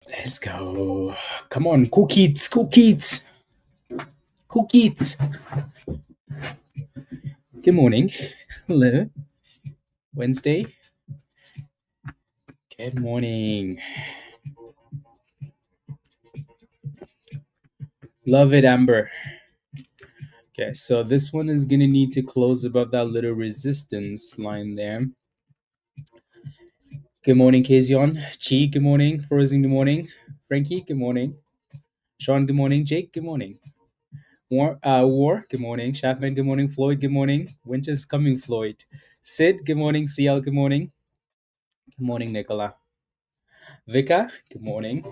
Let's go. Come on, cookies, cookies, cookies. Good morning. Hello. Wednesday. Good morning. Love it, Amber. Okay, so this one is gonna need to close above that little resistance line there. Good morning, Kazion. Chi, good morning. Frozen, good morning. Frankie, good morning. Sean, good morning. Jake, good morning. War, good morning. Shaffman, good morning. Floyd, good morning. Winter's coming, Floyd. Sid, good morning. CL, good morning. Good morning, Nicola. Vika, good morning.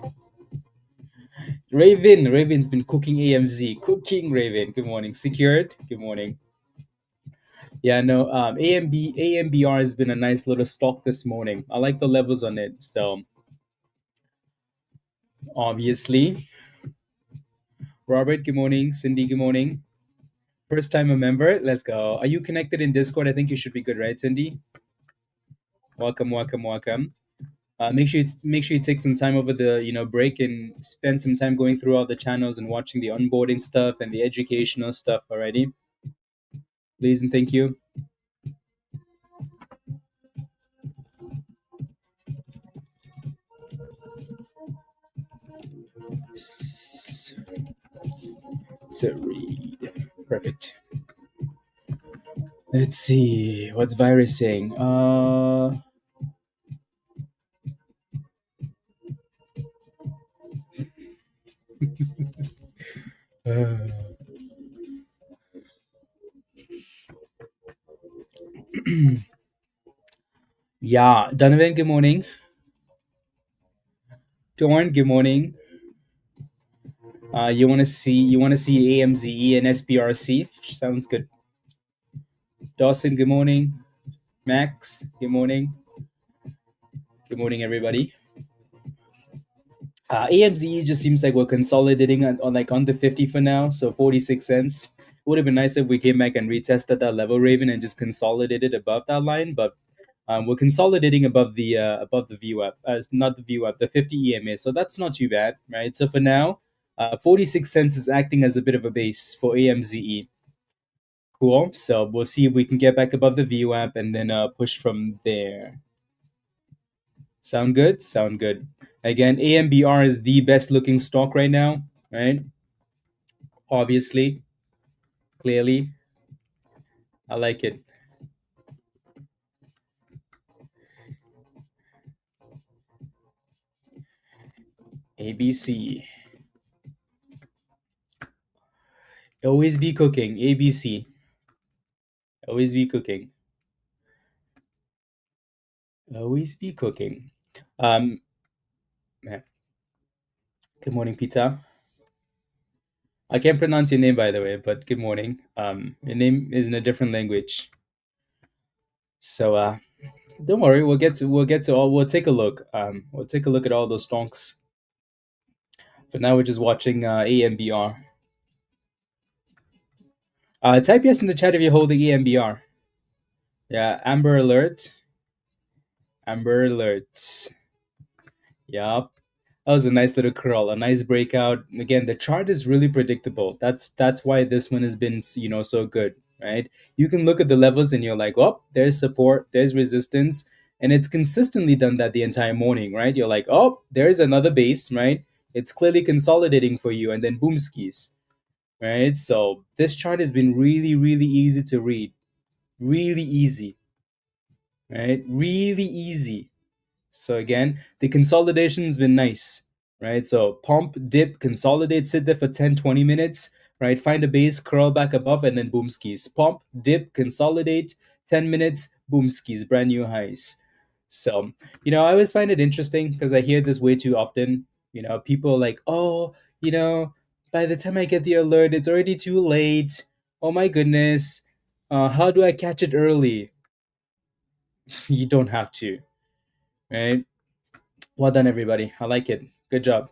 Raven's been cooking AMZ. Cooking Raven, good morning. Secured, good morning. Yeah, no, AMBR has been a nice little stock this morning. I like the levels on it. So, obviously, Robert, good morning. Cindy, good morning. First time a member, let's go. Are you connected in Discord? I think you should be good, right, Cindy? Welcome, welcome, welcome. Make sure you take some time over the break and spend some time going through all the channels and watching the onboarding stuff and the educational stuff already. Please and thank you. To read. Perfect. Let's see. What's Virus saying? Yeah, Donovan, good morning. Torn, good morning. You want to see AMZE and SPRC? Sounds good. Dawson, good morning. Max, good morning. Good morning, everybody. AMZE just seems like we're consolidating on the 50 for now, so 46 cents. Would have been nice if we came back and retested that level, Raven, and just consolidated above that line, but we're consolidating above the VWAP, not the VWAP, the 50 EMA, so that's not too bad, right? So for now, 46 cents is acting as a bit of a base for AMZE. Cool. So we'll see if we can get back above the VWAP and then push from there. Sound good? Sound good. Again, AMBR is the best looking stock right now, right? Obviously, clearly. I like it. ABC. Always be cooking. ABC. Always be cooking. Always be cooking. Man. Good morning, Pizza. I can't pronounce your name, by the way, but good morning. Your name is in a different language, so don't worry. We'll get to all. We'll take a look. We'll take a look at all those stonks. But now we're just watching AMBR. Type yes in the chat if you're holding AMBR. Yeah, Amber Alert. Amber Alert. Yup. That was a nice little curl, a nice breakout. Again, the chart is really predictable. That's why this one has been so good, right? You can look at the levels and you're like, oh, there's support, there's resistance, and it's consistently done that the entire morning, right? You're like, oh, there's another base, right? It's clearly consolidating for you, and then boom skis, right? So this chart has been really, really easy to read, really easy, right? Really easy. So again, the consolidation's been nice, right? So pump, dip, consolidate, sit there for 10, 20 minutes, right? Find a base, curl back above, and then boom skis. Pump, dip, consolidate, 10 minutes, boom skis, brand new highs. So, I always find it interesting because I hear this way too often. People are like, oh, by the time I get the alert, it's already too late. Oh my goodness. How do I catch it early? You don't have to, right? Well done, everybody. I like it. Good job.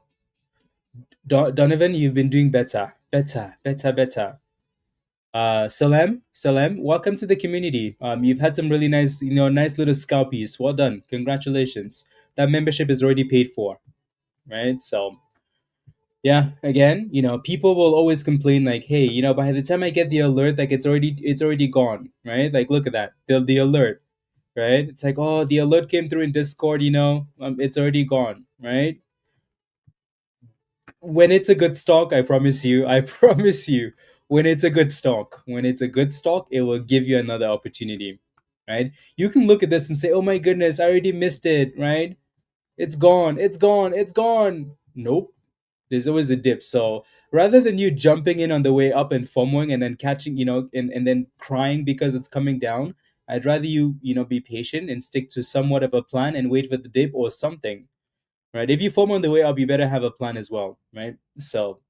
Donovan, you've been doing better. Better, better, better. Salam, welcome to the community. You've had some really nice, nice little scalpies. Well done. Congratulations. That membership is already paid for. right? So yeah, again, people will always complain like, hey, by the time I get the alert, like it's already gone, right? Like look at that, the alert, right? It's like, oh, the alert came through in Discord, it's already gone, right? When it's a good stock, I promise you, I promise you, when it's a good stock, it will give you another opportunity, right? You can look at this and say, oh my goodness, I already missed it, right? It's gone, it's gone, it's gone. Nope. There's always a dip. So rather than you jumping in on the way up and FOMOing and then catching, and then crying because it's coming down, I'd rather you be patient and stick to somewhat of a plan and wait for the dip or something, right? If you FOMO on the way up, you better have a plan as well, right? So,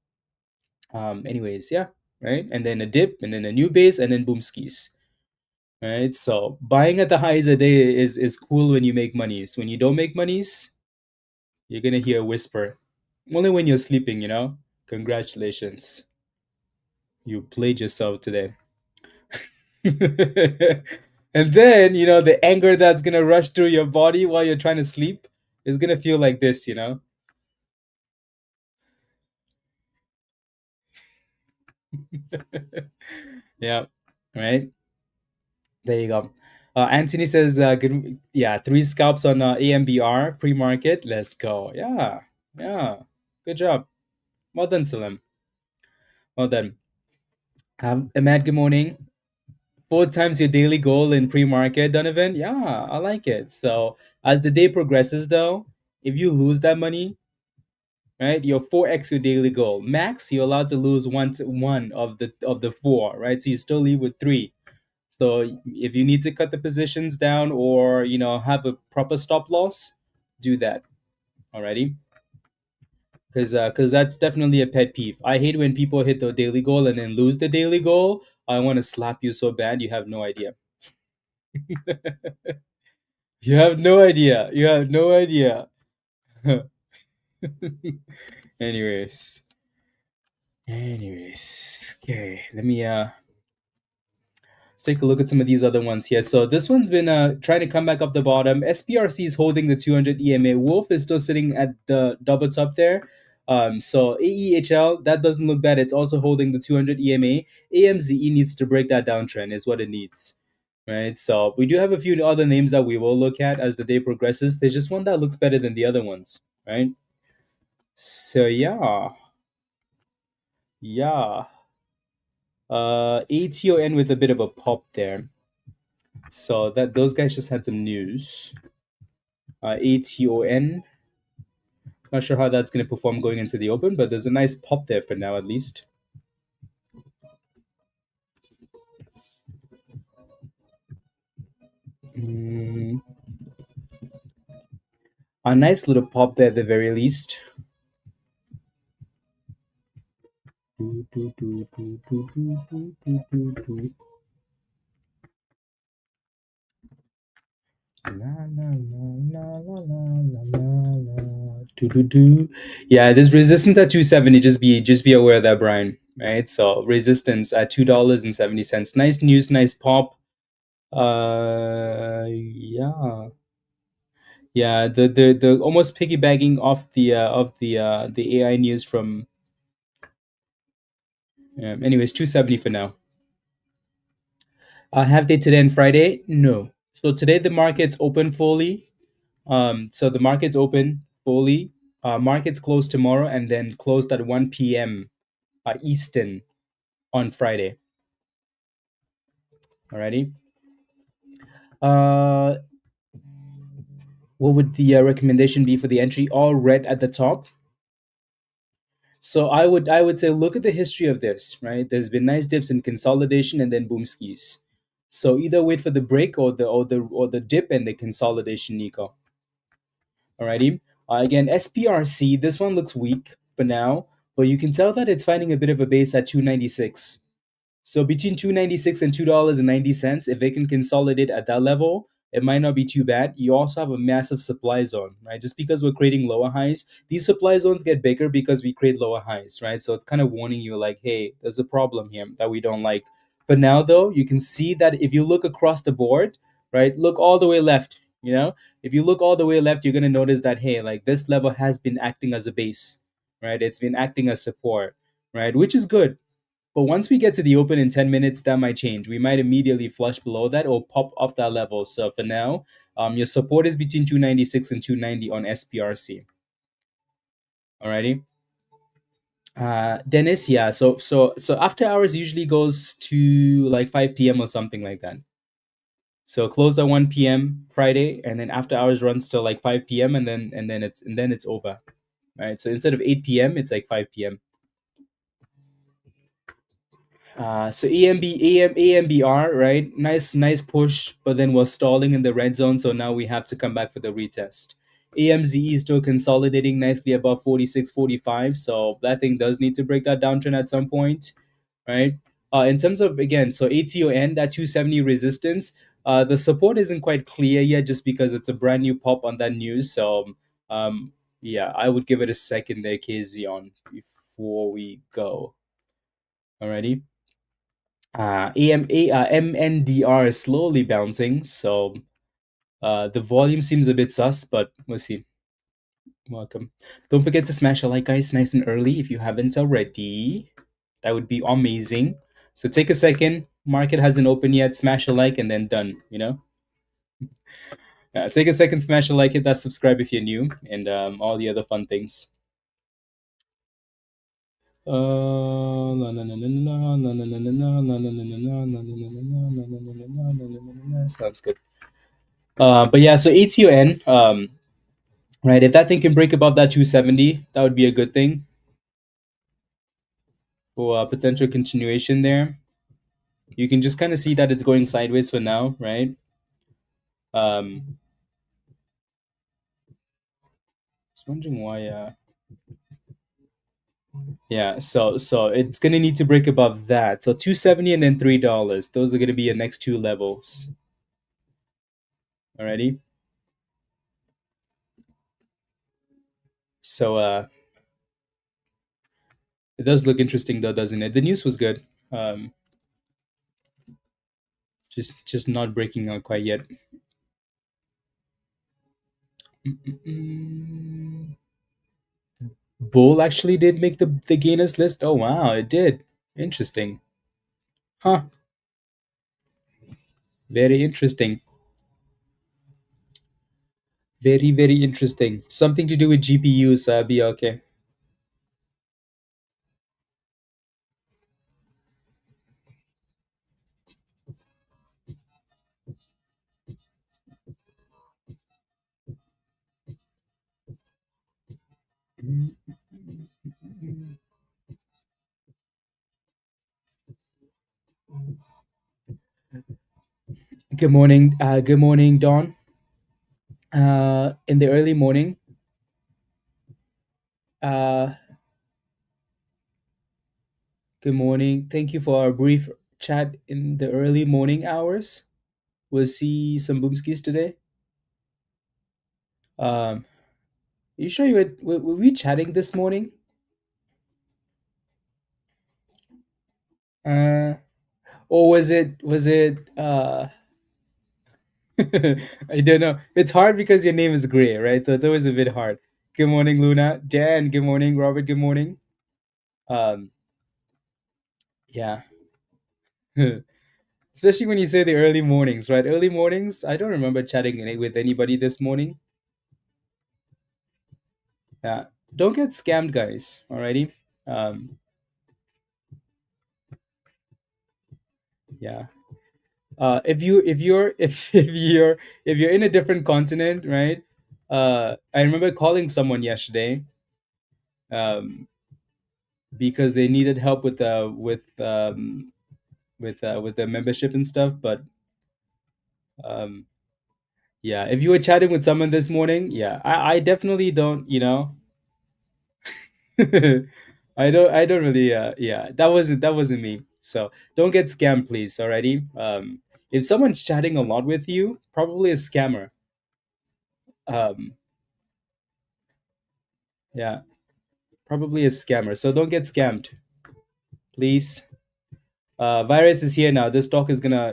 anyways, yeah, right. And then a dip, and then a new base, and then boom skis, right? So buying at the highs a day is cool when you make monies. When you don't make monies, you're gonna hear a whisper. Only when you're sleeping, Congratulations, you played yourself today. And then, the anger that's gonna rush through your body while you're trying to sleep is gonna feel like this. Yeah, right. There you go. Anthony says, good, yeah, three scalps on AMBR pre-market. Let's go. Yeah, yeah. Good job. Well done, Salim. Well done. Ahmad, good morning. Four times your daily goal in pre-market, Donovan. Yeah, I like it. So as the day progresses, though, if you lose that money, right, you're 4x your daily goal. Max, you're allowed to lose one of the four, right? So you still leave with three. So if you need to cut the positions down or have a proper stop loss, do that. Alrighty, because that's definitely a pet peeve. I hate when people hit the daily goal and then lose the daily goal. I want to slap you so bad you have no idea. You have no idea. You have no idea. anyways, anyways, okay. Let's take a look at some of these other ones here. So this one's been trying to come back up the bottom. SPRC is holding the 200 EMA. WOOF is still sitting at the double top there. So AEHL, that doesn't look bad. It's also holding the 200 EMA. AMZE needs to break that downtrend is what it needs. Right. So we do have a few other names that we will look at as the day progresses. There's just one that looks better than the other ones. Right. So yeah. Yeah. ATON with a bit of a pop there. So that those guys just had some news. ATON. Not sure how that's going to perform going into the open, but there's a nice pop there for now, at least. A nice little pop there at the very least. Yeah, there's resistance at 270. Just be aware of that, Brian. Right. So resistance at $2.70. Nice news, nice pop. Yeah. Yeah, the almost piggybacking off the AI news from. Anyways, 270 for now. Have they today and Friday? No. So today the market's open fully. So the market's open fully. Markets close tomorrow and then closed at 1 p.m. Eastern on Friday. Alrighty. What would the recommendation be for the entry? All red at the top. So I would say look at the history of this, right? There's been nice dips in consolidation and then boom skis. So either wait for the break or the dip and the consolidation, Nico. Alrighty. Again, SPRC. This one looks weak for now, but you can tell that it's finding a bit of a base at 296. So between 296 and $2.90, if they can consolidate at that level, it might not be too bad. You also have a massive supply zone, right? Just because we're creating lower highs, these supply zones get bigger because we create lower highs, right? So it's kind of warning you like, hey, there's a problem here that we don't like. But now though, you can see that if you look across the board, right? Look all the way left. You know, if you look all the way left, you're going to notice that, hey, like this level has been acting as a base, right? It's been acting as support, right? Which is good. But once we get to the open in 10 minutes, that might change. We might immediately flush below that or pop off that level. So for now, your support is between 296 and 290 on SPRC. Alrighty. Dennis, yeah. So after hours usually goes to like 5 p.m. or something like that. So close at 1 p.m. Friday, and then after hours runs till like 5 p.m. and then it's over. Right. So instead of 8 p.m., it's like 5 p.m. So AMBR, right? Nice push, but then was stalling in the red zone. So now we have to come back for the retest. AMZE is still consolidating nicely above 46.45. So that thing does need to break that downtrend at some point, right? In terms of, again, so ATON, that 270 resistance, the support isn't quite clear yet just because it's a brand new pop on that news. So, yeah, I would give it a second there, KZ, on before we go. Alrighty. MNDR is slowly bouncing, so the volume seems a bit sus, but we'll see. Welcome. Don't forget to smash a like, guys, nice and early if you haven't already. That would be amazing. So take a second. Market hasn't opened yet. Smash a like and then done. Take a second, smash a like, hit that subscribe if you're new, and all the other fun things. Sounds good. But yeah, so ATON, right? If that thing can break above that 270, that would be a good thing for potential continuation there. You can just kind of see that it's going sideways for now, right? Just wondering why. Yeah, so it's gonna need to break above that. So 270 and then $3. Those are gonna be your next two levels. Alrighty. So it does look interesting though, doesn't it? The news was good. Um, just not breaking out quite yet. Mm-mm-mm. Bull actually did make the gainers list. Oh wow, it did. Interesting. Huh. Very interesting. Very interesting. Something to do with GPUs, be okay. Good morning. Good morning, Dawn. In the early morning. Uh, Good morning. Thank you for our brief chat in the early morning hours. We'll see some boomskis today. You sure were we chatting this morning? Uh, or was it I don't know. It's hard because your name is Gray, right? So it's always a bit hard. Good morning, Luna. Dan, good morning. Robert, good morning. Um, yeah. Especially when you say the early mornings, right? Early mornings, I don't remember chatting with anybody this morning. Yeah. Don't get scammed, guys. Alrighty. Um, yeah. If you're in a different continent, right? I remember calling someone yesterday, um, because they needed help with the membership and stuff. But um, yeah, if you were chatting with someone this morning, yeah, I definitely don't. I don't really. Yeah, that wasn't me. So don't get scammed, please. Alrighty. If someone's chatting a lot with you, probably a scammer. Um, yeah, probably a scammer. So don't get scammed, please. Virus is here now. This stock is gonna.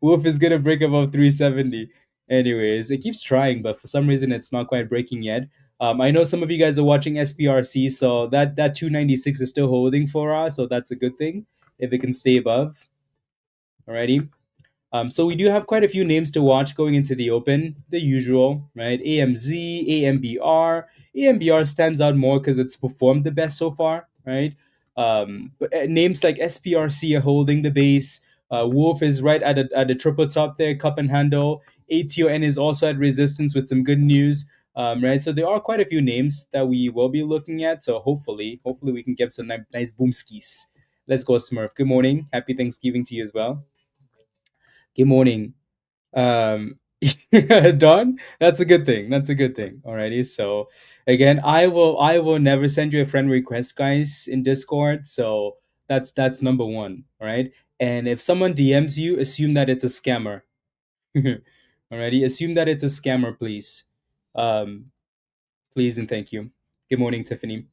Wolf is gonna break above 370. Anyways, it keeps trying, but for some reason it's not quite breaking yet. I know some of you guys are watching SPRC, so that 296 is still holding for us, so that's a good thing if it can stay above. Alrighty. So we do have quite a few names to watch going into the open. The usual, right? AMZ, AMBR. AMBR stands out more because it's performed the best so far, right? But names like SPRC are holding the base. Wolf is right at the triple top there, cup and handle. ATON is also at resistance with some good news, right? So there are quite a few names that we will be looking at. So hopefully we can get some nice boom skis. Let's go, Smurf. Good morning. Happy Thanksgiving to you as well. Good morning. Um, Done. That's a good thing. That's a good thing. Alrighty. So again, I will never send you a friend request, guys, in Discord. So that's number one. All right. And if someone DMs you, assume that it's a scammer. Alrighty. Assume that it's a scammer, please. Um, please and thank you. Good morning, Tiffany.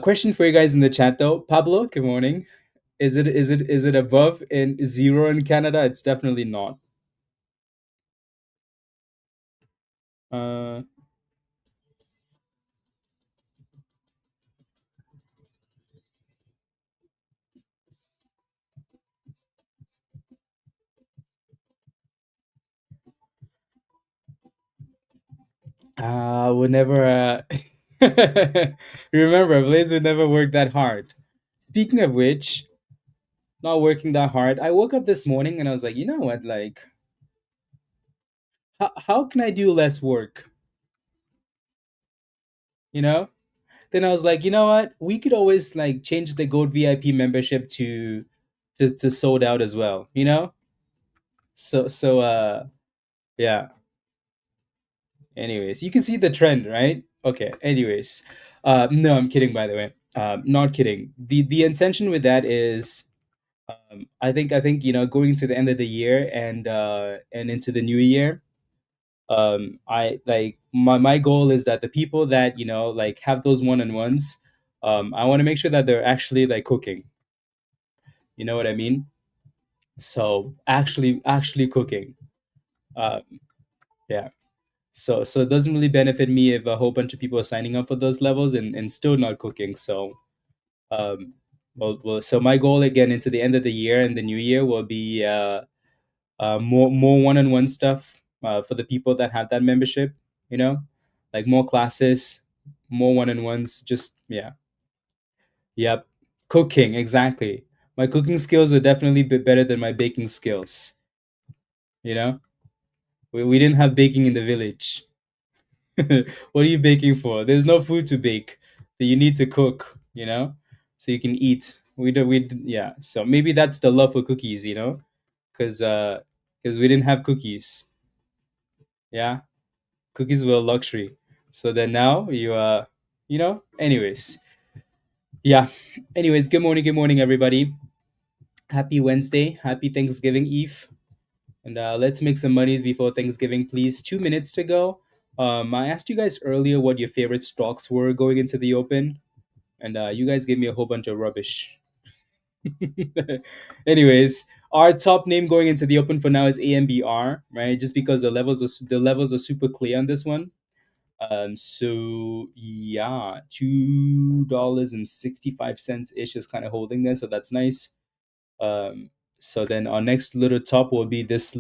Question for you guys in the chat though. Pablo, good morning. Is it above in zero in Canada? It's definitely not. Uh, would never. Remember, Blaze would never work that hard. Speaking of which, not working that hard, I woke up this morning and I was like, you know what? Like, how can I do less work? You know? Then I was like, you know what? We could always like change the Gold VIP membership to sold out as well. You know? So yeah. Anyways, you can see the trend, right? Okay. Anyways, no, I'm kidding. By the way, not kidding. The intention with that is, I think going to the end of the year and into the new year. I like my goal is that the people that like have those one-on-ones, I want to make sure that they're actually like cooking. You know what I mean? So actually cooking. Uh, yeah. So it doesn't really benefit me if a whole bunch of people are signing up for those levels and still not cooking. So um, so my goal again into the end of the year and the new year will be more one-on-one stuff for the people that have that membership. You know, like more classes, more one-on-ones. Just yeah, yep, cooking exactly. My cooking skills are definitely a bit better than my baking skills. You know, we didn't have baking in the village. What are you baking for? There's no food to bake. So you need to cook, so you can eat. Yeah. So maybe that's the love for cookies, because we didn't have cookies. Yeah, cookies were a luxury. So then now Anyways, yeah. Anyways, good morning, everybody. Happy Wednesday. Happy Thanksgiving Eve. And let's make some monies before Thanksgiving, please. 2 minutes to go. I asked you guys earlier what your favorite stocks were going into the open, and you guys gave me a whole bunch of rubbish. Anyways, our top name going into the open for now is AMBR, right? Just because the levels are super clear on this one. So yeah, $2.65 ish is kind of holding there, so that's nice. Um, so then our next little top will be this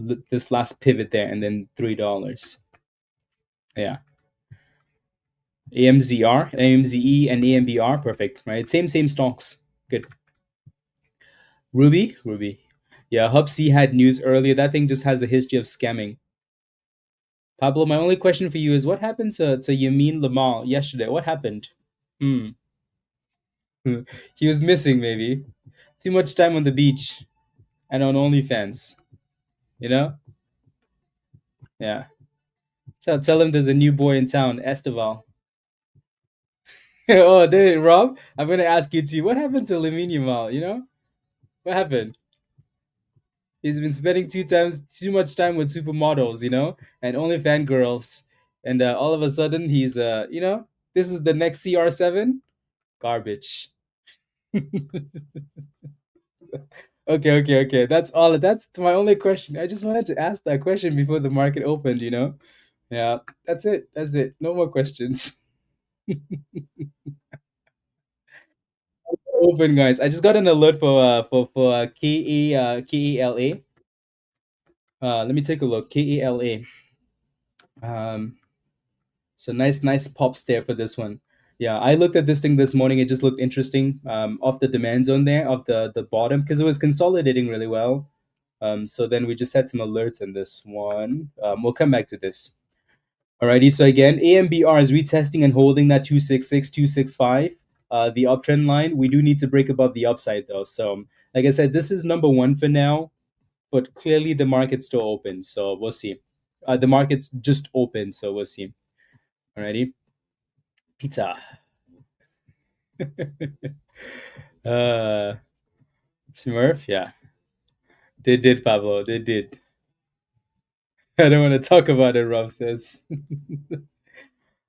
last pivot there, and then $3. Yeah, AMZR, AMZE, and AMBR, perfect, right? Same stocks. Good. Ruby. Yeah, Hub C had news earlier. That thing just has a history of scamming. Pablo, my only question for you is what happened to Yamin Lamal yesterday? What happened? Hmm. He was missing, maybe. Too much time on the beach and on OnlyFans. You know? Yeah. Tell him there's a new boy in town, Esteval. Oh, dude, Rob, I'm gonna ask you too. What happened to Lamine Yamal? What happened? He's been spending too much time with supermodels, and only fangirls, and all of a sudden he's this is the next CR7 garbage. Okay. That's all. That's my only question. I just wanted to ask that question before the market opened. Yeah, that's it. That's it. No more questions. Open, guys. I just got an alert for KELA. Let me take a look. KELA. Um, so nice pops there for this one. Yeah, I looked at this thing this morning. It just looked interesting. Off the demand zone there, of the bottom, because it was consolidating really well. So then we just had some alerts on this one. We'll come back to this. Alrighty, so again, AMBR is retesting and holding that 266, 265. The uptrend line. We do need to break above the upside though. So, like I said, this is number one for now, but clearly the market's still open. So we'll see. The market's just open, so we'll see. Alrighty, pizza. uh, Smurf, yeah, they did, Pablo. They did. I don't want to talk about it, Rob says. Don't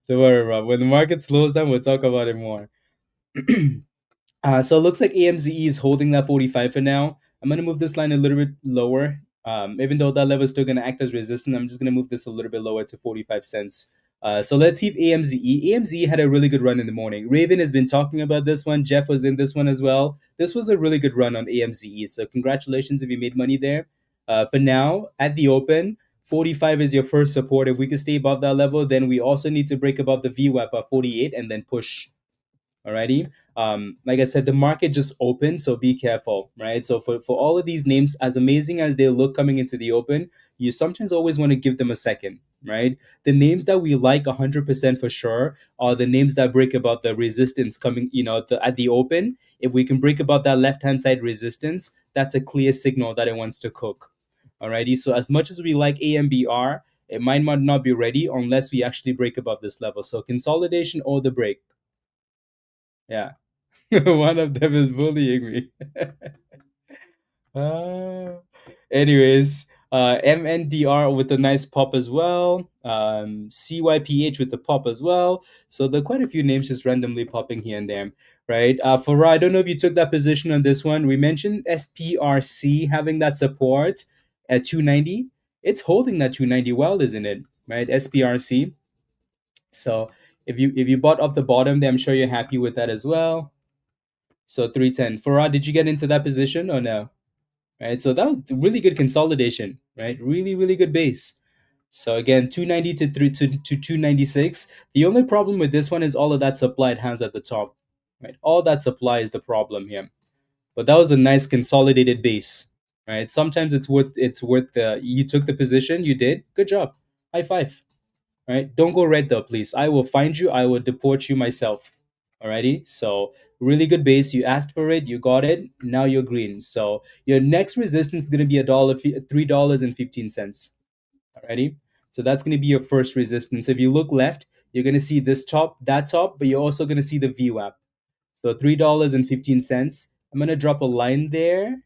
worry, Rob. When the market slows down, we'll talk about it more. So it looks like AMZE is holding that 45 for now. I'm going to move this line a little bit lower. Even though that level is still going to act as resistance, I'm just going to move this a little bit lower to 45 cents. So let's see if AMZE had a really good run in the morning. Raven has been talking about this one. Jeff was in this one as well. This was a really good run on AMZE. So congratulations if you made money there. But now at the open, 45 is your first support. If we could stay above that level, then we also need to break above the VWAP at 48 and then push. Alrighty. Like I said, the market just opened, so be careful, right? So for all of these names, as amazing as they look coming into the open, you sometimes always want to give them a second, right? The names that we like 100% for sure are the names that break above the resistance coming, at the open. If we can break above that left-hand side resistance, that's a clear signal that it wants to cook. Alrighty. So as much as we like AMBR, it might not be ready unless we actually break above this level. So consolidation or the break. Yeah. One of them is bullying me. uh, Anyways, MNDR with a nice pop as well. CYPH with the pop as well. So there are quite a few names just randomly popping here and there, right? For I don't know if you took that position on this one. We mentioned SPRC having that support at 290. It's holding that 290 well, isn't it? Right? SPRC. So if you bought off the bottom there, I'm sure you're happy with that as well. So 310. Farad, did you get into that position or no? Right. So that was really good consolidation, right? Really good base. So again, 290 to 296. The only problem with this one is all of that supply it has at the top. Right. All that supply is the problem here. But that was a nice consolidated base. Right. Sometimes it's worth you took the position, you did. Good job. High five. Right? Don't go red though, please. I will find you. I will deport you myself. Alrighty. So really good base. You asked for it. You got it. Now you're green. So your next resistance is gonna be $3.15. Alrighty. So that's gonna be your first resistance. If you look left, you're gonna see this top, that top, but you're also gonna see the VWAP. So $3.15. I'm gonna drop a line there.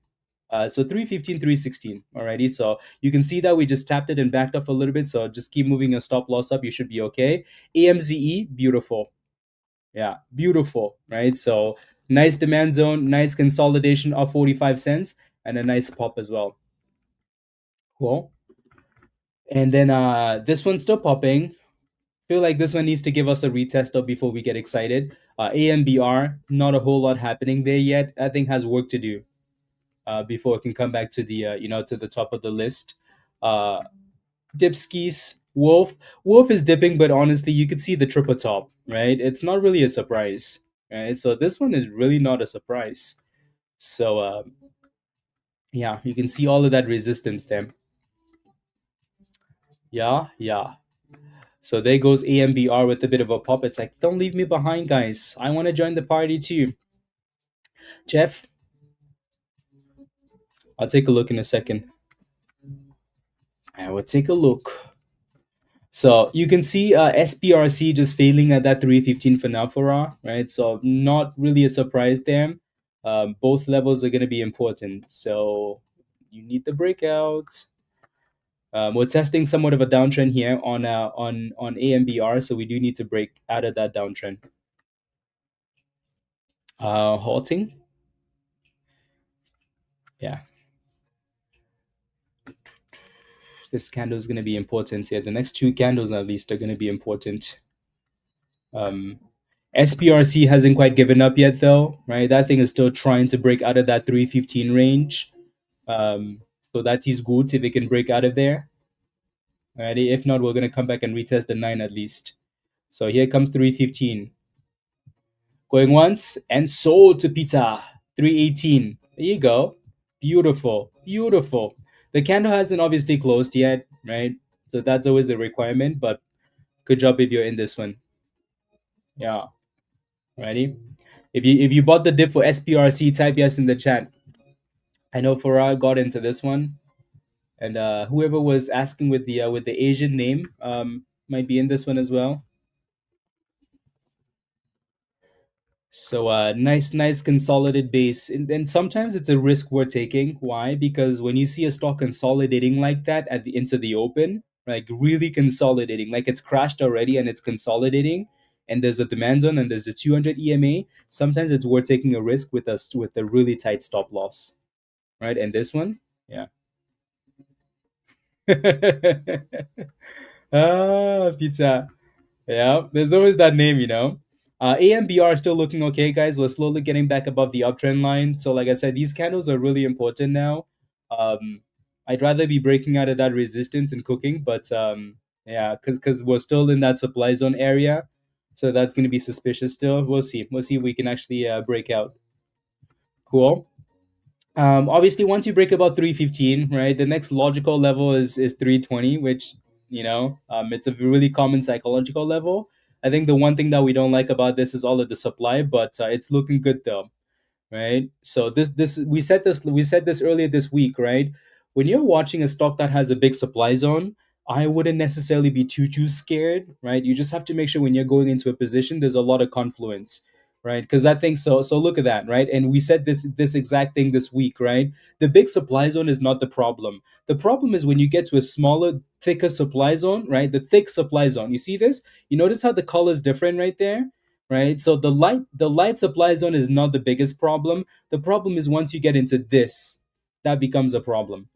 So 315, 316. Alrighty. So you can see that we just tapped it and backed up a little bit. So just keep moving your stop loss up. You should be okay. AMZE, beautiful. Yeah, beautiful. Right. So nice demand zone, nice consolidation of 45 cents, and a nice pop as well. Cool. And then this one's still popping. Feel like this one needs to give us a retest up before we get excited. AMBR, not a whole lot happening there yet. I think has work to do. Before it can come back to the to the top of the list. Dipskis, Wolf. Wolf is dipping, but honestly, you could see the triple top, right? It's not really a surprise, right? So this one is really not a surprise. So yeah, you can see all of that resistance there. Yeah. So there goes AMBR with a bit of a pop. It's like, don't leave me behind, guys. I want to join the party too. Jeff, I'll take a look in a second. I will take a look. So you can see SPRC just failing at that 315 for now for raw, right? So not really a surprise there. Both levels are going to be important. So you need the breakouts. We're testing somewhat of a downtrend here on AMBR, so we do need to break out of that downtrend. Halting. Yeah, This candle is going to be important here. The next two candles at least are going to be important. SPRC hasn't quite given up yet, though, right? That thing is still trying to break out of that 315 range. So that is good if it can break out of there. Alrighty, if not, we're going to come back and retest the 9 at least. So here comes 315. Going once and sold to Peter. 318. There you go. Beautiful. Beautiful. The candle hasn't obviously closed yet, right? So that's always a requirement, but good job if you're in this one. Yeah. Ready? If you bought the dip for SPRC, type yes in the chat. I know Farah got into this one. And whoever was asking with the Asian name might be in this one as well. So nice consolidated base, and sometimes it's a risk we're taking. Why? Because when you see a stock consolidating like that into the open, like really consolidating, like it's crashed already and it's consolidating, and there's a demand zone and there's a 200 EMA. Sometimes it's worth taking a risk with a really tight stop loss, right? And this one, yeah. Pizza. Yeah, there's always that name, you know. AMBR is still looking okay, guys. We're slowly getting back above the uptrend line. So, like I said, these candles are really important now. I'd rather be breaking out of that resistance and cooking, but yeah, because we're still in that supply zone area, so that's going to be suspicious still. We'll see. We'll see if we can actually break out. Cool. Obviously, once you break about 315, right, the next logical level is 320, which, it's a really common psychological level. I think the one thing that we don't like about this is all of the supply, but it's looking good though, right? So this we said this earlier this week, right? When you're watching a stock that has a big supply zone, I wouldn't necessarily be too scared, right? You just have to make sure when you're going into a position, there's a lot of confluence, right? Because I think so. So look at that, right? And we said this exact thing this week, right? The big supply zone is not the problem. The problem is when you get to a smaller, thicker supply zone, right? The thick supply zone. You see this? You notice how the color is different right there? Right, so the light supply zone is not the biggest problem. The problem is once you get into this, that becomes a problem,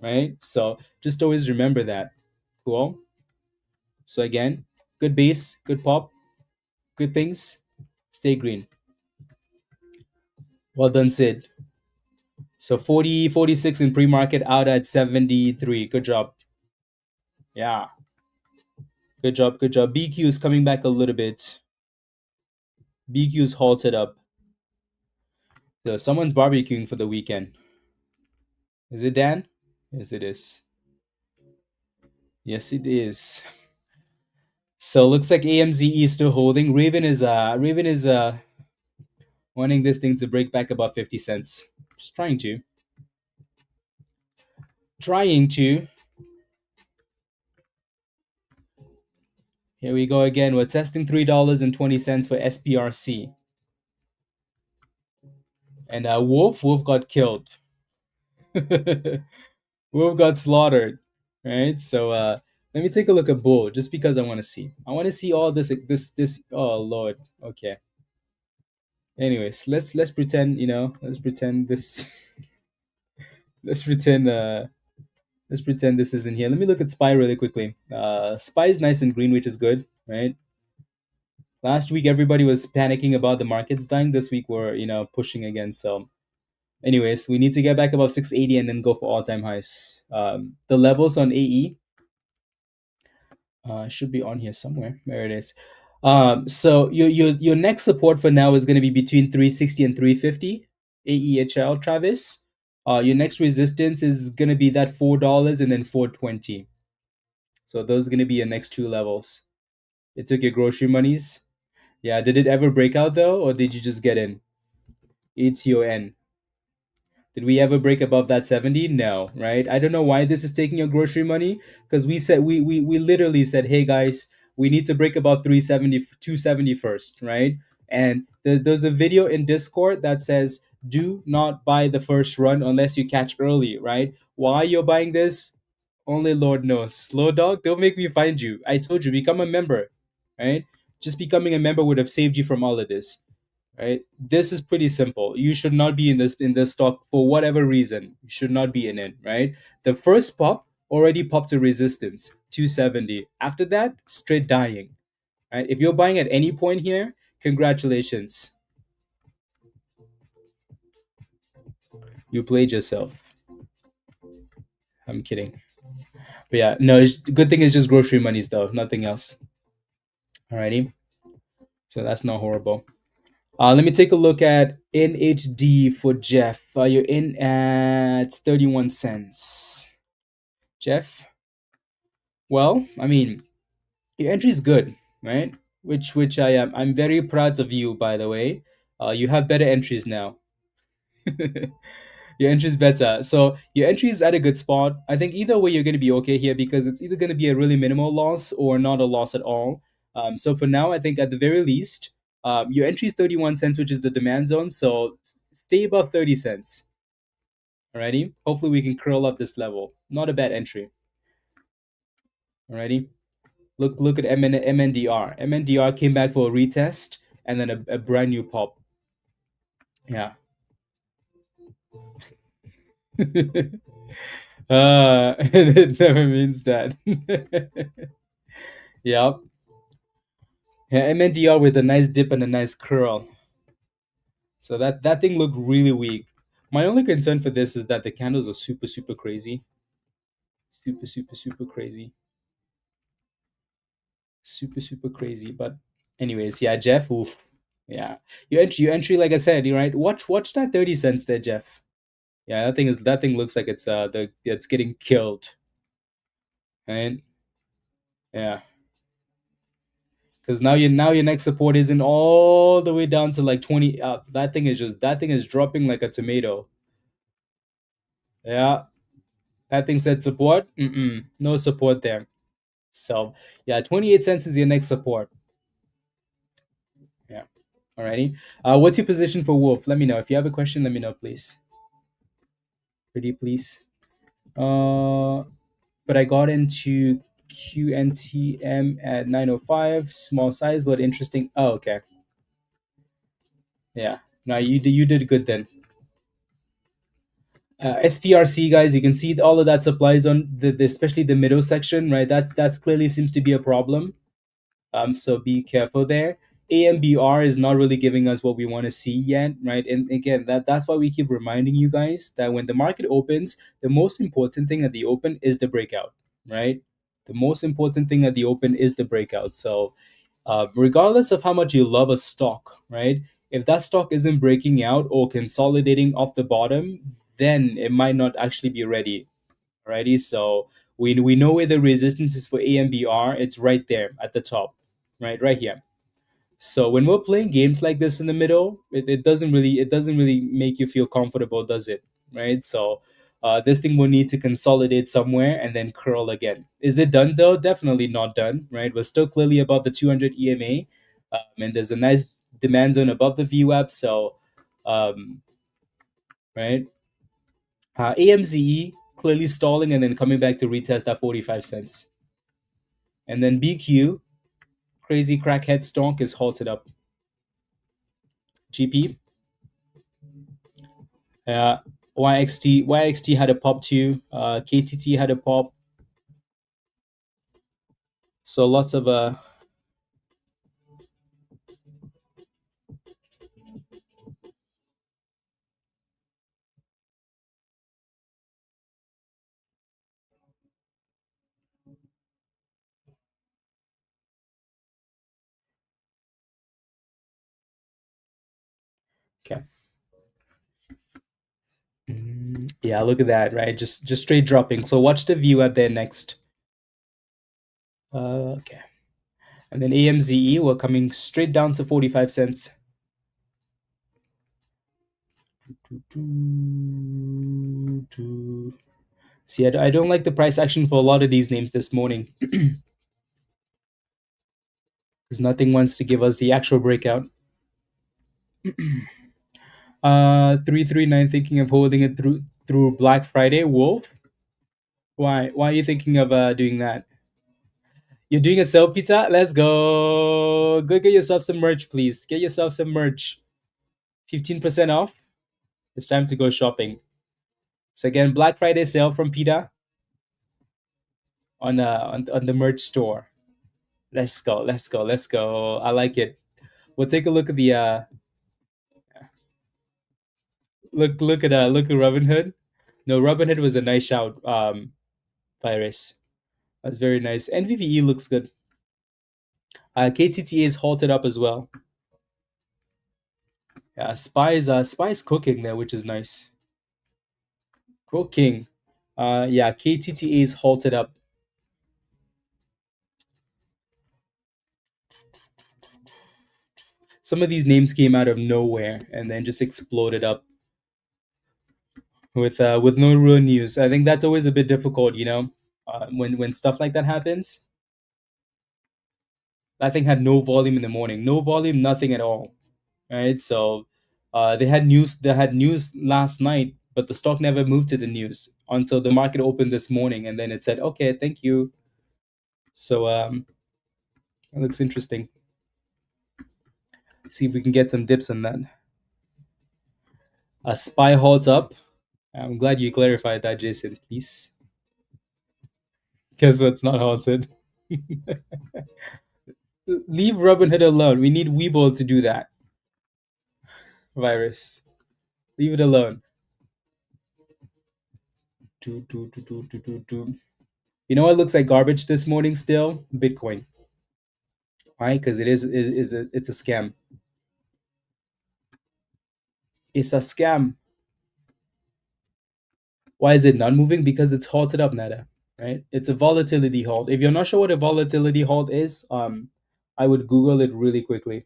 right? So just always remember that. Cool. So again, good base, good pop, good things. Stay green. Well done, Sid. So 46 in pre-market, out at 73. Good job. Yeah, good job. BQ is coming back a little bit. BQ is halted up. So someone's barbecuing for the weekend. Is it Dan? Yes, it is. Yes, it is. So looks like AMZE is still holding. Raven is wanting this thing to break back above 50 cents. Just trying to. Here we go again. We're testing $3.20 for SPRC. And WOOF got killed. WOOF got slaughtered. Right? So let me take a look at Bull just because I want to see. I want to see all this. Oh Lord. Okay. Anyways, let's pretend, let's pretend this. let's pretend Let's pretend this isn't here. Let me look at SPY really quickly. SPY is nice and green, which is good, right? Last week everybody was panicking about the markets dying. This week we're pushing again. So, anyways, we need to get back above 680 and then go for all-time highs. The levels on AE should be on here somewhere. There it is. So your next support for now is going to be between 360 and 350 AEHL, Travis. Your next resistance is going to be that $4 and then 420. So those are going to be your next two levels. It took your grocery monies. Yeah, did it ever break out though, or did you just get in? ETON. Did we ever break above that 70? No, right? I don't know why this is taking your grocery money, because we said we literally said, hey guys, we need to break above 370, 270 first, right? And there's a video in Discord that says, do not buy the first run unless you catch early, right? Why you're buying this? Only Lord knows. Slow dog, don't make me find you. I told you, become a member, right? Just becoming a member would have saved you from all of this. right? This is pretty simple. You should not be in this stock for whatever reason. You should not be in it, right? The first pop already popped a resistance, 270. After that, straight dying, right? If you're buying at any point here, congratulations. You played yourself. I'm kidding. But yeah, no, good thing is just grocery monies though, nothing else. Alrighty. So that's not horrible. Let me take a look at NHD for Jeff. You're in at 31 cents. Jeff, well, I mean, your entry is good, right? Which I am. I'm very proud of you, by the way. You have better entries now. Your entry is better. So your entry is at a good spot. I think either way you're going to be okay here because it's either going to be a really minimal loss or not a loss at all. So for now, I think at the very least, your entry is 31 cents, which is the demand zone. So stay above 30 cents. Alrighty. Hopefully we can curl up this level. Not a bad entry. Alrighty. Look at MNDR. MNDR came back for a retest and then a brand new pop. Yeah. It never means that. Yep. Yeah, MNDR with a nice dip and a nice curl. So that thing looked really weak. My only concern for this is that the candles are super crazy. Super crazy. Super crazy. But anyways, yeah, Jeff, oof. Yeah. Your entry, like I said, you right. Watch that 30 cents there, Jeff. Yeah, that thing looks like it's getting killed. Right? Yeah. Because now your next support isn't all the way down to like 20. That thing is dropping like a tomato. Yeah, that thing said support. No support there. So yeah, 28 cents is your next support. Yeah. Alrighty. What's your position for Wolf? Let me know if you have a question. Let me know, please. Pretty please. But I got into QNTM at 905. Small size, but interesting. Oh, okay. Yeah. Now you did good then. SPRC guys, you can see all of that supplies on especially the middle section, right? That's clearly seems to be a problem. So be careful there. AMBR is not really giving us what we want to see yet, right? And again, that's why we keep reminding you guys that when the market opens, the most important thing at the open is the breakout, right? The most important thing at the open is the breakout. So regardless of how much you love a stock, right? If that stock isn't breaking out or consolidating off the bottom, then it might not actually be ready. Alrighty, so we know where the resistance is for AMBR. It's right there at the top, right here. So when we're playing games like this in the middle, it doesn't really make you feel comfortable, does it? Right. So this thing will need to consolidate somewhere and then curl again. Is it done though? Definitely not done. Right. We're still clearly above the 200 EMA, and there's a nice demand zone above the VWAP. So, um, right. AMZE clearly stalling and then coming back to retest at 45 cents. And then BQ, crazy crackhead stonk is halted up. GP, uh, YXT had a pop too. KTT had a pop. So lots of okay. Yeah, look at that, right? Just straight dropping. So watch the view up there next. Okay. And then AMZE, we're coming straight down to 45 cents. See, I don't like the price action for a lot of these names this morning because nothing wants to give us the actual breakout. 339 thinking of holding it through Black Friday. Wolf, why are you thinking of doing that? You're doing a self pizza? Let's go. Go get yourself some merch, please. Get yourself some merch. 15% off. It's time to go shopping. So again, Black Friday sale from PETA on the merch store. Let's go, let's go, let's go. I like it. We'll take a look at the look at Robinhood. No, Robinhood was a nice shout. Virus. That's very nice. NVVE looks good. KTTA is halted up as well. Yeah, Spy's cooking there, which is nice. Cooking. Yeah, KTTA is halted up. Some of these names came out of nowhere and then just exploded up with no real news. I think that's always a bit difficult, when stuff like that happens. That thing had no volume in the morning, no volume, nothing at all, right? So they had news. They had news last night, but the stock never moved to the news until the market opened this morning, and then it said, "Okay, thank you." So it looks interesting. See if we can get some dips on that. A spy holds up. I'm glad you clarified that, Jason. Please. Guess what's not halted? Leave Robinhood alone. We need Webull to do that. Virus. Leave it alone. You know what looks like garbage this morning still? Bitcoin. Why? Because it's a scam. It's a scam. Why is it not moving? Because it's halted up, Nada. Right? It's a volatility halt. If you're not sure what a volatility halt is, I would Google it really quickly.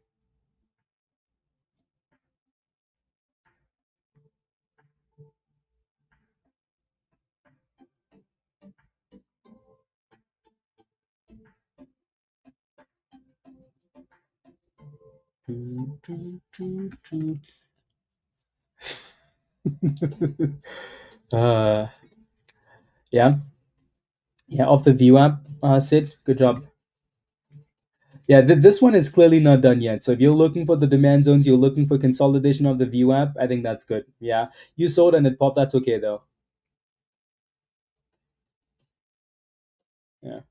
uh, yeah, yeah. Off the view app, Sid. Good job. Yeah, this one is clearly not done yet. So if you're looking for the demand zones, you're looking for consolidation of the view app. I think that's good. Yeah, you sold and it popped. That's okay though. Yeah.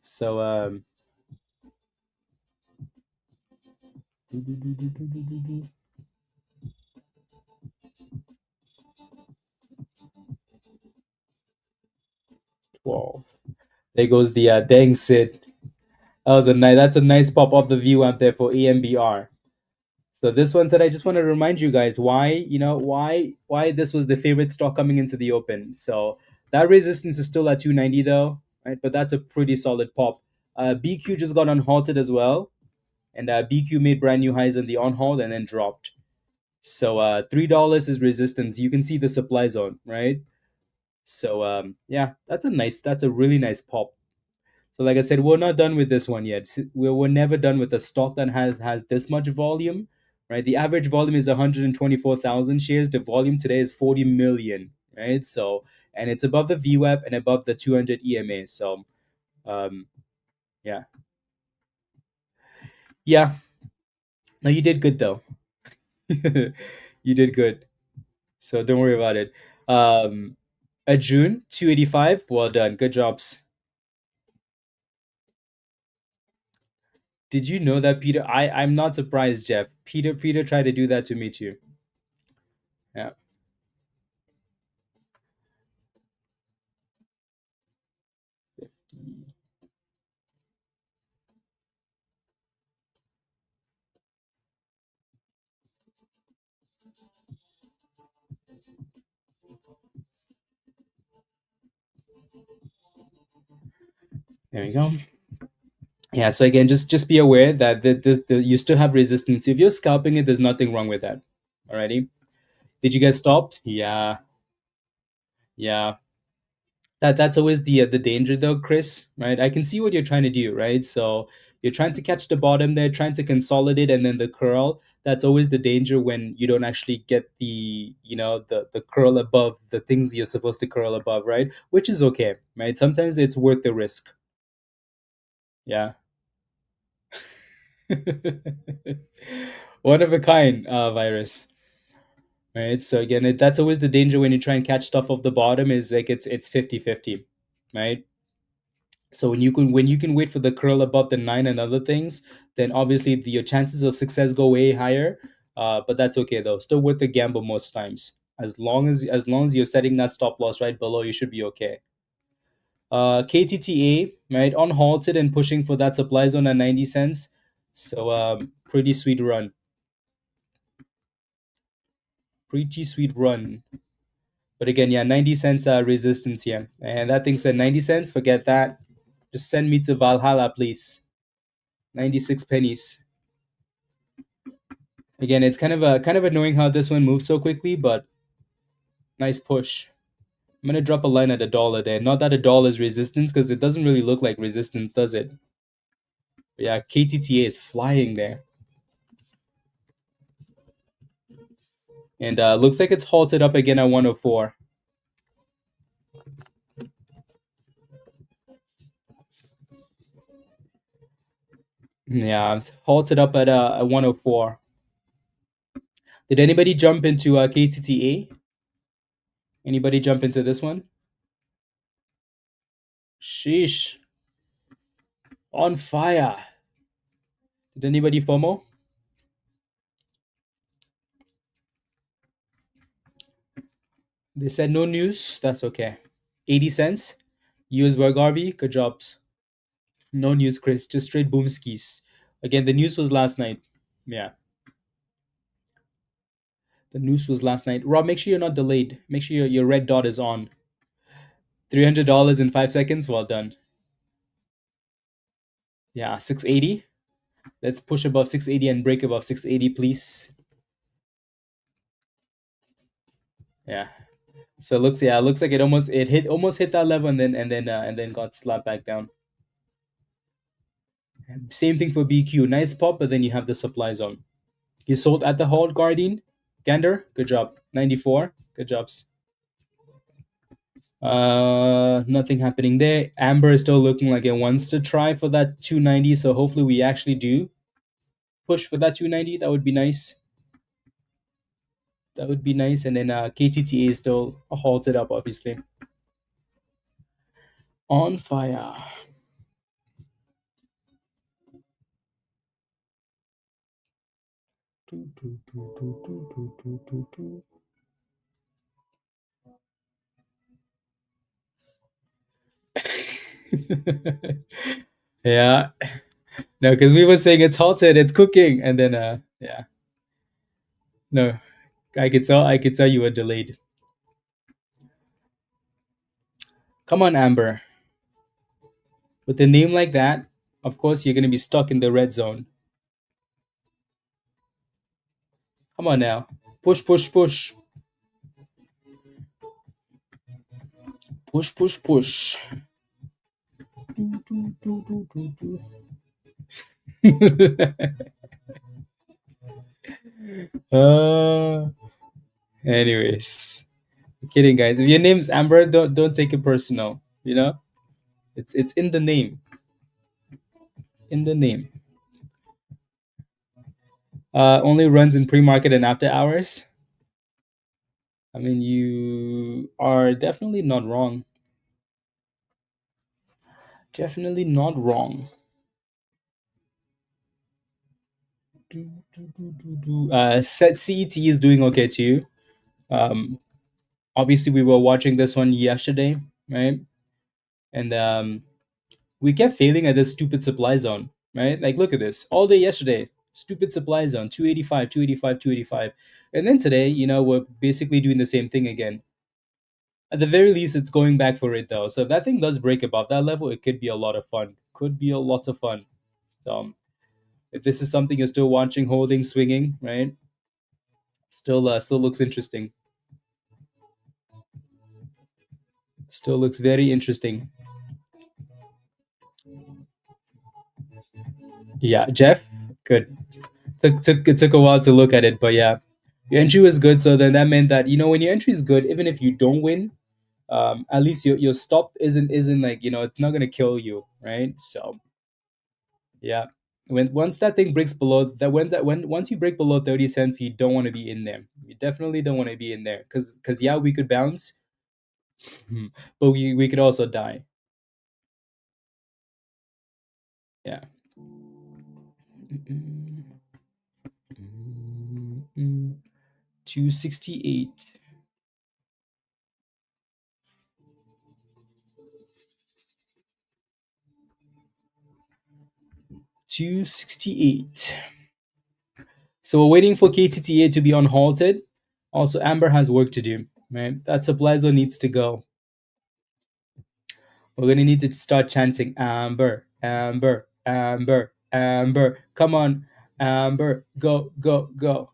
So 12. There goes the dang Sid. That's a nice pop off the view app there for AMBR. So this one said, I just want to remind you guys why this was the favorite stock coming into the open. So that resistance is still at 290 though, right? But that's a pretty solid pop. BQ just got unhalted as well, and BQ made brand new highs on the on halt and then dropped. So $3 is resistance. You can see the supply zone, right? So yeah, that's a really nice pop. So like I said, we're not done with this one yet. We're never done with a stock that has this much volume, right? The average volume is 124,000 shares. The volume today is 40 million, right? So and it's above the VWAP and above the 200 EMA. So um, yeah, yeah. No, you did good though. You did good. So don't worry about it. At June 285. Well done. Good jobs. Did you know that Peter? I'm not surprised, Jeff. Peter tried to do that to me too. Yeah. There we go. Yeah. So again, just be aware that you still have resistance. If you're scalping it, there's nothing wrong with that. Alrighty. Did you get stopped? Yeah. Yeah. That's always the danger though, Chris. Right. I can see what you're trying to do. Right. So you're trying to catch the bottom there, trying to consolidate, and then the curl. That's always the danger when you don't actually get the curl above the things you're supposed to curl above, right? Which is okay, right? Sometimes it's worth the risk. Yeah. One of a kind virus, right? So again, that's always the danger when you try and catch stuff off the bottom, is like it's 50-50, right? So when you can wait for the curl above the 9 and other things, then obviously your chances of success go way higher. But that's okay though. Still worth the gamble most times. As long as you're setting that stop loss right below, you should be okay. KTTA, right, on halted and pushing for that supply zone at 90 cents. So pretty sweet run. Pretty sweet run. But again, yeah, 90 cents resistance here. And that thing said 90 cents, forget that. Just send me to Valhalla, please. 96 pennies. Again, it's kind of annoying how this one moves so quickly, but nice push. I'm gonna drop a line at $1 there. Not that $1 is resistance, because it doesn't really look like resistance, does it? But yeah, KTTA is flying there. And looks like it's halted up again at 104. Yeah, it's halted up at 104. Did anybody jump into KTTA? Anybody jump into this one? Sheesh. On fire. Did anybody FOMO? They said no news. That's okay. 80 cents. US Berg RV. Good jobs. No news, Chris. Just straight boom skis. Again, the news was last night. Yeah. The news was last night. Rob, make sure you're not delayed. Make sure your red dot is on. $300 in 5 seconds. Well done. Yeah, 680. Let's push above 680 and break above 680, please. Yeah. So it looks like it almost hit that level, and then got slapped back down. Same thing for BQ. Nice pop, but then you have the supply zone. You sold at the halt, Guardian. Gander, good job. 94. Good jobs. Nothing happening there. Amber is still looking like it wants to try for that 290, so hopefully we actually do push for that 290. That would be nice. That would be nice. And then KTTA is still halted up, obviously. On fire. Yeah. No, because we were saying it's halted, it's cooking, and then yeah. No, I could tell you were delayed. Come on, Amber. With a name like that, of course you're gonna be stuck in the red zone. Come on now. Push, push, push. Push, push, push. uh, anyways. Kidding, guys. If your name's Amber, don't take it personal. It's in the name. In the name. Only runs in pre-market and after hours. I mean, you are definitely not wrong. Definitely not wrong. Set CET is doing okay too. Obviously, we were watching this one yesterday, right? And we kept failing at this stupid supply zone, right? Like, look at this. All day yesterday, stupid supply zone, 285, 285, 285. And then today, we're basically doing the same thing again. At the very least, it's going back for it, though. So if that thing does break above that level, it could be a lot of fun. Could be a lot of fun. So if this is something you're still watching, holding, swinging, right? Still looks interesting. Still looks very interesting. Yeah, Jeff, good. It took a while to look at it, but yeah, your entry was good. So then that meant that when your entry is good, even if you don't win, at least your stop isn't like it's not gonna kill you, right? So yeah. When once that thing breaks below that when once you break below 30 cents, you don't want to be in there. You definitely don't want to be in there because yeah, we could bounce, but we could also die. Yeah. 268. 268. So we're waiting for KTTA to be unhalted. Also, Amber has work to do, right? That supply zone needs to go. We're gonna need to start chanting Amber, Amber, Amber, Amber. Come on, Amber, go, go, go.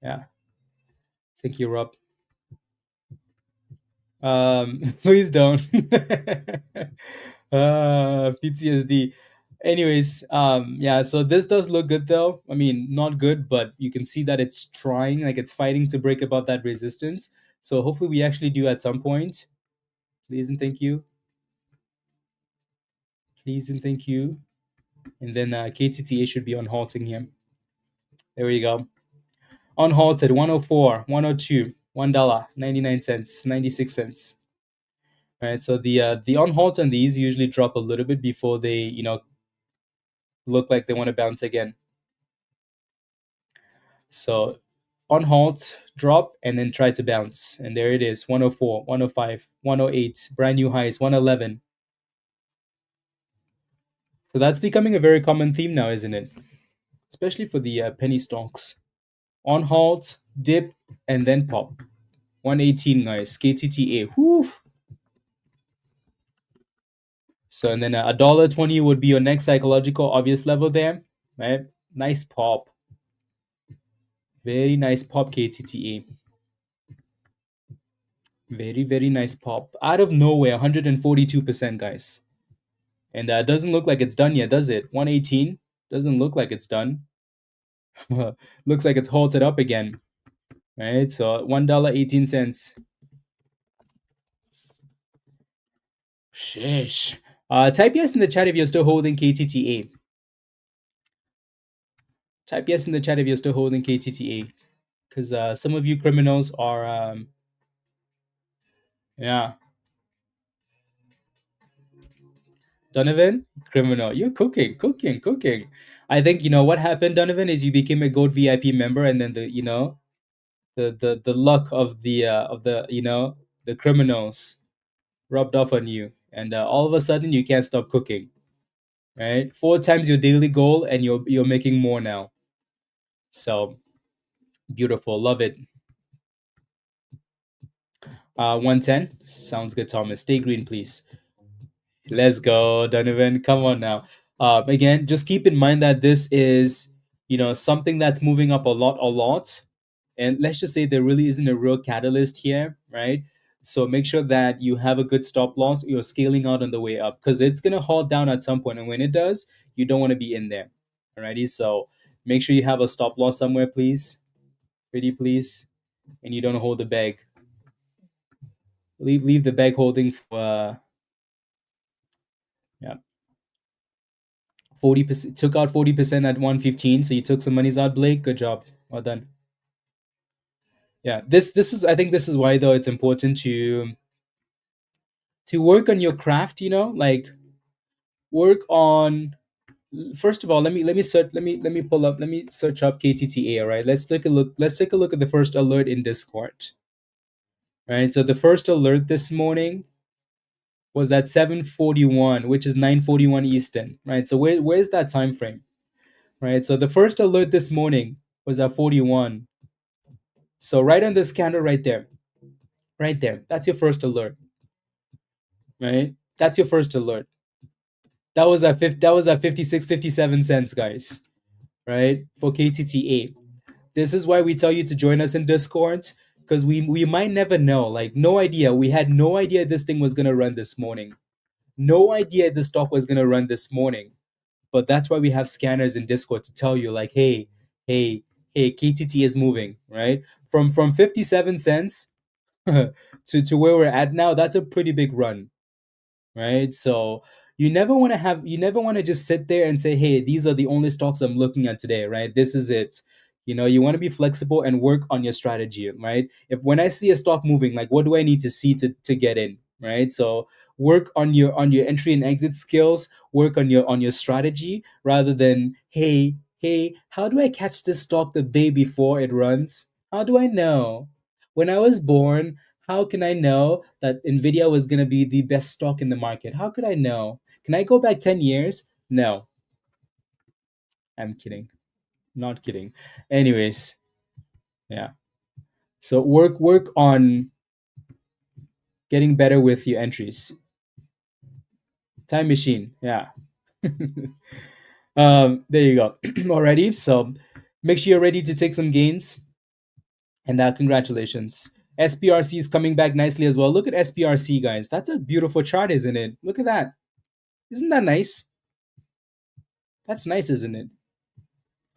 Yeah, thank you, Rob. Please don't. PTSD. Anyways, yeah. So this does look good, though. I mean, not good, but you can see that it's trying, like it's fighting to break above that resistance. So hopefully, we actually do at some point. Please and thank you. Please and thank you. And then KTTA should be on halting here. There we go. Unhalted 104, 102, $1.99, 96 cents. Right. So the unhalts on these usually drop a little bit before they, look like they want to bounce again. So unhalt, drop, and then try to bounce. And there it is, 104, 105, 108, brand new highs, 111. So that's becoming a very common theme now, isn't it? Especially for the penny stocks. On halt, dip, and then pop. 118, guys. KTTA. Whew. So and then $1.20 would be your next psychological obvious level there, right? Nice pop. Very nice pop, KTTA. Very, very nice pop. Out of nowhere, 142%, guys. And doesn't look like it's done yet, does it? 118 doesn't look like it's done. Looks like it's halted up again. Right? So $1.18. Sheesh. Type yes in the chat if you're still holding KTTA. Type yes in the chat if you're still holding KTTA. Because some of you criminals are, yeah. Donovan, criminal. You're cooking. I think you know what happened, Donovan, is you became a Gold VIP member, and then the luck of the criminals rubbed off on you, and all of a sudden you can't stop cooking. Right, 4 times your daily goal, and you're making more now. So beautiful, love it. 110 sounds good, Thomas. Stay green, please. Let's go, Donovan. Come on now. Again, just keep in mind that this is, something that's moving up a lot. And let's just say there really isn't a real catalyst here, right? So make sure that you have a good stop loss. You're scaling out on the way up because it's going to halt down at some point. And when it does, you don't want to be in there. Alrighty. So make sure you have a stop loss somewhere, please. Pretty please. And you don't hold the bag. Leave the bag holding for, yeah. 40%, took out 40% at 115, so you took some monies out, Blake. Good job. Well done. Yeah, this is, I think this is why though it's important to work on your craft, like work on, first of all, let me search, let me search up KTTA, all right? Let's take a look at the first alert in Discord. Right? So the first alert this morning was at 7:41, which is 9:41 Eastern, right? So where's that time frame? Right? So the first alert this morning was at 41. So right on this candle right there. Right there. That's your first alert. Right? That's your first alert. That was at 56, 57 cents, guys. Right? For KTTA. This is why we tell you to join us in Discord. Because we might never know. Like, no idea. We had no idea this thing was gonna run this morning. No idea the stock was gonna run this morning. But that's why we have scanners in Discord to tell you, like, hey, KTT is moving, right? From 57 cents to where we're at now, that's a pretty big run, right? So You never want to have, you never want to just sit there and say, hey, these are the only stocks I'm looking at today, right? This is it. You want to be flexible and work on your strategy, right? If when I see a stock moving, like what do I need to see to get in, right? So work on your entry and exit skills, work on your strategy rather than, hey, how do I catch this stock the day before it runs? How do I know? When I was born, how can I know that NVIDIA was going to be the best stock in the market? How could I know? Can I go back 10 years? No, I'm kidding. Not kidding. Anyways, yeah. So work on getting better with your entries. Time machine. Yeah. There you go. Alrighty. So make sure you're ready to take some gains. And congratulations. SPRC is coming back nicely as well. Look at SPRC, guys. That's a beautiful chart, isn't it? Look at that. Isn't that nice? That's nice, isn't it?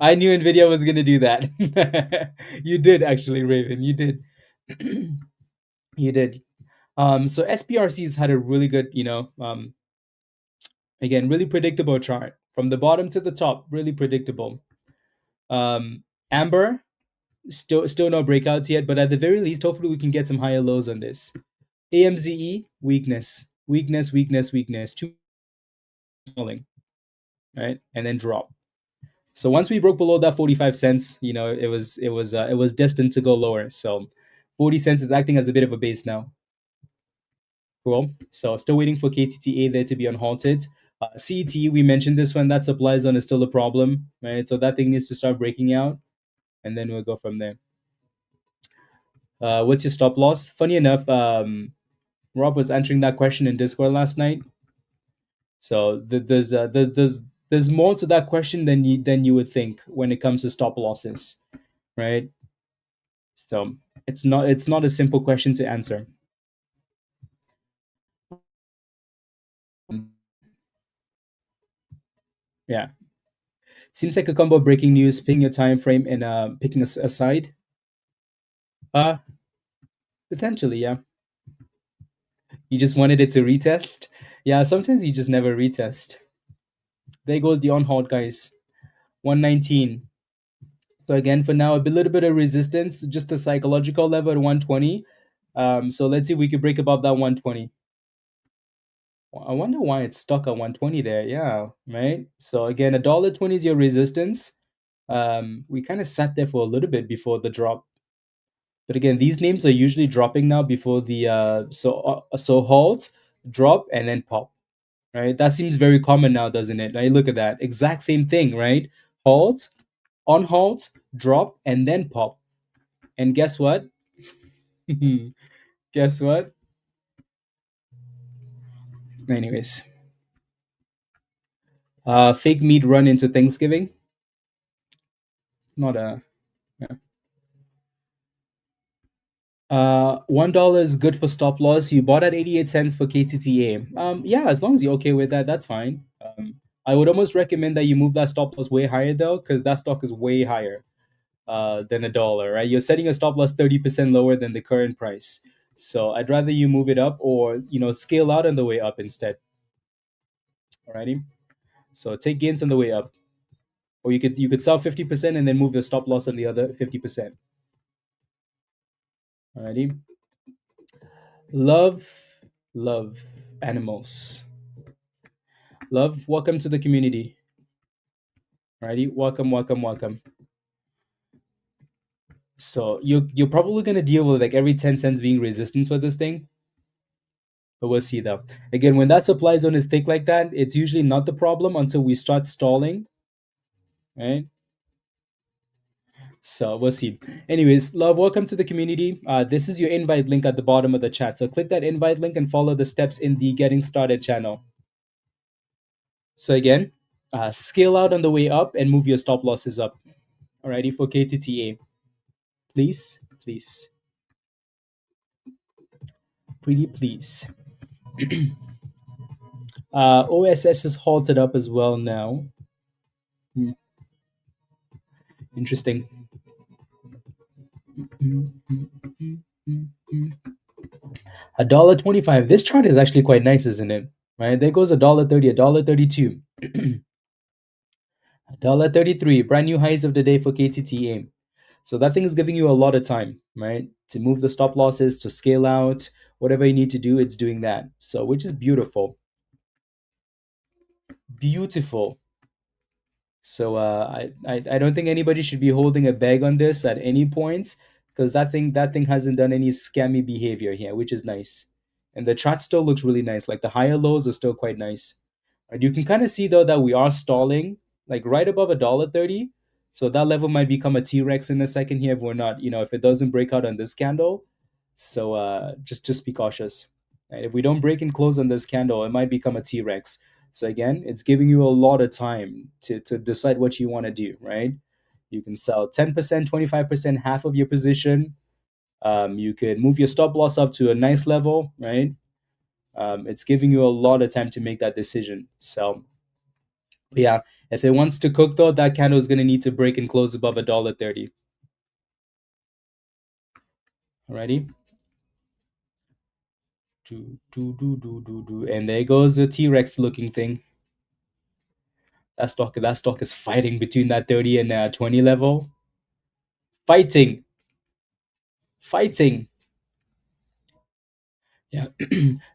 I knew Nvidia was gonna do that. You did actually, Raven. You did. You did. So SPRC's had a really good, again, really predictable chart from the bottom to the top. Really predictable. Amber, still no breakouts yet, but at the very least, hopefully we can get some higher lows on this. AMZE, weakness, weakness, weakness, weakness. Too falling, right, and then drop. So once we broke below that 45 cents, it was destined to go lower. So 40 cents is acting as a bit of a base now. Cool. So still waiting for KTTA there to be unhalted. CET, we mentioned this one. That supply zone is still a problem, right? So that thing needs to start breaking out, and then we'll go from there. What's your stop loss? Funny enough, Rob was answering that question in Discord last night. So there's more to that question than you would think when it comes to stop losses, right? So it's not a simple question to answer. Yeah, seems like a combo of breaking news, picking your time frame, and picking a side. Uh Potentially, yeah. You just wanted it to retest. Yeah, sometimes you just never retest. There goes the on hold, guys. 119. So again, for now, a little bit of resistance, just a psychological level at 120. So let's see if we could break above that 120. I wonder why it's stuck at 120 there. Yeah, right. So again, $1.20 is your resistance. We kind of sat there for a little bit before the drop, but again, these names are usually dropping now before the so halt, drop, and then pop. Right. That seems very common now, doesn't it? Right. Look at that. Exact same thing. Right. Halt, on halt, drop, and then pop. And guess what? Guess what? Anyways, fake meat run into Thanksgiving. Not a. Yeah. $1 is good for stop loss. You bought at 88 cents for KTTA. Yeah, as long as you're okay with that, that's fine. I would almost recommend that you move that stop loss way higher though, because that stock is way higher than $1, right? You're setting a stop loss 30% lower than the current price. So I'd rather you move it up or scale out on the way up instead. Alrighty. So take gains on the way up. Or you could sell 50% and then move the stop loss on the other 50%. Alrighty. Love animals. Love, welcome to the community. Alrighty, welcome. So you're probably gonna deal with like every 10 cents being resistance for this thing. But we'll see though. Again, when that supply zone is thick like that, it's usually not the problem until we start stalling. Right? So we'll see. Anyways, love, welcome to the community. This is your invite link at the bottom of the chat. So click that invite link and follow the steps in the getting started channel. So again, scale out on the way up and move your stop losses up. Alrighty, for KTTA. Please. Pretty please. OSS is halted up as well now. Interesting. $1.25. This chart is actually quite nice, isn't it? right? There goes $1.30, $1.32, $1.33. Brand new highs of the day for KTTA. So that thing is giving you a lot of time, right? To move the stop losses, to scale out, whatever you need to do, it's doing that. So which is beautiful. Beautiful. So I don't think anybody should be holding a bag on this at any point because that thing hasn't done any scammy behavior here, which is nice. And the chart still looks really nice. Like the higher lows are still quite nice. And you can kind of see though that we are stalling like right above $1.30. So that level might become a T-Rex in a second here if we're not, if it doesn't break out on this candle. So just be cautious. Right? If we don't break and close on this candle, it might become a T-Rex. So again, it's giving you a lot of time to decide what you want to do, right? You can sell 10%, 25%, half of your position. You can move your stop loss up to a nice level, right? It's giving you a lot of time to make that decision. So yeah, if it wants to cook though, that candle is going to need to break and close above $1.30. Alrighty. And there goes the T-Rex looking thing. That stock is fighting between that 30 and 20 level. Fighting. Fighting. Yeah.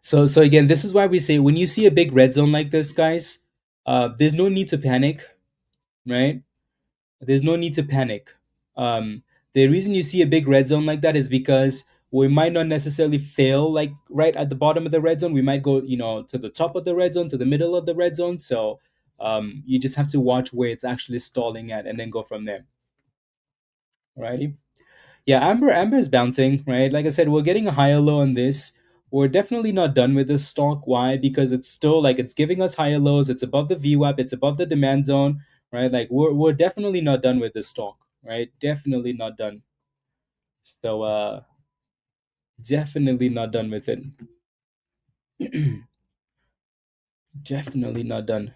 So again, this is why we say when you see a big red zone like this, guys, there's no need to panic, right? There's no need to panic. The reason you see a big red zone like that is because we might not necessarily fail like right at the bottom of the red zone. We might go, to the top of the red zone, to the middle of the red zone. So you just have to watch where it's actually stalling at and then go from there. Alrighty. Yeah, Amber is bouncing, right? Like I said, we're getting a higher low on this. We're definitely not done with this stock. Why? Because it's still like it's giving us higher lows. It's above the VWAP. It's above the demand zone, right? Like we're definitely not done with this stock, right? Definitely not done. So definitely not done with it. Definitely not done.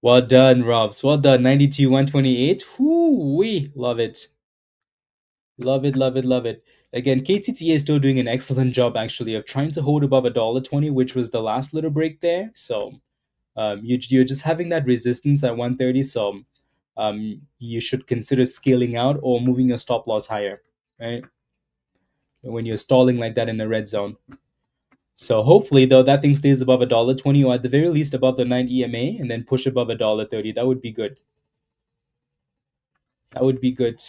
Well done, Robs. Well done. 92, 128. Whoo, we love it. Love it, love it, love it. Again, KTTA is still doing an excellent job actually of trying to hold above $1.20, which was the last little break there. So you're just having that resistance at 130. So you should consider scaling out or moving your stop loss higher, right? When you're stalling like that in the red zone. So hopefully though that thing stays above $1.20 or at the very least above the 9 EMA and then push above $1.30. That would be good. That would be good.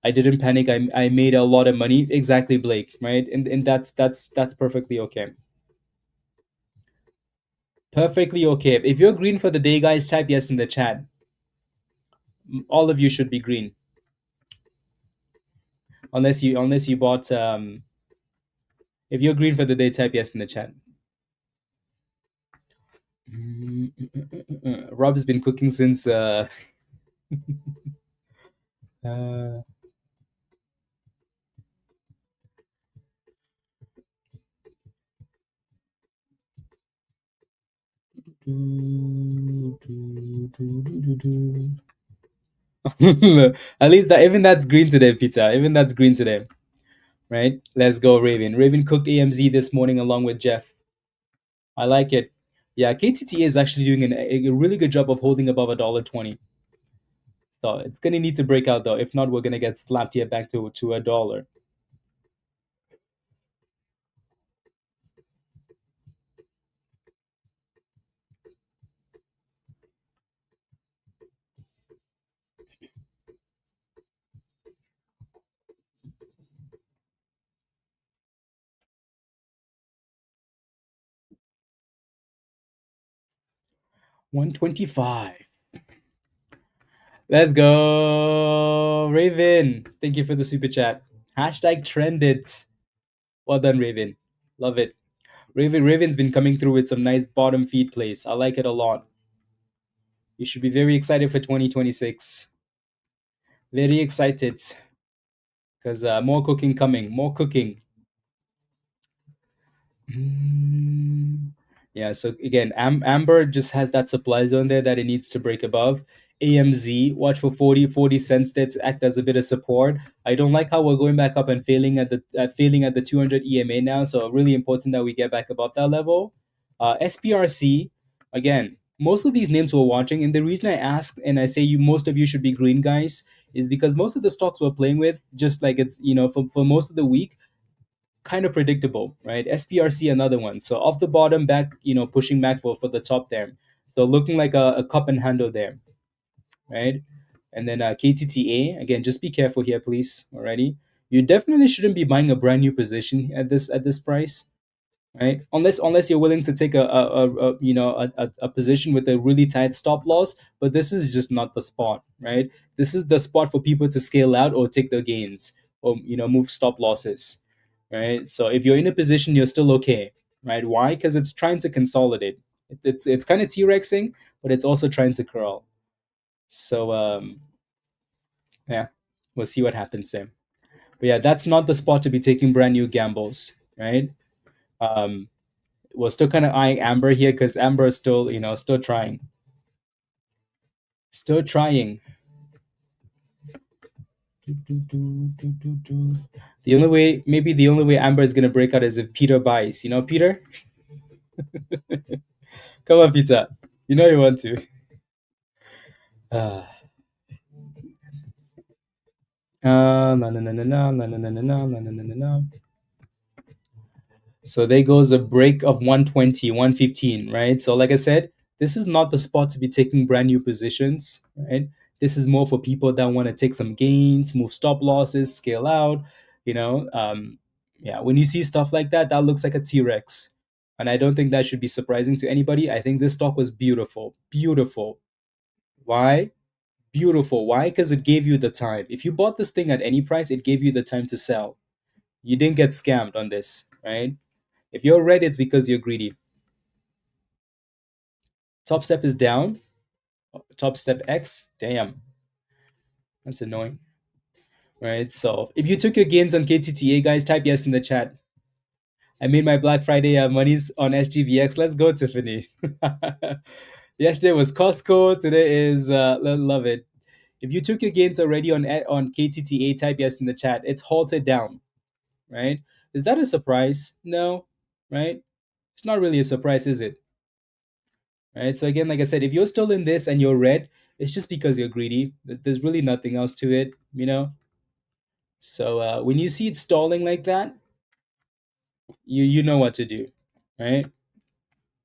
I didn't panic. I made a lot of money. Exactly, Blake. Right, and that's perfectly okay. Perfectly okay. If you're green for the day, guys, type yes in the chat. All of you should be green, unless you bought. If you're green for the day, type yes in the chat. Rob has been cooking since. Uh, At least that even that's green today, Peter. Even that's green today, right? Let's go, Raven. Raven cooked AMZ this morning along with Jeff. I like it. Yeah, KTT is actually doing a really good job of holding above $1.20. So it's gonna need to break out though. If not, we're gonna get slapped here back to a dollar. $1.25. Let's go, Raven. Thank you for the super chat. Hashtag trended. Well done, Raven. Love it. Raven's been coming through with some nice bottom feed plays. I like it a lot. You should be very excited for 2026. Very excited because more cooking coming. More cooking. Yeah. So again, Amber just has that supply zone there that it needs to break above. AMZ, watch for 40 cents there to act as a bit of support. I don't like how we're going back up and failing at the 200 EMA now. So really important that we get back above that level. SPRC, again, most of these names we're watching, and the reason I ask and I say most of you should be green guys is because most of the stocks we're playing with, just like it's for most of the week, kind of predictable, right? SPRC, another one. So off the bottom back, pushing back for the top there. So looking like a cup and handle there, right? And then KTTA, again, just be careful here, please. Alrighty, you definitely shouldn't be buying a brand new position at this price, right? Unless you're willing to take a position with a really tight stop loss. But this is just not the spot, right? This is the spot for people to scale out or take their gains or move stop losses, right? So if you're in a position, you're still okay, right? Why? Because it's trying to consolidate. It's kind of T-Rexing, but it's also trying to curl. So yeah, we'll see what happens there. But yeah, that's not the spot to be taking brand new gambles, right? Um, we're still kind of eyeing Amber here because Amber is still, still trying. Still trying. The only way Amber is gonna break out is if Peter buys. Peter? Come on, Peter. You know you want to. No, no, no, no, no, no, no, no, no, no, no, no, no. So there goes a break of 120, 115, right? So like I said, this is not the spot to be taking brand new positions, right? This is more for people that want to take some gains, move stop losses, scale out, you know. Yeah, when you see stuff like that, that looks like a T-Rex. And I don't think that should be surprising to anybody. I think this stock was beautiful. Beautiful. Why? Beautiful. Why? Because it gave you the time. If you bought this thing at any price, it gave you the time to sell. You didn't get scammed on this, right? If you're red, it's because you're greedy. Top step is down. Top step X. Damn. That's annoying. Right. So if you took your gains on KTTA, guys, type yes in the chat. I made my Black Friday monies on SGVX. Let's go, Tiffany. Yesterday was Costco. Today is love it. If you took your gains already on KTTA, type yes in the chat. It's halted down. Right. Is that a surprise? No. Right. It's not really a surprise, is it? Right. So again, like I said, if you're still in this and you're red, it's just because you're greedy. There's really nothing else to it. So when you see it stalling like that, you know what to do, right?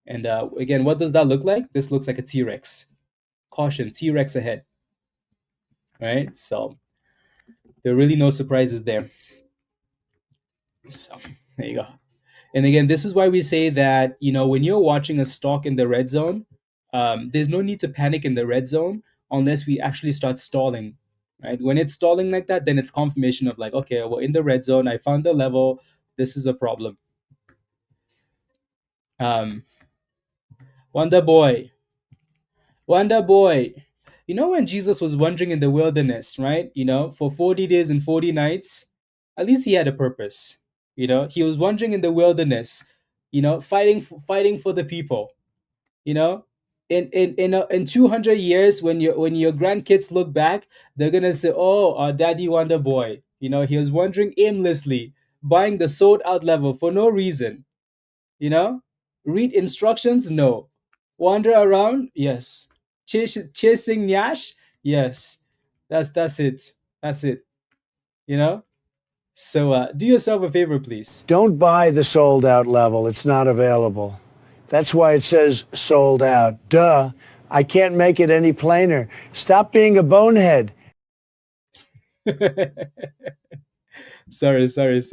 And again, what does that look like? This looks like a T-Rex. Caution, T-Rex ahead, right? So there are really no surprises there. So there you go. And again, this is why we say that when you're watching a stock in the red zone, there's no need to panic in the red zone unless we actually start stalling, right? When it's stalling like that, then it's confirmation of like, okay, well, in the red zone, I found the level. This is a problem. Wonder Boy, Wonder Boy. When Jesus was wandering in the wilderness, right? For 40 days and 40 nights, at least he had a purpose. He was wandering in the wilderness, fighting for the people. you know in 200 years, when your grandkids look back, they're gonna say, oh, our daddy Wonder Boy, he was wandering aimlessly, buying the sold out level for no reason. you know Read instructions? No. Wander around? Yes. Chasing Nyash? Yes. That's it. That's it. you know so do yourself a favor, please. Don't buy the sold out level. It's not available. That's why it says sold out. Duh. I can't make it any plainer. Stop being a bonehead. Sorry. That's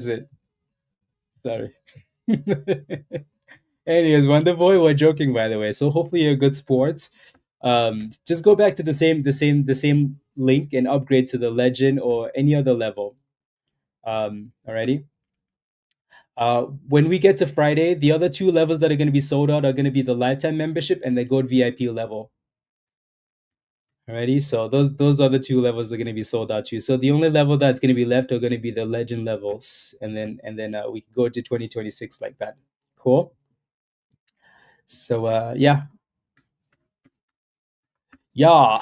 it. Sorry. Anyways, Wonder Boy, we're joking, by the way. So hopefully you're good sports. Just go back to the same link and upgrade to the legend or any other level. Alrighty. When we get to Friday, the other two levels that are going to be sold out are going to be the lifetime membership and the Gold VIP level. Alrighty, so those are the two levels that are going to be sold out too. So the only level that's going to be left are going to be the legend levels, and then we can go to 2026 like that. Cool. So yeah, Yeah.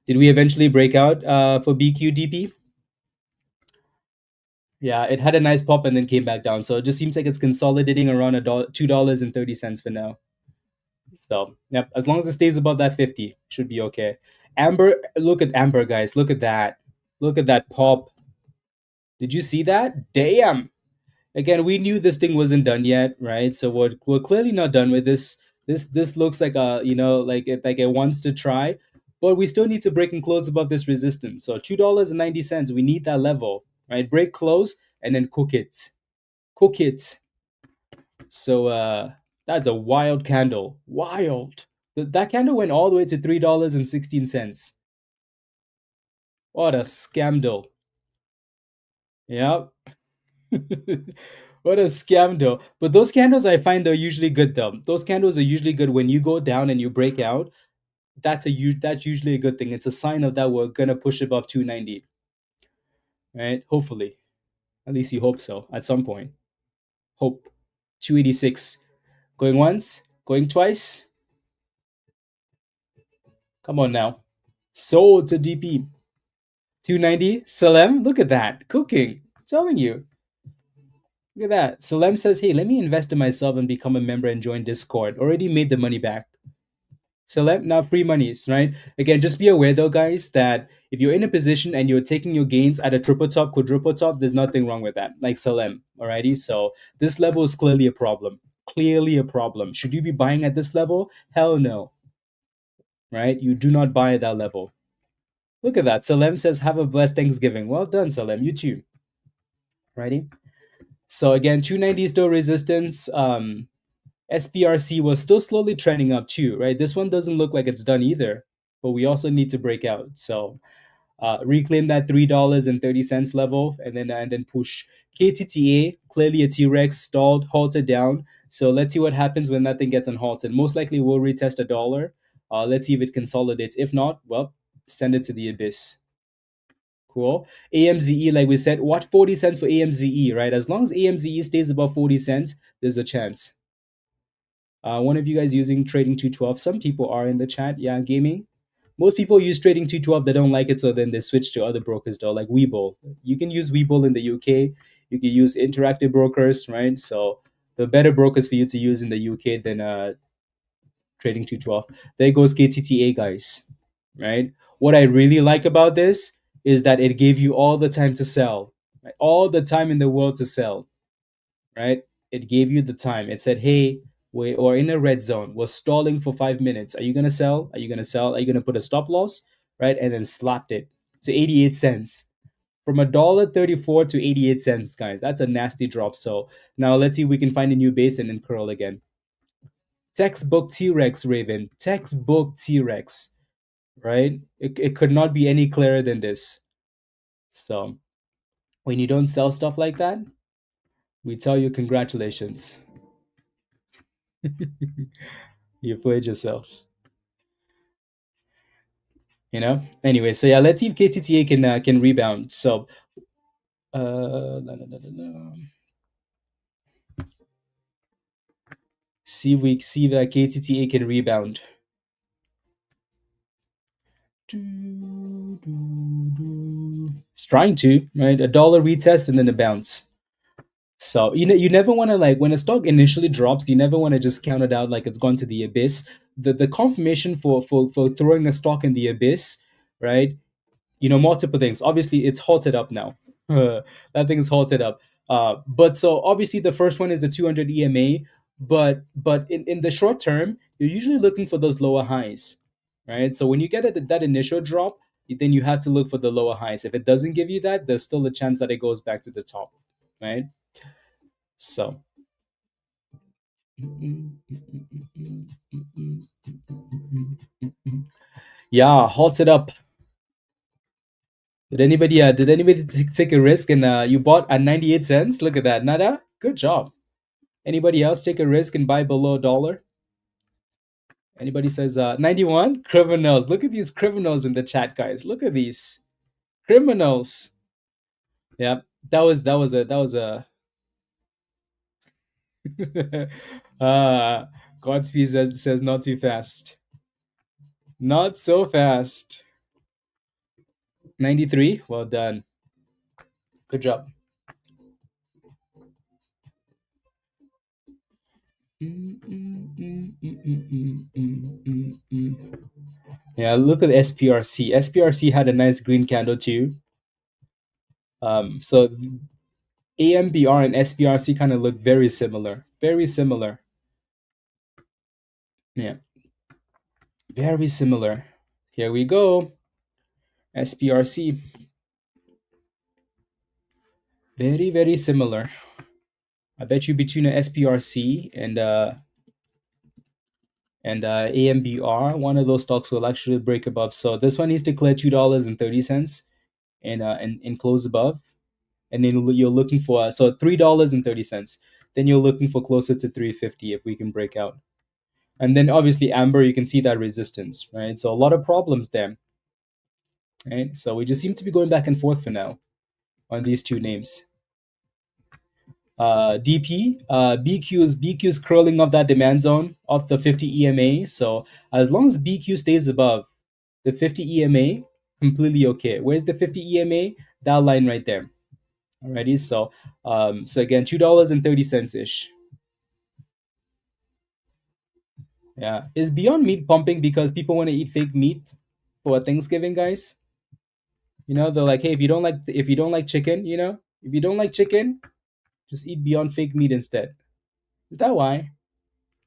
Did we eventually break out for BQDP? Yeah, it had a nice pop and then came back down. So it just seems like it's consolidating around $2.30 for now. So yep, as long as it stays above that 50, should be okay. Amber, look at Amber, guys. Look at that. Look at that pop. Did you see that? Damn. Again, we knew this thing wasn't done yet, right? So we're clearly not done with this. This looks like a like it wants to try, but we still need to break and close above this resistance. So $2.90, we need that level, right? Break close and then cook it, cook it. So that's a wild candle, wild. That candle went all the way to $3.16. What a scandal! Yep. What a scam though. But those candles I find are usually good though. Those candles are usually good when you go down and you break out. That's usually a good thing. It's a sign of that we're gonna push above 290. Right? Hopefully. At least you hope so at some point. Hope. 286. Going once, going twice. Come on now. Sold to DP. 290. Salem, look at that. Cooking. I'm telling you. Look at that. Salem says, hey, let me invest in myself and become a member and join Discord. Already made the money back. Select now free monies, right? Again, just be aware though, guys, that if you're in a position and you're taking your gains at a triple top, quadruple top, there's nothing wrong with that. Like Salem, alrighty. So this level is clearly a problem. Clearly a problem. Should you be buying at this level? Hell no. Right? You do not buy at that level. Look at that. Salem says, have a blessed Thanksgiving. Well done, Salem. You too. Righty. So again, 290 is still resistance. SPRC was still slowly trending up too, right? This one doesn't look like it's done either, but we also need to break out. So reclaim that $3.30 level and then push. KTTA, clearly a T-Rex, stalled, halted down. So let's see what happens when that thing gets unhalted. Most likely we'll retest a dollar. Let's see if it consolidates. If not, well, send it to the abyss. Cool. AMZE, like we said, what 40 cents for AMZE, right? As long as AMZE stays above 40 cents, there's a chance. One of you guys using Trading 212? Some people are in the chat. Yeah, gaming. Most people use Trading 212. They don't like it, so then they switch to other brokers though, like Webull. You can use Webull in the UK. You can use Interactive Brokers, right? So the better brokers for you to use in the UK than Trading 212. There goes KTTA, guys, right? What I really like about this is that it gave you all the time to sell, right? All the time in the world to sell, right? It gave you the time. It said, hey, we are in a red zone. We're stalling for 5 minutes. Are you gonna sell? Are you gonna sell? Are you gonna put a stop loss? Right? And then slapped it to 88 cents. From $1.34 to 88 cents, guys. That's a nasty drop. So now let's see if we can find a new base and then curl again. Textbook T-Rex, Raven. Textbook T-Rex. Right? It could not be any clearer than this. So when you don't sell stuff like that, we tell you congratulations. You played yourself. Anyway, so yeah, let's see if KTTA can rebound. So la, la, la, la, la. See that KTTA can rebound. It's trying to, right? A dollar retest and then a bounce. So you never want to, like, when a stock initially drops, you never want to just count it out like it's gone to the abyss. The confirmation for throwing a stock in the abyss, right? Multiple things. Obviously, it's halted up now. That thing is halted up. But so obviously the first one is the 200 EMA, but in the short term, you're usually looking for those lower highs, right? So when you get that initial drop, then you have to look for the lower highs. If it doesn't give you that, there's still a chance that it goes back to the top, right? So yeah, halted up. Did anybody take a risk and you bought at 98 cents? Look at that. Nada? Good job. Anybody else take a risk and buy below a dollar? Anybody says 91? Criminals. Look at these criminals in the chat, guys. Look at these criminals. Yeah, that was a uh Godspeed says not too fast. Not so fast. 93. Well done. Good job. Yeah, look at SPRC. SPRC had a nice green candle too. So AMBR and SPRC kind of look very similar. Very similar. Yeah, very similar. Here we go. SPRC. Very, very similar. I bet you between a SPRC and AMBR, one of those stocks will actually break above. So this one needs to clear $2.30 and close above. And then you're looking for so $3.30. Then you're looking for closer to 350 if we can break out. And then obviously Amber, you can see that resistance, right? So a lot of problems there. Right? So we just seem to be going back and forth for now on these two names. DP, BQ's curling off that demand zone of the 50 EMA. So as long as BQ stays above the 50 EMA, completely okay. Where's the 50 EMA? That line right there. Alrighty, so again, $2.30 ish. Yeah, is Beyond Meat pumping because people want to eat fake meat for Thanksgiving, guys? You know, they're like, hey, if you don't like chicken, if you don't like chicken, just eat Beyond fake meat instead. Is that why?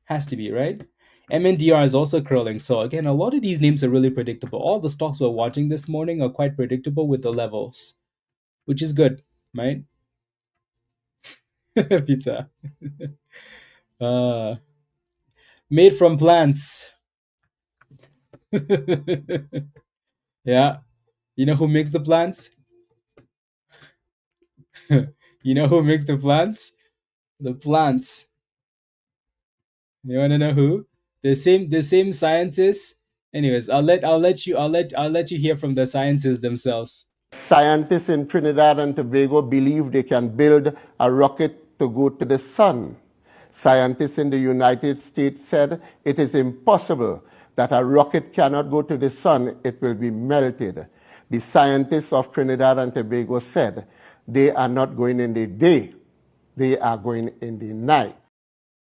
Has to be, right? MNDR is also curling. So again, a lot of these names are really predictable. All the stocks we're watching this morning are quite predictable with the levels, which is good, right? Pizza. uh, Made from plants. Yeah. You know who makes the plants? You know who makes the plants? The plants. You wanna know who? The same scientists. Anyways, I'll let you hear from the scientists themselves. Scientists in Trinidad and Tobago believe they can build a rocket to go to the sun. Scientists in the United States said it is impossible that a rocket cannot go to the sun, it will be melted. The scientists of Trinidad and Tobago said they are not going in the day, they are going in the night.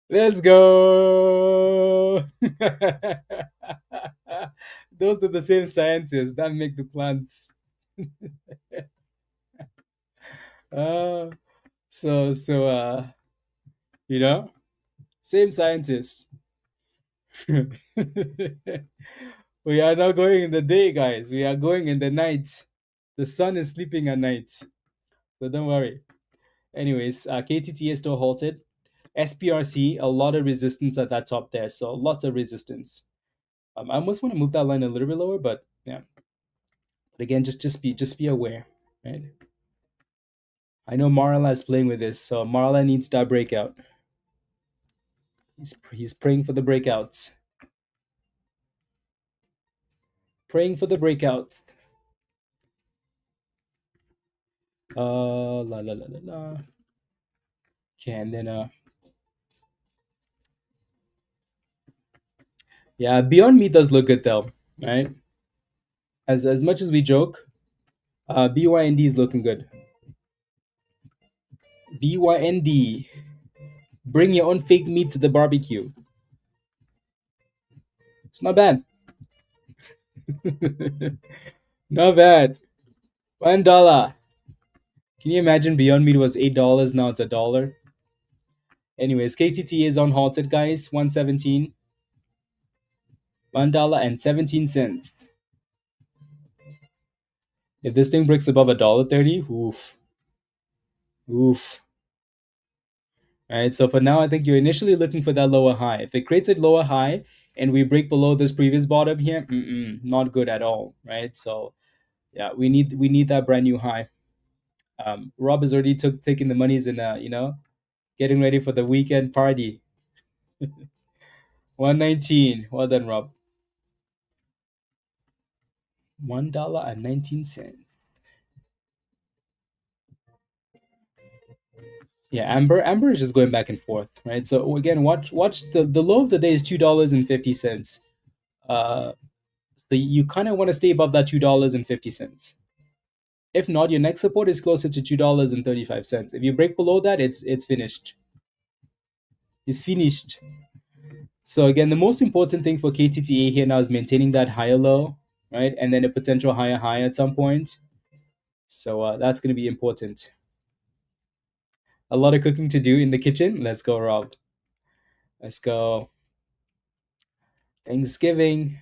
Let's go. Those are the same scientists that make the plants. uh, so you know, same scientists. We are not going in the day, guys. We are going in the night. The sun is sleeping at night. So don't worry. Anyways, KTT is still halted. SPRC, a lot of resistance at that top there. So lots of resistance. I almost want to move that line a little bit lower, but yeah. But again, just be aware, right? I know Marla is playing with this, so Marla needs that breakout. He's praying for the breakouts. Praying for the breakouts. La la la la la. Okay, and then yeah, Beyond Meat does look good though, right? As much as we joke, BYND is looking good. BYND, bring your own fake meat to the barbecue. It's not bad. Not bad. $1. Can you imagine Beyond Meat was $8, now it's $1? Anyways, KTT is on halted, guys. 117. $1.17. If this thing breaks above $1.30, oof. Oof. Alright, so for now, I think you're initially looking for that lower high. If it creates a lower high and we break below this previous bottom here, not good at all, right? So yeah, we need that brand new high. Rob is already taking the monies and getting ready for the weekend party. 119. Well done, Rob. $1.19. Yeah, Amber is just going back and forth, right? So again, watch the low of the day is $2.50. So you kind of want to stay above that $2.50. If not, your next support is closer to $2.35. If you break below that, it's finished. It's finished. So again, the most important thing for KTTA here now is maintaining that higher low, right? And then a potential higher high at some point. So that's going to be important. A lot of cooking to do in the kitchen. Let's go, Rob. Let's go. Thanksgiving.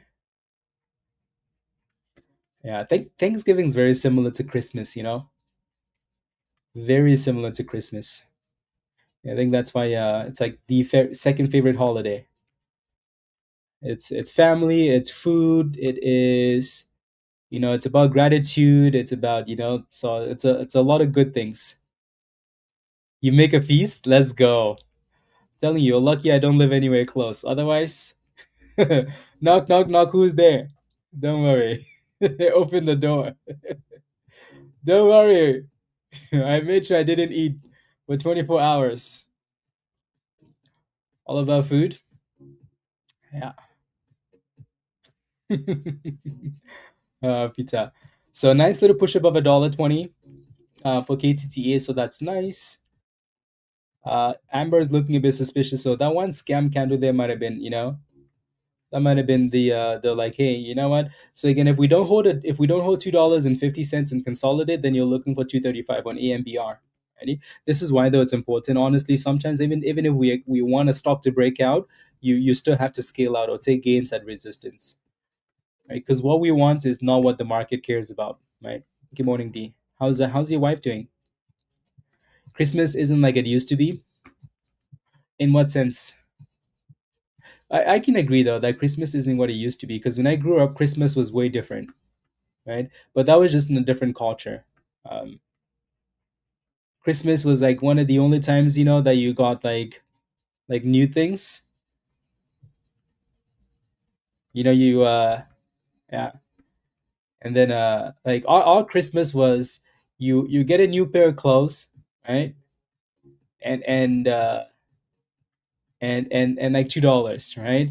Yeah, I think Thanksgiving is very similar to Christmas, very similar to Christmas. I think that's why it's like the second favorite holiday. It's family, it's food, it is it's about gratitude, it's about so it's a lot of good things. You make a feast, let's go. I'm telling you, you're lucky I don't live anywhere close. Otherwise, knock knock knock, who's there? Don't worry. Open the door. Don't worry. I made sure I didn't eat for 24 hours. All about food. Yeah. Pizza. So a nice little push above $1.20 for KTTA, so that's nice. Amber is looking a bit suspicious, so that one scam candle there might have been, that might have been the like, hey, you know what? So again, if we don't hold it, if we don't hold $2.50 and consolidate, then you're looking for 235 on AMBR. Ready? This is why though it's important. Honestly, sometimes even if we want a stock to break out, you still have to scale out or take gains at resistance, right? Because what we want is not what the market cares about, right? Good morning, D. How's your wife doing? Christmas isn't like it used to be. In what sense? I can agree though that Christmas isn't what it used to be because when I grew up, Christmas was way different, right? But that was just in a different culture. Um, Christmas was like one of the only times that you got like new things. You yeah, and then like our Christmas was you get a new pair of clothes, right? And and like $2, right?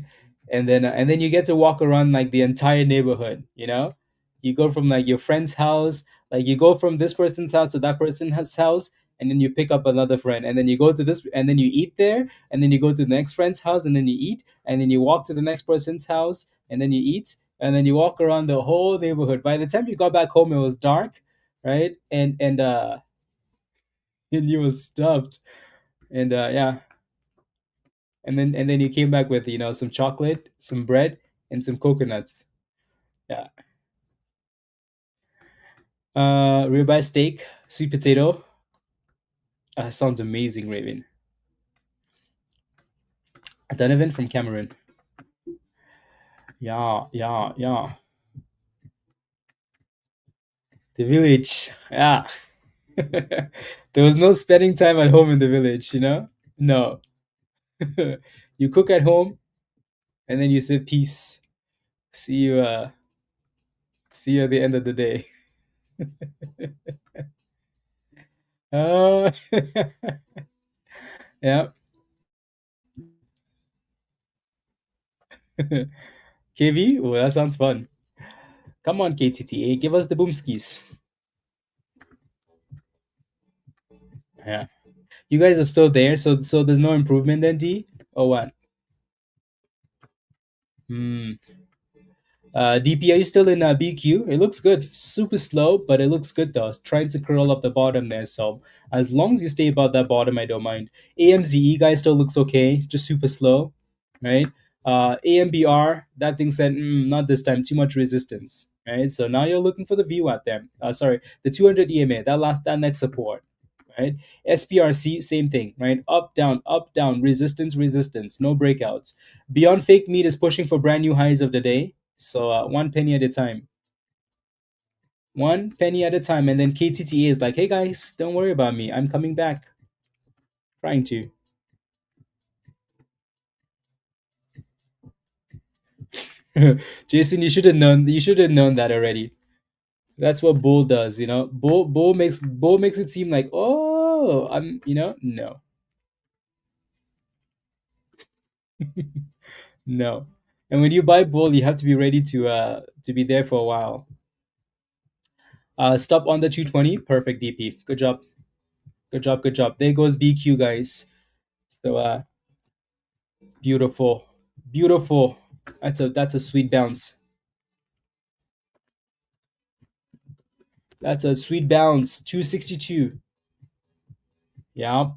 And then you get to walk around like the entire neighborhood. You go from like your friend's house, like you go from this person's house to that person's house, and then you pick up another friend, and then you go to this, and then you eat there, and then you go to the next friend's house, and then you eat, and then you walk to the next person's house, and then you eat, and then you walk around the whole neighborhood. By the time you got back home, it was dark, right? And you was stuffed, and yeah, and then you came back with some chocolate, some bread, and some coconuts. Yeah. Ribeye steak, sweet potato. Sounds amazing, Raven. Donovan from Cameroon. Yeah, yeah, yeah. The village. Yeah. There was no spending time at home in the village. No. You cook at home, and then you say peace. See you. See you at the end of the day. Uh, yeah. KV. Oh, that sounds fun. Come on, KTTA, give us the boomskis. Yeah. You guys are still there, so there's no improvement then, D? Or what? Hmm. DP, are you still in BQ? It looks good. Super slow, but it looks good though. Trying to curl up the bottom there. So as long as you stay above that bottom, I don't mind. AMZE guy still looks okay, just super slow, right? AMBR, that thing said, not this time, too much resistance, right? So now you're looking for the view out there. Sorry, the 200 EMA, that next support, right? SPRC, same thing, right? Up, down, resistance, resistance, no breakouts. Beyond Fake Meat is pushing for brand new highs of the day. So one penny at a time. One penny at a time. And then KTTA is like, hey guys, don't worry about me. I'm coming back. Trying to. Jason, you should have known. You should have known that already. That's what Bull does. Bull makes it seem like, oh, no, no. And when you buy bull, you have to be ready to be there for a while. Stop on the 220. Perfect DP. Good job. Good job. Good job. There goes BQ, guys. So beautiful. Beautiful. That's a sweet bounce. That's a sweet bounce. 262. Yeah.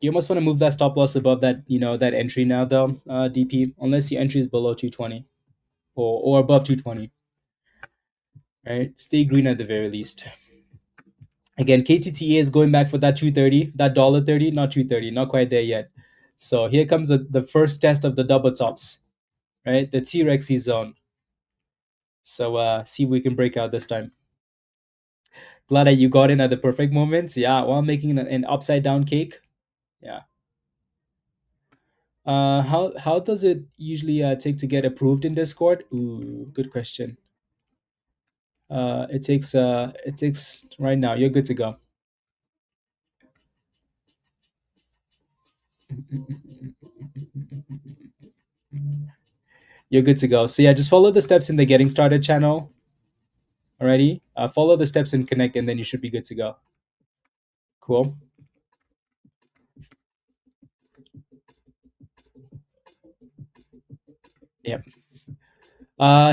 You almost want to move that stop loss above that, that entry now though, DP, unless your entry is below 220 or above 220. Right? Stay green at the very least. Again, KTTA is going back for that 230, that $1.30, not 230, not quite there yet. So here comes the first test of the double tops, right? The T-Rexy zone. So see if we can break out this time. Glad that you got in at the perfect moments. Yeah, while making an upside down cake. Yeah. How does it usually take to get approved in Discord? Ooh, good question. It takes right now. You're good to go. You're good to go. So yeah, just follow the steps in the getting started channel. Alrighty. Follow the steps and connect, and then you should be good to go. Cool. Yep.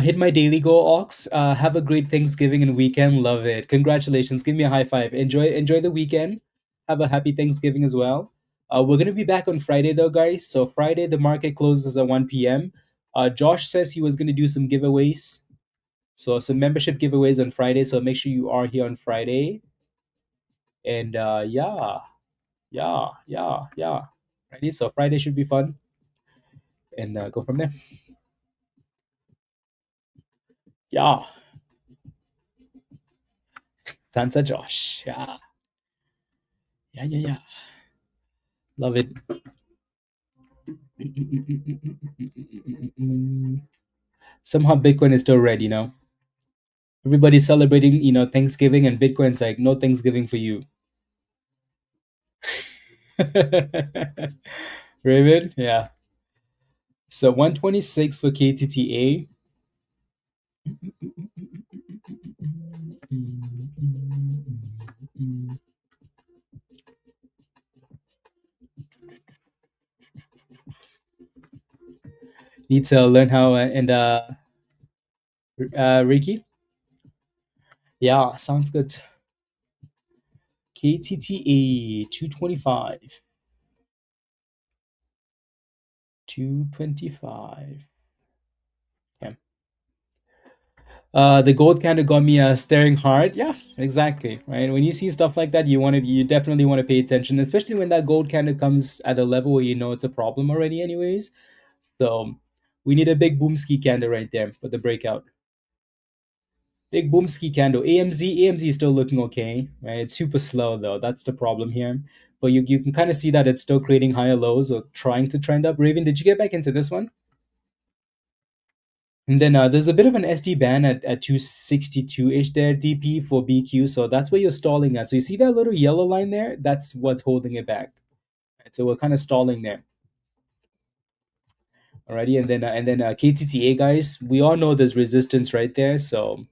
Hit my daily goal, Ox. Have a great Thanksgiving and weekend. Love it. Congratulations. Give me a high five. Enjoy the weekend. Have a happy Thanksgiving as well. We're gonna be back on Friday though, guys. So Friday the market closes at 1 p.m. Josh says he was gonna do some giveaways. So some membership giveaways on Friday. So make sure you are here on Friday. And yeah. Ready? So Friday should be fun. And go from there. Yeah. Sansa Josh. Yeah. Yeah. Love it. Somehow Bitcoin is still red, Everybody's celebrating, Thanksgiving, and Bitcoin's like, no Thanksgiving for you. Raven, yeah. So 126 for KTTA. Need to learn how and Ricky. Yeah, sounds good. KTTA 225. 225. Yeah. The gold kind of got me staring hard. Yeah, exactly. Right. When you see stuff like that, you definitely want to pay attention, especially when that gold kind of comes at a level where it's a problem already, anyways. So we need a big boomski candle right there for the breakout. Big boomski candle. AMZ is still looking okay, right? It's super slow though. That's the problem here. But you can kind of see that it's still creating higher lows or trying to trend up. Raven, did you get back into this one? And then there's a bit of an SD band at 262-ish there, DP for BQ. So that's where you're stalling at. So you see that little yellow line there? That's what's holding it back. Right, so we're kind of stalling there. Alrighty, and then KTTA, guys, we all know there's resistance right there. So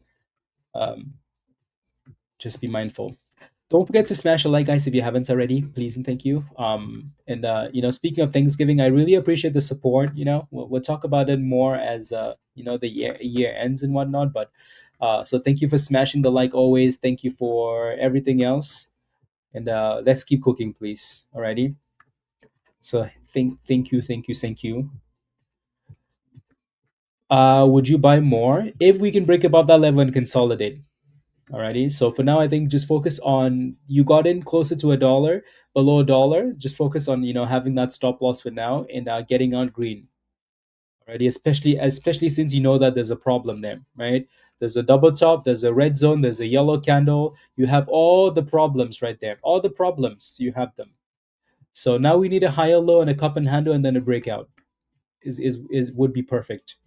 just be mindful. Don't forget to smash a like, guys, if you haven't already. Please and thank you. And speaking of Thanksgiving, I really appreciate the support. We'll talk about it more as the year ends and whatnot. But so thank you for smashing the like always. Thank you for everything else. And let's keep cooking, please. Alrighty. So thank you. Would you buy more if we can break above that level and consolidate? Alrighty. So for now, I think just focus on you got in closer to $1, below $1. Just focus on having that stop loss for now and getting on green. Alrighty. Especially since you know that there's a problem there, right? There's a double top, there's a red zone, there's a yellow candle. You have all the problems right there. All the problems you have them. So now we need a higher low and a cup and handle and then a breakout. Is would be perfect,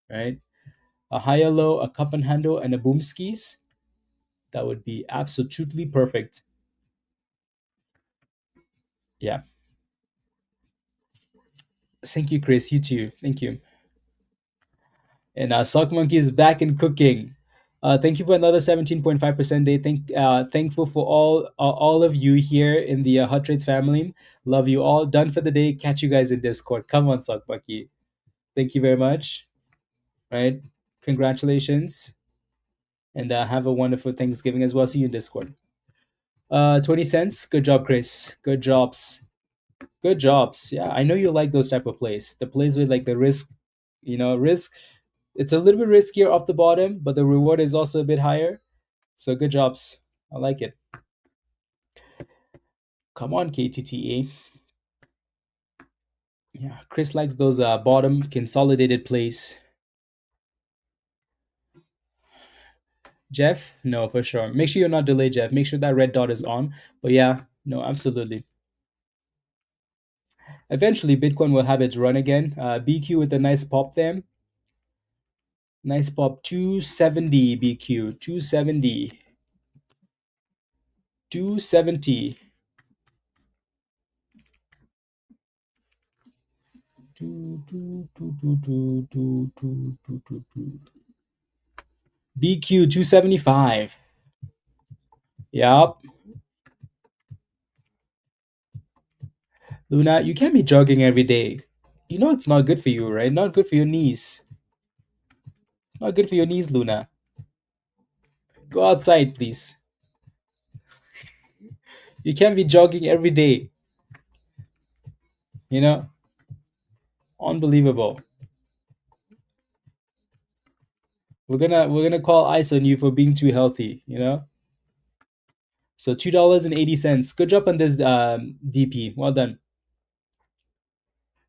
right? A higher low, a cup and handle, and a boom skis. That would be absolutely perfect. Yeah. Thank you, Chris. You too. Thank you. And Sock Monkey is back in cooking. Thank you for another 17.5% day. Thankful for all of you here in the Hot Trades family. Love you all. Done for the day. Catch you guys in Discord. Come on, Sock Monkey. Thank you very much. Right? Congratulations. And have a wonderful Thanksgiving as well. See you in Discord. 20 cents. Good job, Chris. Good jobs. Good jobs. Yeah, I know you like those type of plays. The plays with like the risk, risk. It's a little bit riskier off the bottom, but the reward is also a bit higher. So good jobs. I like it. Come on, KTTA. Yeah, Chris likes those bottom consolidated plays. Jeff, no, for sure. Make sure you're not delayed, Jeff. Make sure that red dot is on. But yeah, no, absolutely. Eventually, Bitcoin will have its run again. BQ with a nice pop there. Nice pop. 270 BQ. 270. 270. BQ 275. Yep. Luna, you can't be jogging every day. You know it's not good for you, right? Not good for your knees. Not good for your knees, Luna. Go outside, please. You can't be jogging every day. You know? Unbelievable. We're gonna call ice on you for being too healthy, you know? So $2.80. Good job on this DP. Well done.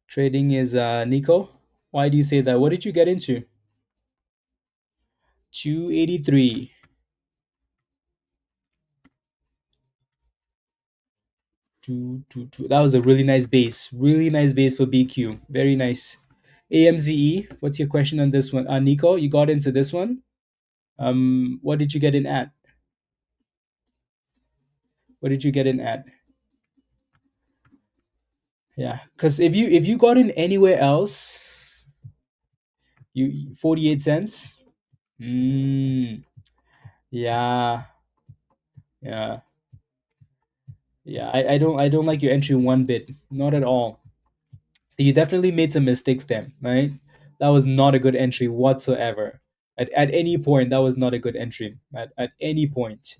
Trading is Nico. Why do you say that? What did you get into? 283. That was a really nice base. Really nice base for BQ. Very nice. AMZE, what's your question on this one? Nico, you got into this one. What did you get in at? What did you get in at? Yeah, because if you got in anywhere else, you 48 cents. Yeah, yeah, yeah. I don't like your entry one bit. Not at all. So you definitely made some mistakes then, right? That was not a good entry whatsoever. At any point, that was not a good entry. At any point.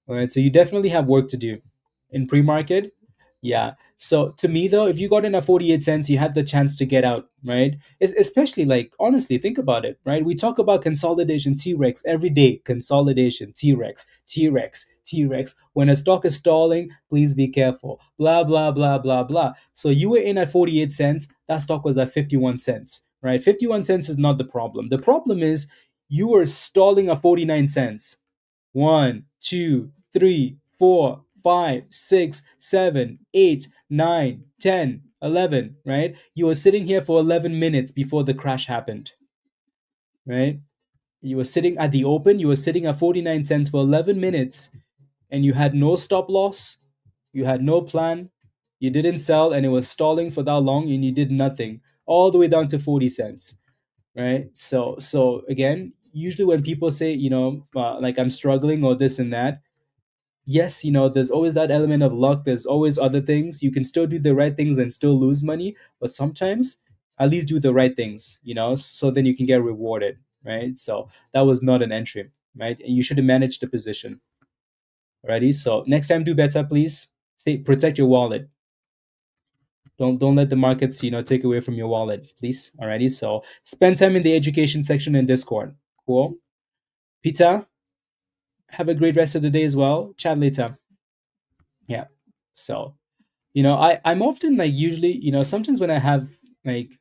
All right. So you definitely have work to do in pre-market. Yeah. So to me though, if you got in at 48 cents, you had the chance to get out, right? Especially like honestly, think about it, right? We talk about consolidation T-Rex every day. Consolidation T-Rex, T-Rex, T-Rex. When a stock is stalling, please be careful. Blah blah blah blah blah. So you were in at 48 cents, that stock was at 51 cents, right? 51 cents is not the problem. The problem is you were stalling at 49 cents. 1, 2, 3, 4, 5, 6, 7, 8, 9, 10, 11, right? You were sitting here for 11 minutes before the crash happened, right? You were sitting at the open, you were sitting at 49 cents for 11 minutes, and you had no stop loss, you had no plan, you didn't sell, and it was stalling for that long, and you did nothing, all the way down to 40 cents, right? So again, usually when people say, like I'm struggling or this and that, yes, there's always that element of luck. There's always other things. You can still do the right things and still lose money, but sometimes at least do the right things, so then you can get rewarded, right? So that was not an entry, right? And you should have managed the position. Alrighty. So next time, do better, please. Stay, protect your wallet. Don't let the markets, take away from your wallet, please. Alrighty. So spend time in the education section in Discord. Cool. Peter, have a great rest of the day as well. Chat later. Yeah. So I'm often like usually, sometimes when I have like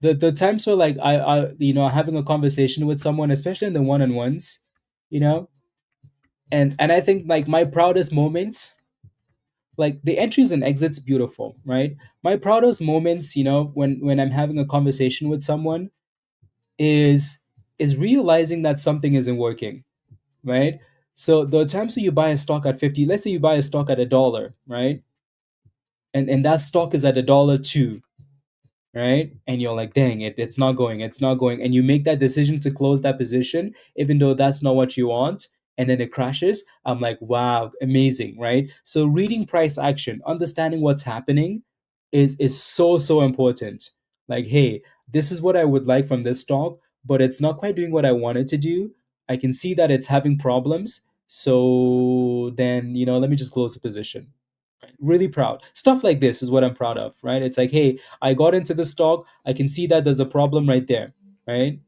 the times where like I having a conversation with someone, especially in the one-on-ones, you know, and I think like my proudest moments, like the entries and exits beautiful, right? My proudest moments, when I'm having a conversation with someone is realizing that something isn't working, right? So the times where you buy a stock at 50, let's say you buy a stock at $1, right? And that stock is at $1.02, right? And you're like, dang it, it's not going, and you make that decision to close that position, even though that's not what you want, and then it crashes. I'm like, wow, amazing, right? So reading price action, understanding what's happening, is so important. Like, hey, this is what I would like from this stock, but it's not quite doing what I wanted to do. I can see that it's having problems. So then, let me just close the position. Really proud. Stuff like this is what I'm proud of, right? It's like, hey, I got into the stock. I can see that there's a problem right there, right?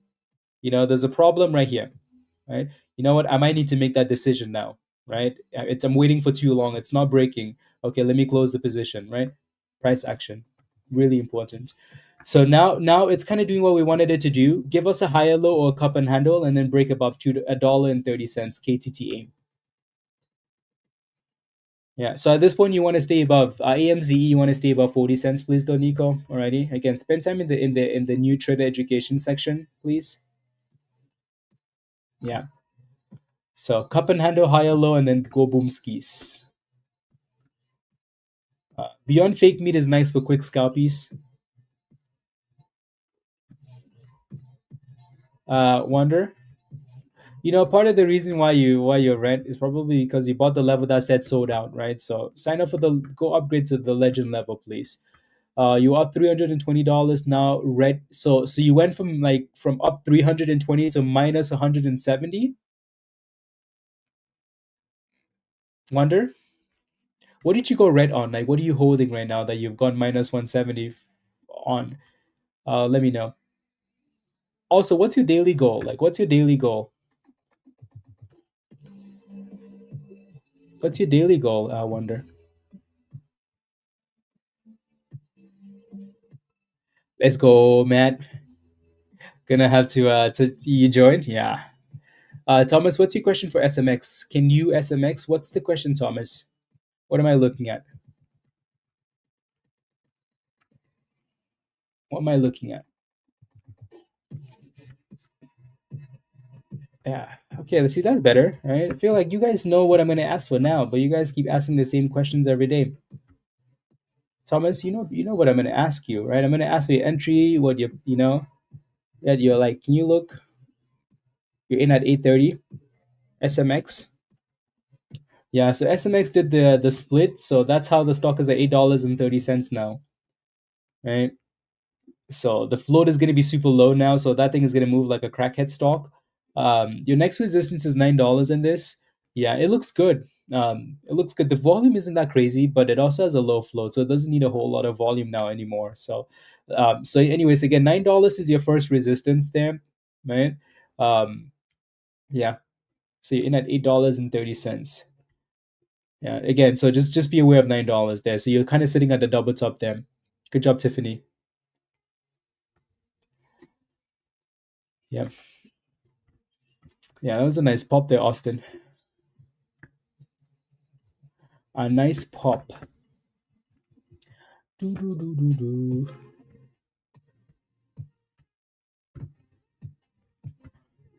There's a problem right here, right? You know what? I might need to make that decision now, right? I'm waiting for too long. It's not breaking. Okay, let me close the position, right? Price action, really important. So now it's kind of doing what we wanted it to do. Give us a higher low or a cup and handle, and then break above $1.30 KTTA. Yeah. So at this point, you want to stay above AMZE. You want to stay above 40 cents, please, don't Nico. Alrighty. Again, spend time in the new trader education section, please. Yeah. So cup and handle, higher low, and then go boom skis. Beyond fake meat is nice for quick scalpies. Wonder. Part of the reason why you're red is probably because you bought the level that said sold out, right? So sign up for go upgrade to the legend level, please. You up $320 now. Red. So you went from up 320 to minus 170. Wonder, what did you go red on? Like, what are you holding right now that you've gone minus 170 on? Let me know. Also, what's your daily goal? Like, what's your daily goal? What's your daily goal? I wonder. Let's go, Matt. Gonna have to you join? Yeah. Thomas, what's your question for SMX? Can you SMX? What's the question, Thomas? What am I looking at? What am I looking at? Yeah. Okay, let's see. That's better, right? I feel like you guys know what I'm gonna ask for now, but you guys keep asking the same questions every day. Thomas, you know what I'm gonna ask you, right? I'm gonna ask for your entry, what that you're like. Can you look? You're in at 8:30. SMX. Yeah, so SMX did the split, so that's how the stock is at $8.30 now, right? So the float is going to be super low now, so that thing is going to move like a crackhead stock. Your next resistance is $9 in this. Yeah, it looks good. It looks good. The volume isn't that crazy, but it also has a low float, so it doesn't need a whole lot of volume now anymore. So anyways, again, $9 is your first resistance there, right? Um, yeah. So you're in at $8.30. Yeah. Again, so just be aware of $9 there. So you're kind of sitting at the double top there. Good job, Tiffany. Yeah. Yeah, that was a nice pop there, Austin. A nice pop. Do, do, do, do, do.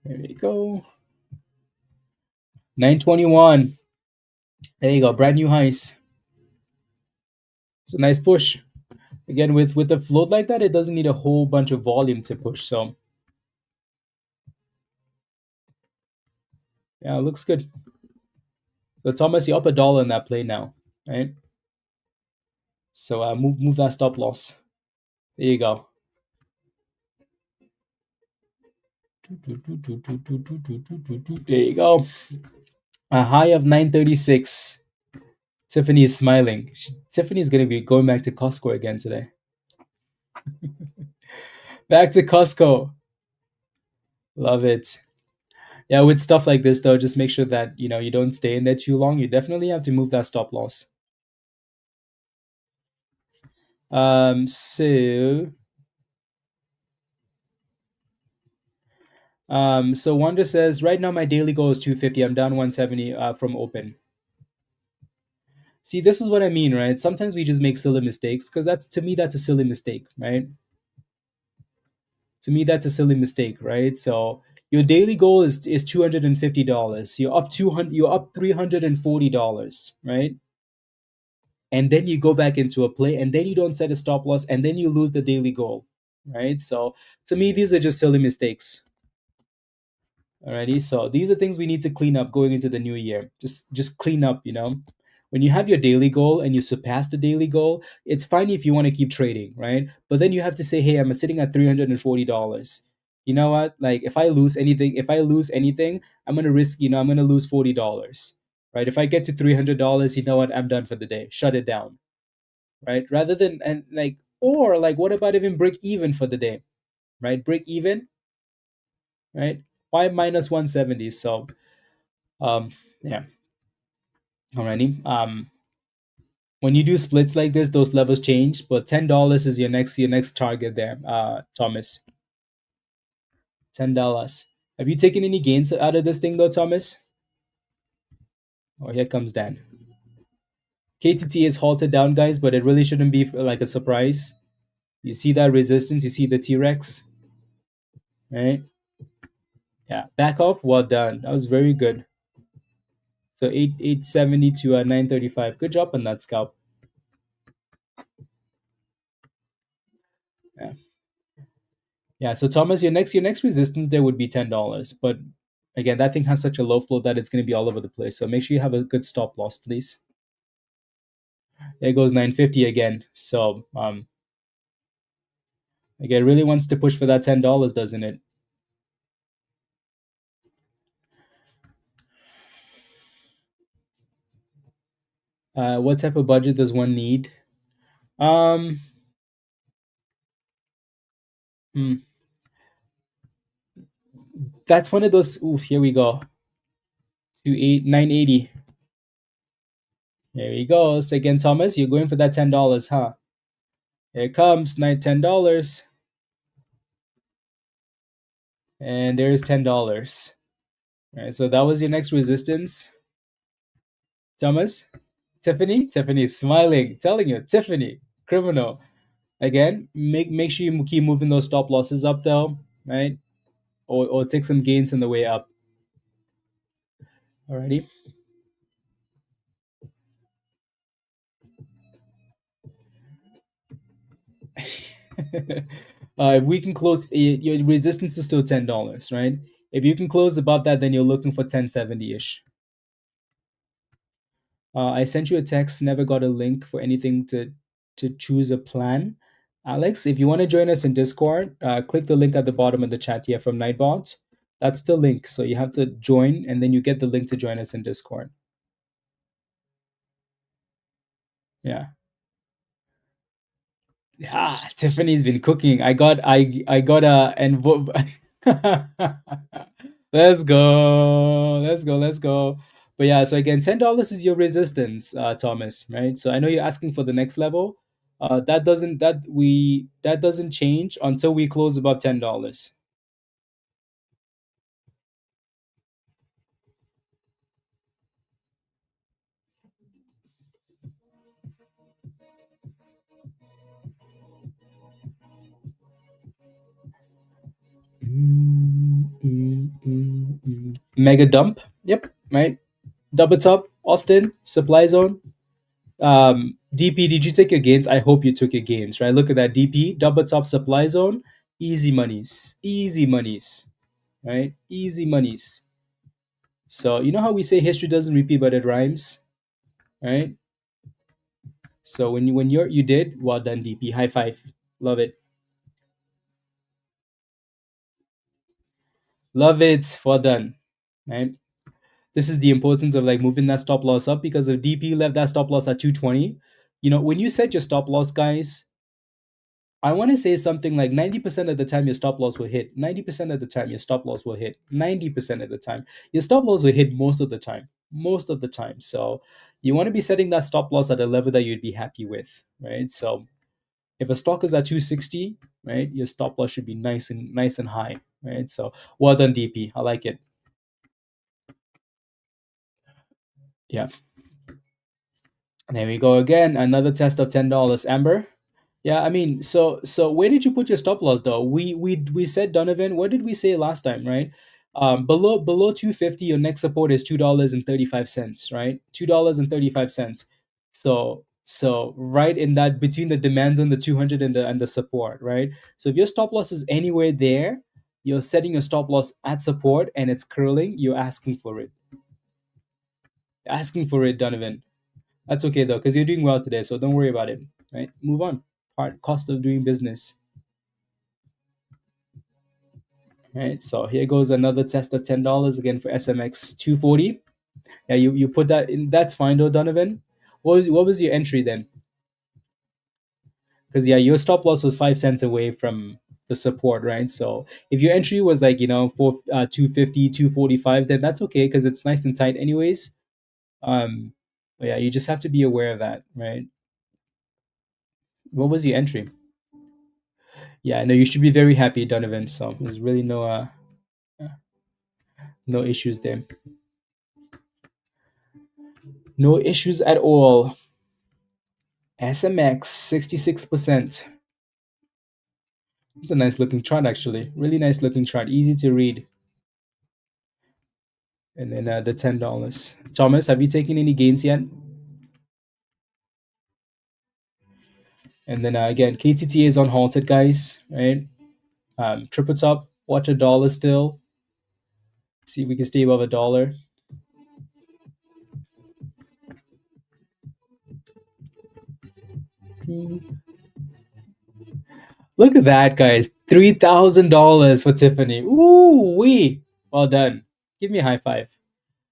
There we go. 921. There you go. Brand new highs. It's a nice push. Again, with a float like that, it doesn't need a whole bunch of volume to push. So yeah, it looks good. So Thomas, you're up $1 in that play now, right? So move that stop loss. There you go. There you go. A high of 936. Tiffany is smiling. Tiffany is going to be going back to Costco again today. Back to Costco. Love it. Yeah, with stuff like this though, just make sure that you don't stay in there too long. You definitely have to move that stop loss. So Wanda says right now my daily goal is 250. I'm down 170 from open. See, this is what I mean, right? Sometimes we just make silly mistakes because to me that's a silly mistake, right? To me that's a silly mistake, right? So your daily goal is $250. You're up $340, right? and then you go back into a play, and then you don't set a stop loss, and then you lose the daily goal, right? So to me, these are just silly mistakes. Alrighty, so these are things we need to clean up going into the new year. Just clean up, When you have your daily goal and you surpass the daily goal, it's fine if you want to keep trading, right? But then you have to say, hey, I'm sitting at $340. You know what? Like if I lose anything, I'm gonna risk, I'm gonna lose $40. Right? If I get to $300, you know what? I'm done for the day. Shut it down. Right? Rather than and like or like what about even break even for the day? Right? Break even, right? Why minus 170? So yeah. Alrighty. When you do splits like this, those levels change, but $10 is your next target there, Thomas. $10. Have you taken any gains out of this thing though, Thomas? Oh, here comes Dan. KTT is halted down, guys, but it really shouldn't be like a surprise. You see that resistance, you see the T-Rex, right? Yeah, back off. Well done. That was very good. So 870 to 935. Good job on that scalp. Yeah. Yeah. So Thomas, your next resistance there would be $10, but again, that thing has such a low flow that it's going to be all over the place. So make sure you have a good stop loss, please. There goes 950 again. So again, it really wants to push for that $10, doesn't it? What type of budget does one need? Hmm. That's one of those. Oof, here we go. 980. There he goes. Again, Thomas, you're going for that $10, huh? Here it comes, $10. And there's $10. All right, so that was your next resistance. Thomas? Tiffany's smiling, telling you, Tiffany, criminal. Again, make sure you keep moving those stop losses up though, right? Or take some gains on the way up. Alrighty. If we can close, your resistance is still $10, right? If you can close above that, then you're looking for 1070-ish. I sent you a text, never got a link for anything to choose a plan. Alex, if you want to join us in Discord, click the link at the bottom of the chat here from Nightbot. That's the link. So you have to join, and then you get the link to join us in Discord. Yeah. Yeah, Tiffany's been cooking. I got a and let's go. But yeah, so again, $10 is your resistance, Thomas, right? So I know you're asking for the next level. That doesn't change until we close above $10. Mega dump. Yep, right. Double top, Austin, supply zone. DP, did you take your gains? I hope you took your gains, right? Look at that DP, double top supply zone, easy monies, right? Easy monies. So you know how we say history doesn't repeat, but it rhymes, right? So you did, well done, DP. High five, love it, love it, well done, right? This is the importance of like moving that stop loss up, because if DP left that stop loss at 220, when you set your stop loss, guys, I want to say something like 90% of the time your stop loss will hit. 90% of the time your stop loss will hit. 90% of the time. Your stop loss will hit most of the time. Most of the time. So you want to be setting that stop loss at a level that you'd be happy with, right? So if a stock is at 260, right, your stop loss should be nice and high, right? So well done, DP. I like it. Yeah. There we go again. Another test of $10. Amber? Yeah, I mean, so where did you put your stop loss though? We said, Donovan, what did we say last time, right? Below 250, your next support is $2.35, right? $2.35. So So right in that between the demand zone, the 200 and the support, right? So if your stop loss is anywhere there, you're setting your stop loss at support and it's curling, you're asking for it. Asking for it, Donovan. That's okay though, because you're doing well today, so don't worry about it. Right? Move on. Part cost of doing business. Right. So here goes another test of $10 again for SMX 240. Yeah, you put that in. That's fine though, Donovan. What was your entry then? Because yeah, your stop loss was 5 cents away from the support, right? So if your entry was like for 250, 245, then that's okay because it's nice and tight anyways. But yeah, you just have to be aware of that, right? What was your entry? Yeah, no, you should be very happy, Donovan. So there's really no issues there. No issues at all. SMX 66%. It's a nice looking chart actually. Really nice looking chart. Easy to read. And then the $10. Thomas, have you taken any gains yet? And then again, KTTA is on halted, guys. Right? Triple top. Watch a dollar still. See if we can stay above $1. Look at that, guys. $3,000 for Tiffany. Ooh wee. Well done. Give me a high five.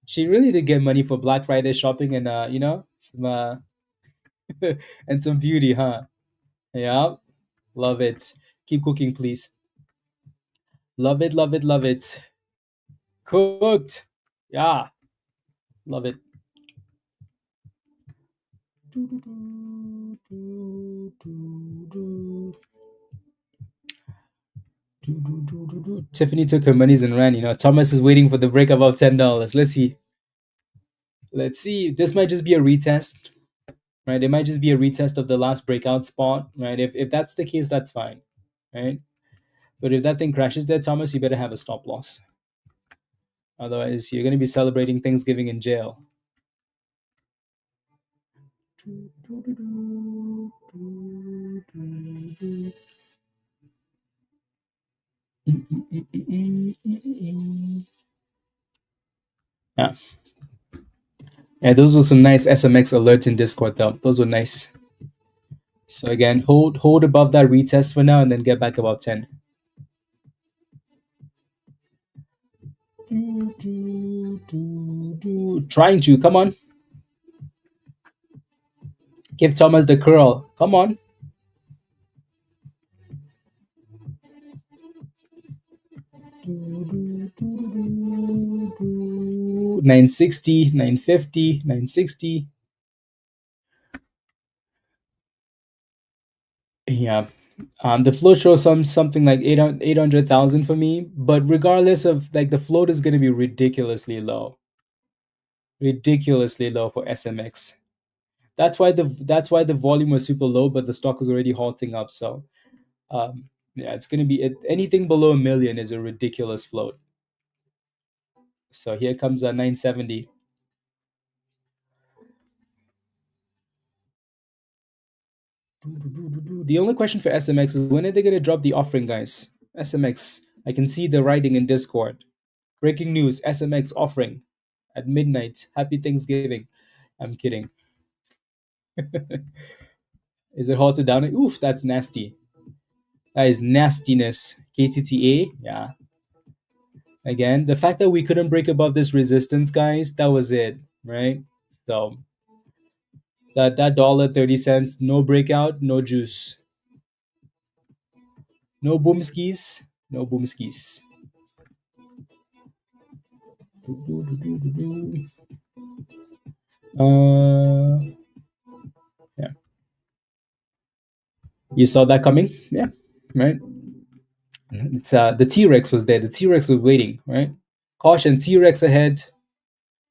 She really did get money for Black Friday shopping and some and some beauty, huh? Yeah. Love it. Keep cooking, please. Love it, love it, love it. Cooked. Yeah. Love it. Tiffany took her monies and ran. Thomas is waiting for the break above $10. Let's see. Let's see. This might just be a retest, right? It might just be a retest of the last breakout spot, right? If that's the case, that's fine, right? But if that thing crashes there, Thomas, you better have a stop loss. Otherwise, you're going to be celebrating Thanksgiving in jail. Yeah. Yeah, those were some nice SMX alerts in Discord though. Those were nice. So again, hold above that retest for now and then get back about 10. Trying to, come on. Give Thomas the curl. Come on. $960, $950, $960. Yeah. The float shows something like 800,000 for me, but regardless of like the float is going to be ridiculously low for SMX. That's why the volume was super low, but the stock was already halting up. So yeah, it's going to be anything below 1 million is a ridiculous float. So here comes a 970. The only question for SMX is when are they going to drop the offering, guys? SMX. I can see the writing in Discord. Breaking news: SMX offering at midnight. Happy Thanksgiving. I'm kidding. Is it halted down? Oof, that's nasty. That is nastiness. KTTA, yeah. Again, the fact that we couldn't break above this resistance, guys, that was it, right? So that $1.30, no breakout, no juice. No boomskis, no boomskis. Yeah. You saw that coming? Yeah. Right. It's the T-Rex was there. The T-Rex was waiting, right? Caution, T-Rex ahead.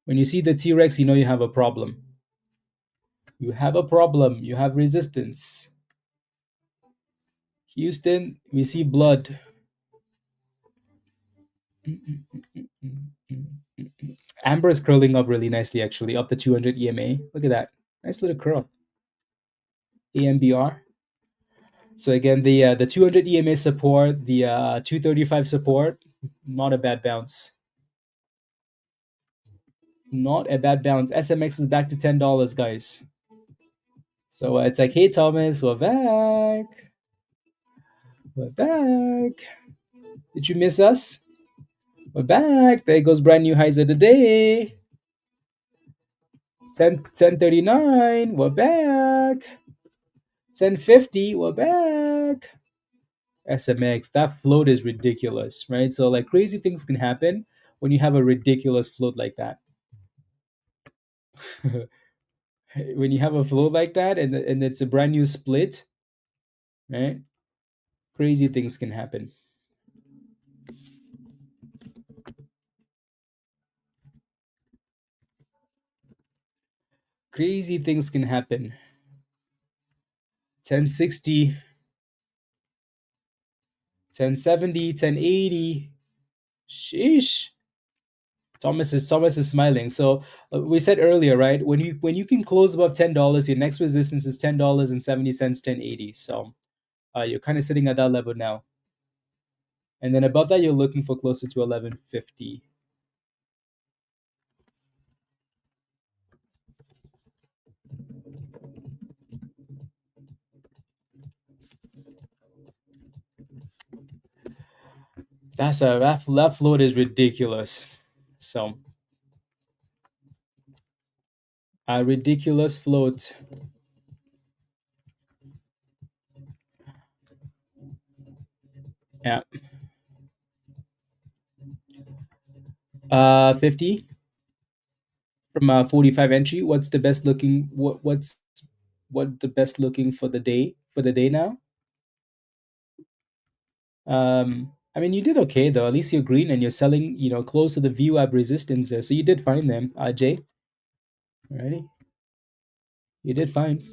When you see the T-Rex, you know you have a problem. You have a problem. You have resistance. Houston, we see blood. Amber is curling up really nicely, actually, up the 200 EMA. Look at that. Nice little curl. AMBR. So again, the 200 EMA support, the 235 support, not a bad bounce. Not a bad bounce. SMX is back to $10, guys. So it's like, hey Thomas, we're back. We're back. Did you miss us? We're back. There goes brand new highs of the day. 1039. We're back. 1050. We're back. SMX, that float is ridiculous, right? So like crazy things can happen when you have a ridiculous float like that. When you have a float like that and it's a brand new split, right? Crazy things can happen. Crazy things can happen. 1060, 1070, 1080. Sheesh. Thomas is smiling. So we said earlier, right? When you can close above $10, your next resistance is $10.70, 1080. So you're kind of sitting at that level now. And then above that, you're looking for closer to 1150. That float is ridiculous. So a ridiculous float. Yeah. 50 from 45 entry. What's the best looking? What the best looking for the day now? I mean, you did okay though. At least you're green and you're selling, close to the VWAP resistance there. So you did fine them, Jay. Alrighty, you did fine.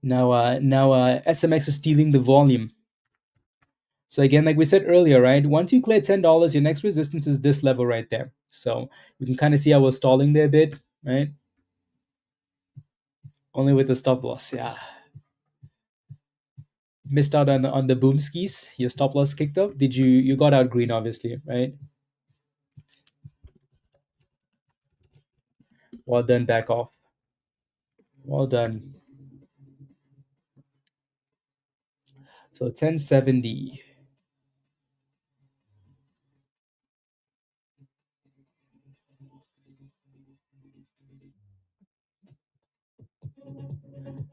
Now SMX is stealing the volume. So again, like we said earlier, right? Once you clear $10, your next resistance is this level right there. So you can kind of see how we're stalling there a bit, right? Only with the stop loss, yeah. Missed out on the boom skis. Your stop loss kicked up. You got out green, obviously, right? Well done, back off. Well done. So 1070.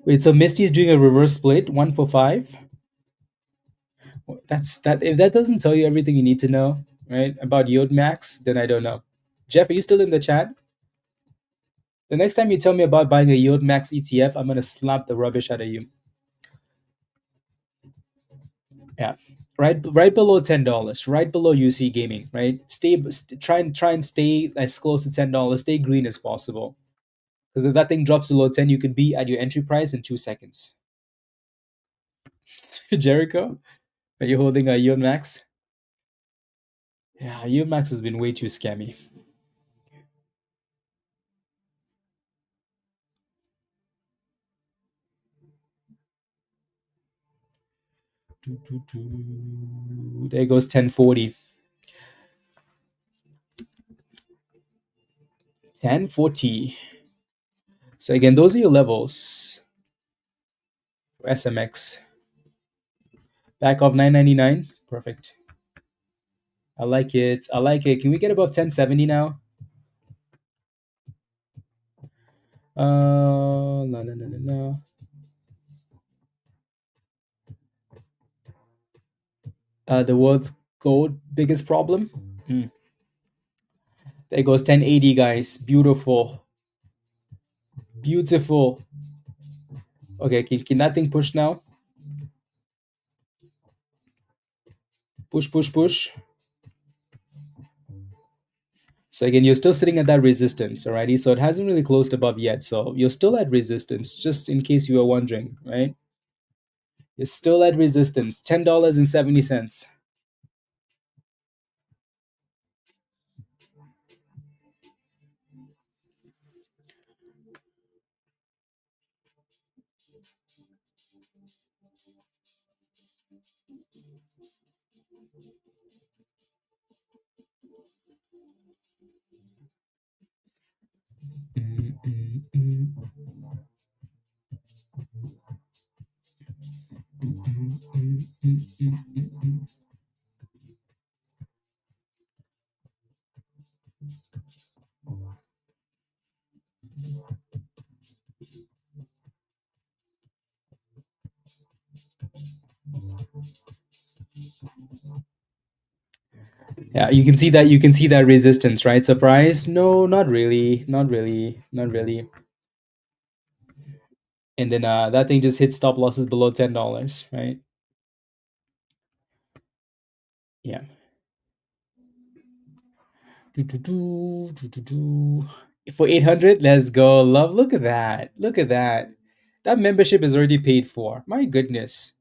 Wait, so Misty is doing a reverse split, 1 for 5. That's that. If that doesn't tell you everything you need to know, right, about Yield Max, then I don't know. Jeff, are you still in the chat? The next time you tell me about buying a Yield Max ETF, I'm gonna slap the rubbish out of you. Yeah, right below $10, right below UC Gaming, right? Try and stay as close to $10. Stay green as possible, because if that thing drops below 10, you could be at your entry price in 2 seconds. Jericho, are you holding a Yield Max? Yeah, Yield Max has been way too scammy. There goes 1040. 1040. So again, those are your levels. SMX. Back of 999. Perfect. I like it. I like it. Can we get above 1070 now? No. The world's gold biggest problem. There goes 1080, guys. Beautiful. Beautiful. Okay, can that thing push now? Push, push, push. So again, you're still sitting at that resistance, alrighty? So it hasn't really closed above yet. So you're still at resistance, just in case you were wondering, right? You're still at resistance, $10.70. Yeah, you can see that. You can see that resistance, right? Surprise? No, not really, not really, not really. And then that thing just hit stop losses below $10, right? Yeah. For 800, let's go. Love, look at that. Look at that. That membership is already paid for. My goodness.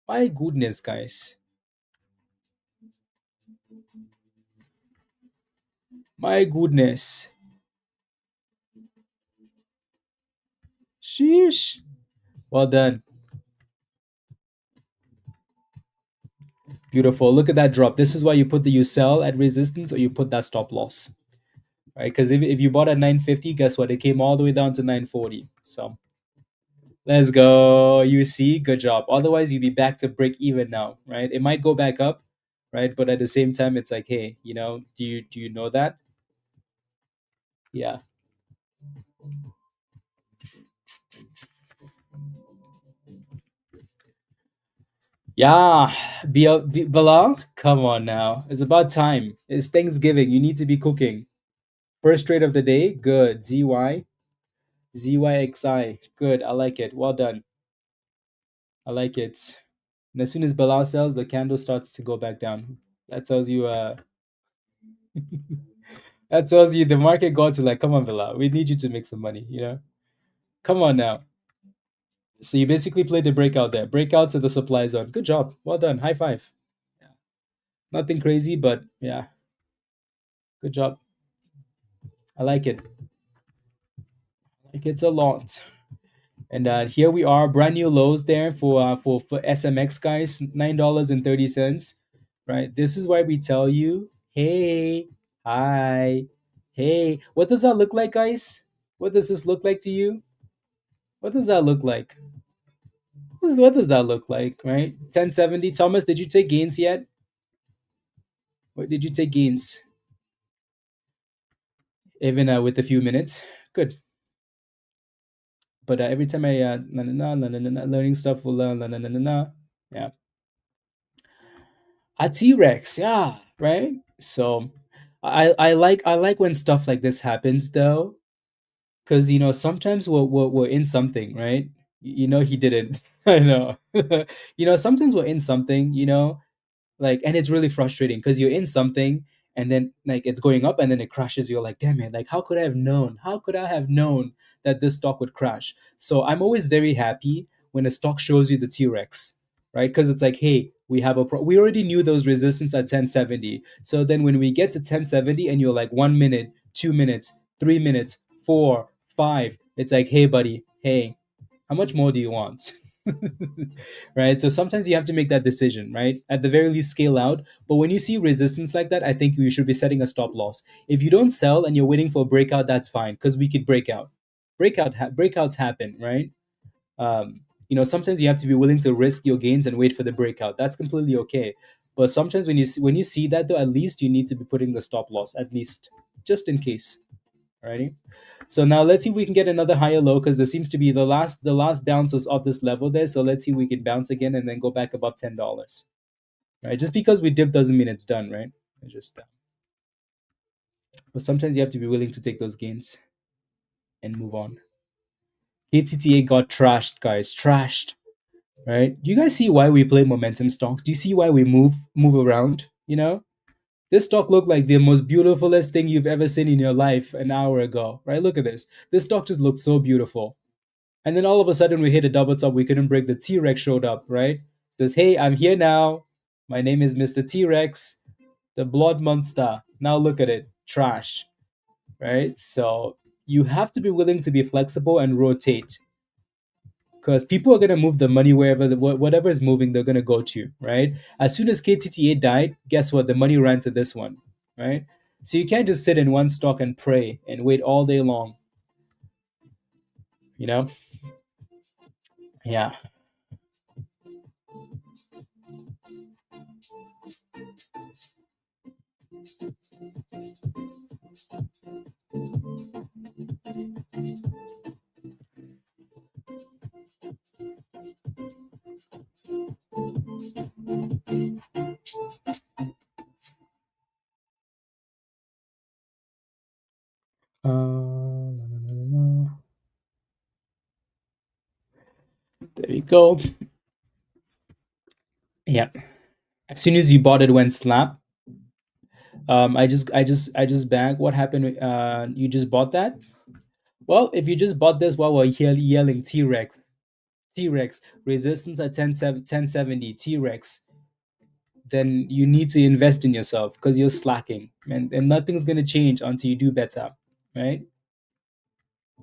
My goodness, guys. My goodness. Sheesh. Well done. Beautiful. Look at that drop. This is why you sell at resistance or you put that stop loss. Right? Because if you bought at 950, guess what? It came all the way down to 940. So let's go. You see, good job. Otherwise, you'd be back to break even now, right? It might go back up, right? But at the same time, it's like, hey, do you know that? Yeah. Yeah. Bilal, come on now. It's about time. It's Thanksgiving. You need to be cooking. First trade of the day. Good. ZYXI. Good. I like it. Well done. I like it. And as soon as Bilal sells, the candle starts to go back down. That tells you that tells you the market gods are like, come on, Bilal, we need you to make some money. Come on now. So you basically played the breakout there. Breakout to the supply zone. Good job. Well done. High five. Yeah. Nothing crazy, but yeah. Good job. I like it. Like it's a lot. And here we are, brand new lows there for SMX, guys, $9.30. Right. This is why we tell you, hey, hi, hey. What does that look like, guys? What does this look like to you? What does that look like? What does that look like, right? 1070. Thomas, did you take gains yet? What did you take gains? Even with a few minutes. Good. But every time I learning stuff will learn yeah. A T-Rex, yeah, right? So I like when stuff like this happens though, because sometimes we're in something, right? He didn't. I know. Sometimes we're in something, like, and it's really frustrating because you're in something and then like it's going up and then it crashes. You're like, damn it, like how could I have known that this stock would crash? So I'm always very happy when a stock shows you the T-Rex, right? Because it's like, hey, we already knew those resistance at 1070. So then when we get to 1070 and you're like 1 minute, 2 minutes, 3 minutes, 4 5, it's like, hey buddy, hey, how much more do you want? Right? So sometimes you have to make that decision, right? At the very least, scale out. But when you see resistance like that, I think you should be setting a stop loss. If you don't sell and you're waiting for a breakout, that's fine because we could break out. Breakouts happen, right? Sometimes you have to be willing to risk your gains and wait for the breakout. That's completely okay. But sometimes when you see that though, at least you need to be putting the stop loss, at least just in case. Alrighty. So now let's see if we can get another higher low because there seems to be the last bounce was off this level there. So let's see if we can bounce again and then go back above $10. Right? Just because we dip doesn't mean it's done, right? But sometimes you have to be willing to take those gains and move on. KTTA got trashed, guys. Trashed. Right? Do you guys see why we play momentum stocks? Do you see why we move around? This stock looked like the most beautifulest thing you've ever seen in your life an hour ago, right? Look at this. This stock just looks so beautiful. And then all of a sudden we hit a double top. We couldn't break. The T-Rex showed up, right? Says, hey, I'm here now. My name is Mr. T-Rex, the blood monster. Now look at it. Trash, right? So you have to be willing to be flexible and rotate. because people are going to move the money wherever whatever is moving, they're going to go to, right? As soon as KTTA died, guess what? The money ran to this one, right? So you can't just sit in one stock and pray and wait all day long, you know? Yeah. There you go. Yeah. As soon as you bought it, went slap. I just bagged. What happened? You just bought that? Well, if you just bought this while we're yelling T-Rex, T-Rex resistance at 1070 T-Rex, then you need to invest in yourself because you're slacking, and nothing's gonna change until you do better, right?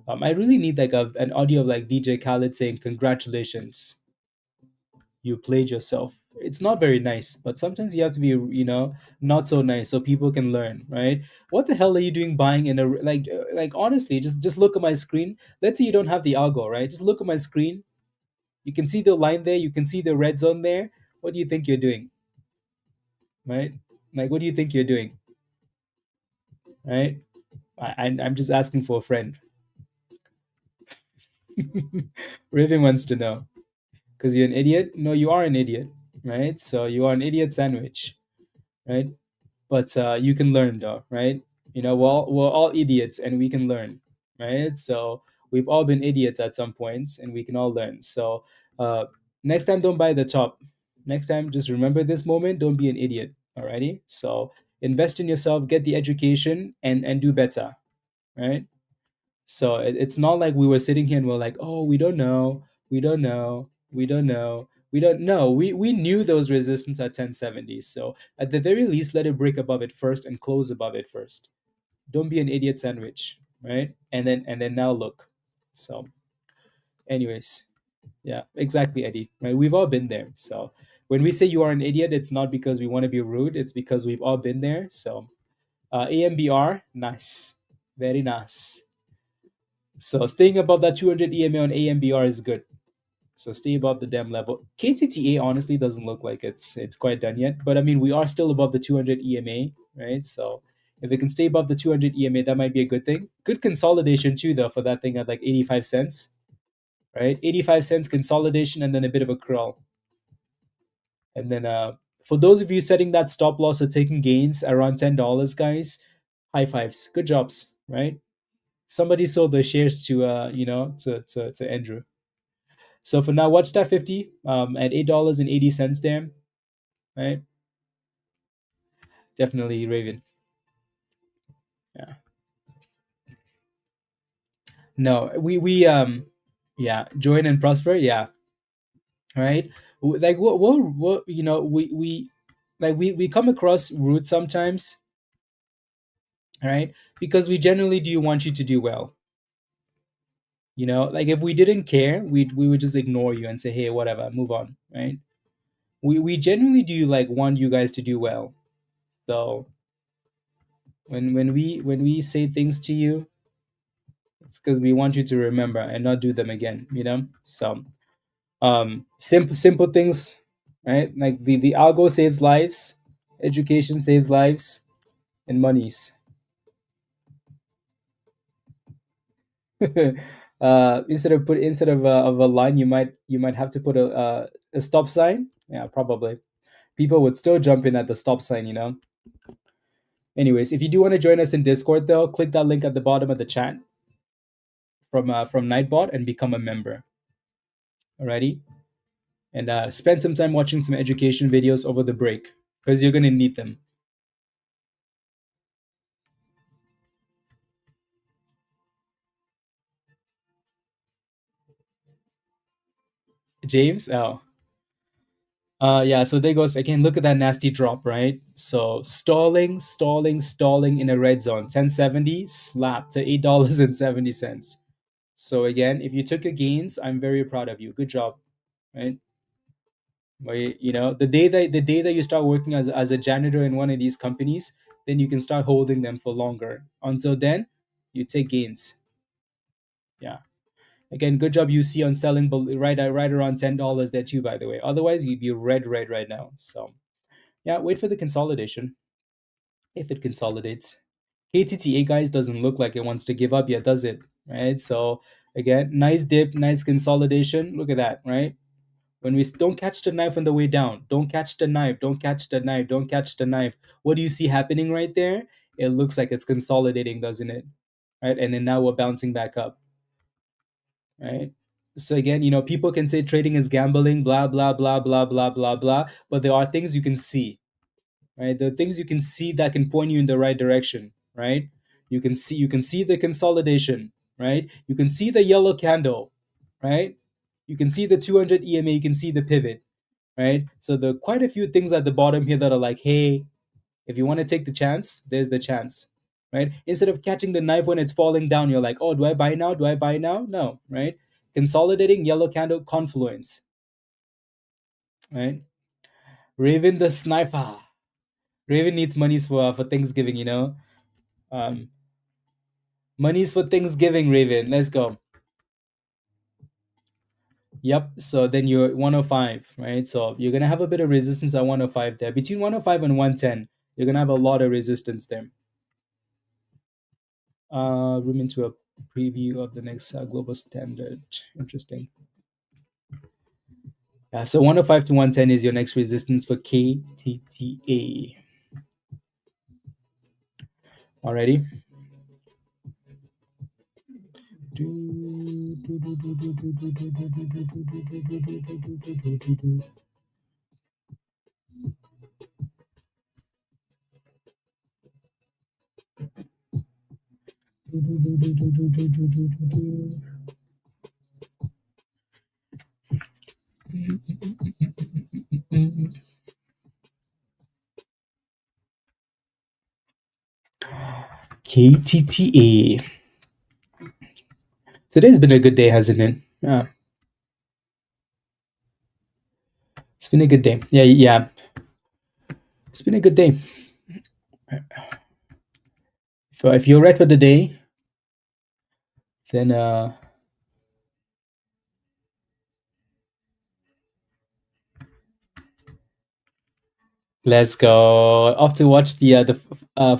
I really need like an audio of like DJ Khaled saying congratulations, you played yourself. It's not very nice, but sometimes you have to be, not so nice so people can learn, right? What the hell are you doing buying in a like honestly, just look at my screen. Let's say you don't have the algo, right? Just look at my screen. You can see the line there, you can see the red zone there. What do you think you're doing? Right? Like what do you think you're doing? Right? I'm just asking for a friend. Raven wants to know. Because you're an idiot? No, you are an idiot, right? So you are an idiot sandwich, right? But you can learn though, right? We're all idiots and we can learn, right? So we've all been idiots at some point and we can all learn. So uh, next time, don't buy the top. Next time, just remember this moment. Don't be an idiot. Alrighty. So invest in yourself, get the education, and do better, right? So it's not like we were sitting here and we're like, oh, we don't know, we don't know, we don't know, we don't know. We knew those resistance at 1070. So at the very least, let it break above it first and close above it first. Don't be an idiot sandwich, right? And then now look. So, anyways, yeah, exactly, Eddie. Right? We've all been there. So when we say you are an idiot, it's not because we want to be rude. It's because we've all been there. So AMBR, nice, very nice. So staying above that 200 EMA on AMBR is good. So stay above the damn level. KTTA honestly doesn't look like it's quite done yet, but I mean we are still above the 200 EMA, right? So if it can stay above the 200 EMA, that might be a good thing. Good consolidation too, though, for that thing at like 85 cents, right? 85 cents consolidation and then a bit of a crawl. And then for those of you setting that stop loss or taking gains around $10, guys, high fives. Good jobs, right? Somebody sold the shares to to Andrew. So for now, watch that 50 at $8.80 there, right? Definitely Raven. Yeah. No, we yeah, join and prosper. Yeah, right. Like what we come across rude sometimes, right? Because we generally do want you to do well. Like if we didn't care, we would just ignore you and say, hey, whatever, move on, right? We generally do like want you guys to do well. So when we say things to you, it's because we want you to remember and not do them again. So simple things, right? Like the algo saves lives, education saves lives, and monies. Instead of a line, you might have to put a stop sign. Yeah, probably. People would still jump in at the stop sign. Anyways, if you do want to join us in Discord, though, click that link at the bottom of the chat from Nightbot and become a member. Alrighty, and spend some time watching some education videos over the break because you're gonna need them. James, oh, yeah. So there goes again. Look at that nasty drop, right? So stalling in a red zone. 1070 slap to $8.70. So again, if you took your gains, I'm very proud of you. Good job, right? The day that you start working as a janitor in one of these companies, then you can start holding them for longer. Until then, you take gains. Yeah. Again, good job UC on selling right around $10 there too. By the way, otherwise you'd be red right now. So yeah, wait for the consolidation if it consolidates. KTTA guys doesn't look like it wants to give up yet, does it? Right. So again, nice dip, nice consolidation. Look at that, right? When we don't catch the knife on the way down, don't catch the knife, don't catch the knife, don't catch the knife. What do you see happening right there? It looks like it's consolidating, doesn't it? Right. And then now we're bouncing back up. Right. So again, people can say trading is gambling, blah blah blah blah blah blah blah, but there are things you can see, right? There are things you can see that can point you in the right direction, right? You can see the consolidation, right? You can see the yellow candle, right? You can see the 200 EMA, you can see the pivot, right? So there are quite a few things at the bottom here that are like, hey, if you want to take the chance, there's the chance, right? Instead of catching the knife when it's falling down, you're like, oh, do I buy now? Do I buy now? No, right? Consolidating yellow candle confluence, right? Raven the sniper. Raven needs monies for Thanksgiving, Um, monies for Thanksgiving, Raven. Let's go. Yep. So then you're 105, right? So you're gonna have a bit of resistance at 105 there. Between 105 and 110, you're gonna have a lot of resistance there. Room into a preview of the next global standard. Interesting. Yeah, so 105 to 110 is your next resistance for KTTA. Alrighty. KTTA. Today's been a good day, hasn't it? Yeah. It's been a good day. Yeah. It's been a good day. So if you're right for the day, then let's go. Off to watch the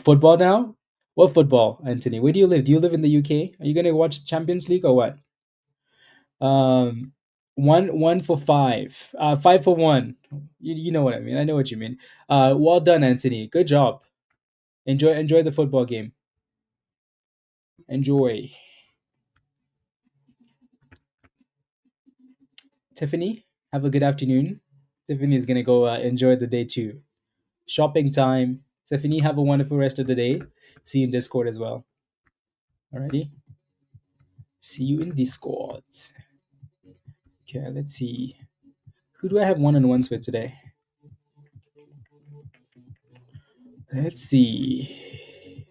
football now. What football, Anthony? Where do you live? Do you live in the UK? Are you gonna watch Champions League or what? Um, one for five. 5 for 1. You know what I mean. I know what you mean. Well done, Anthony. Good job. Enjoy the football game. Enjoy. Tiffany, have a good afternoon. Tiffany is gonna go enjoy the day too. Shopping time. Tiffany, have a wonderful rest of the day. See you in Discord as well. Alrighty. See you in Discord. Okay, let's see. Who do I have one-on-ones with today? Let's see.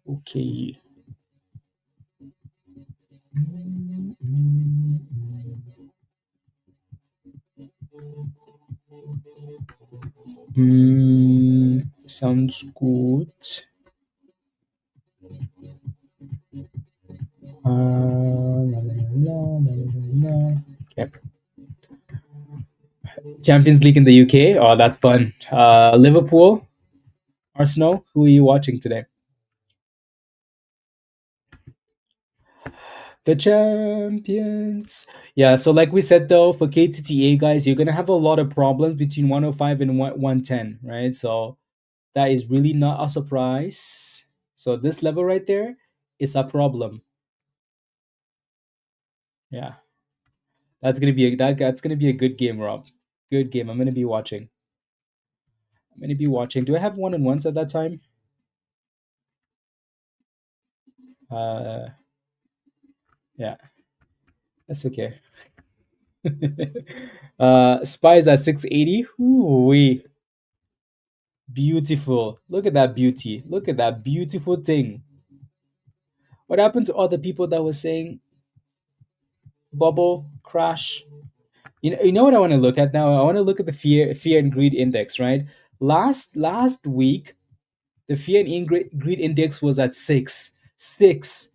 Okay. Sounds good. Okay. Champions League in the UK. Oh, that's fun. Liverpool, Arsenal. Who are you watching today? The champions. Yeah, so like we said though, for KTTA guys, you're gonna have a lot of problems between 105 and 110, right? So that is really not a surprise. So this level right there is a problem. Yeah, that's gonna be that's gonna be a good game, Rob. Good game. I'm gonna be watching. Do I have one-on-ones at that time? Yeah, that's okay. Spies at 680. Ooh, beautiful. Look at that beauty. Look at that beautiful thing. What happened to all the people that were saying bubble crash? You know what I want to look at now? I want to look at the fear and greed index, right? Last week, the fear and greed index was at 6. 6.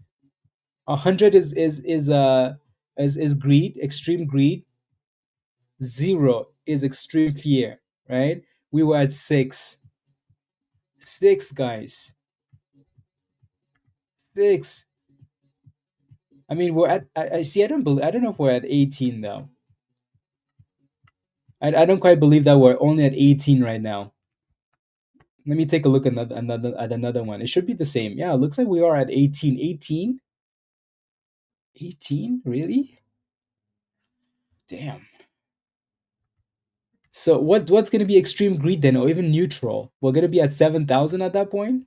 100 is greed, extreme greed. 0 is extreme fear, right? We were at 6. 6, guys. 6. I mean, we're at. I see. I don't know if we're at 18 though. I don't quite believe that we're only at 18 right now. Let me take a look at another one. It should be the same. Yeah, it looks like we are at 18. 18? 18? Really? Damn. So what's going to be extreme greed then, or even neutral? We're going to be at 7,000 at that point?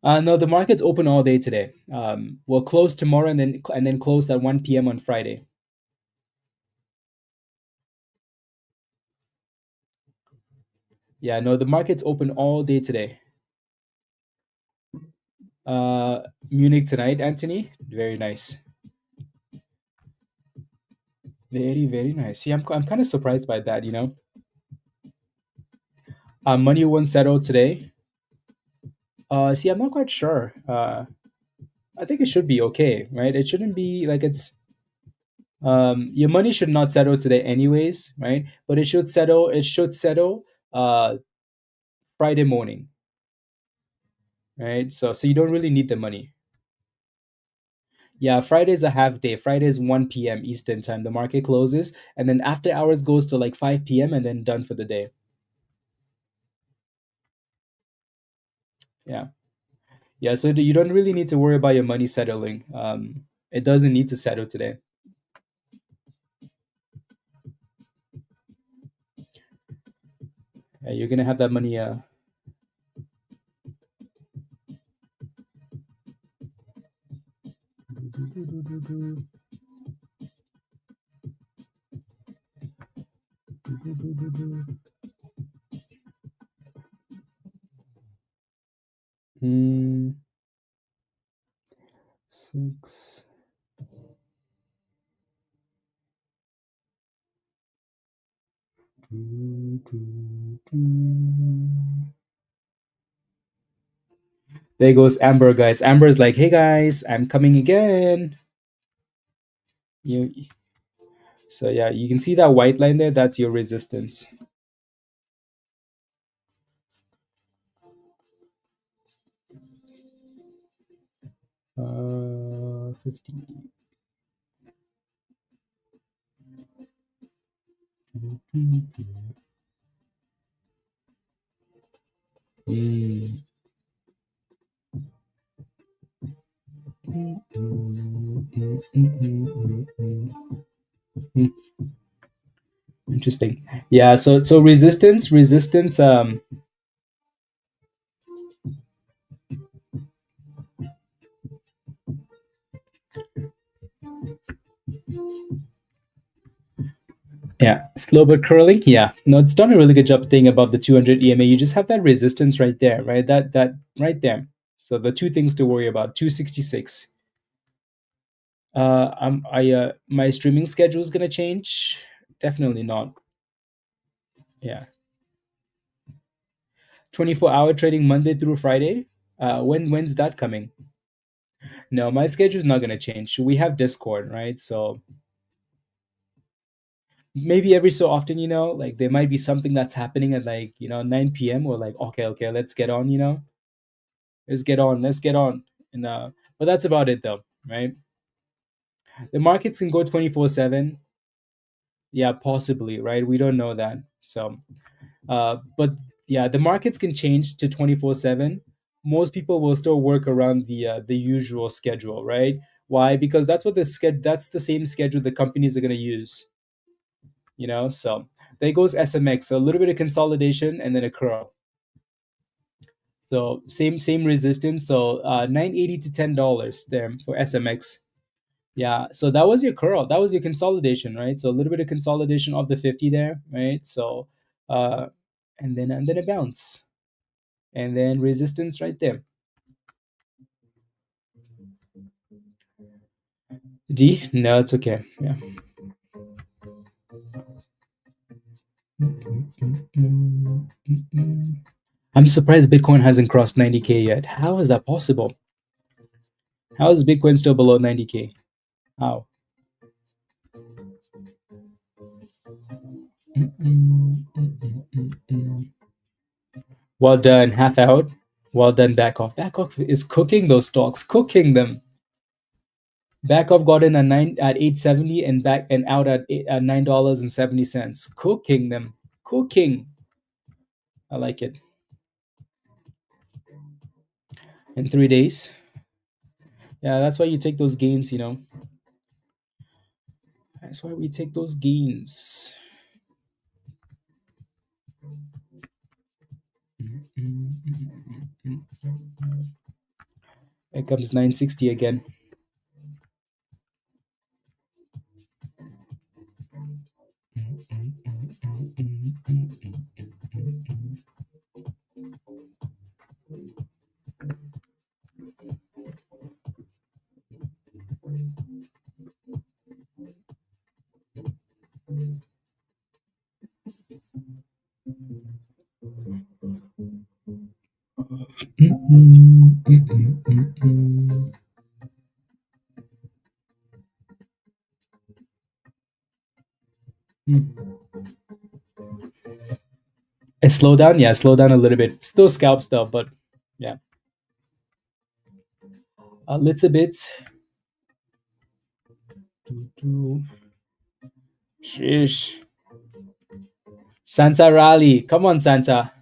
No, the market's open all day today. We'll close tomorrow and then close at 1 p.m. on Friday. Yeah, no, the market's open all day today. Munich tonight, Anthony. Very nice. Very, very nice. See, I'm kind of surprised by that, you know. Money won't settle today. See, I'm not quite sure. I think it should be okay, right? It shouldn't be like it's. Your money should not settle today, anyways, right? But it should settle. It should settle. Friday morning, right? So you don't really need the money. Yeah, Friday's a half day. Friday's 1 p.m. Eastern time. The market closes, and then after hours goes to like 5 p.m. and then done for the day. Yeah. Yeah, so you don't really need to worry about your money settling. It doesn't need to settle today. Yeah, you're gonna have that money. Hmm. 6. There goes Amber, guys. Amber's like, "Hey guys, I'm coming again." You. So yeah, you can see that white line there. That's your resistance. 50. Mm. Interesting. Yeah. So resistance. Yeah, slow but curling. Yeah, no, it's done a really good job staying above the 200 EMA. You just have that resistance right there, right? That right there. So the two things to worry about: 266. My streaming schedule is gonna change. Definitely not. Yeah, 24-hour trading Monday through Friday. When's that coming? No, my schedule is not gonna change. We have Discord, right? So maybe every so often, like there might be something that's happening at like 9 p.m. Or like okay, let's get on, let's get on, and but that's about it though, right? The markets can go 24/7. Yeah, possibly, right? We don't know that. So but yeah, the markets can change to 24/7. Most people will still work around the usual schedule, right? Why? Because that's the same schedule the companies are going to use, so there goes SMX. So a little bit of consolidation and then a curl. So same resistance. So 980 to $10 there for SMX. Yeah. So that was your curl. That was your consolidation, right? So a little bit of consolidation of the 50 there, right? So and then a bounce, and then resistance right there. D? No, it's okay. Yeah. I'm surprised Bitcoin hasn't crossed 90K yet. How is that possible? How is Bitcoin still below 90K? How? Well done, half out. Well done, back off. Back off is cooking those stocks, cooking them. Back off got in at 870 and back and out at $9.70. Cooking them, cooking. I like it. In 3 days. Yeah, that's why you take those gains. That's why we take those gains. Here comes 960 again. I slow down, yeah, slow down a little bit. Still scalp stuff, but yeah, a little bit. Sheesh. Santa rally, come on, Santa.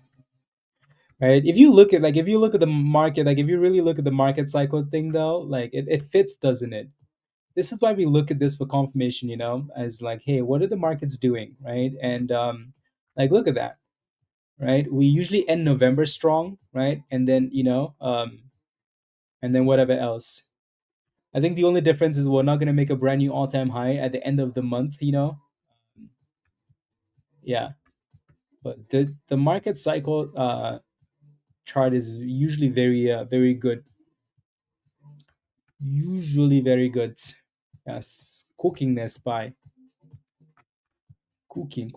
Right? If you look at the market, like if you really look at the market cycle thing, though, like it fits, doesn't it? This is why we look at this for confirmation, as like, hey, what are the markets doing, right? And like, look at that, right? We usually end November strong, right? And then and then whatever else. I think the only difference is we're not going to make a brand new all-time high at the end of the month, Yeah, but the market cycle chart is usually very good. Usually very good. Yes, cooking their SPY. Cooking.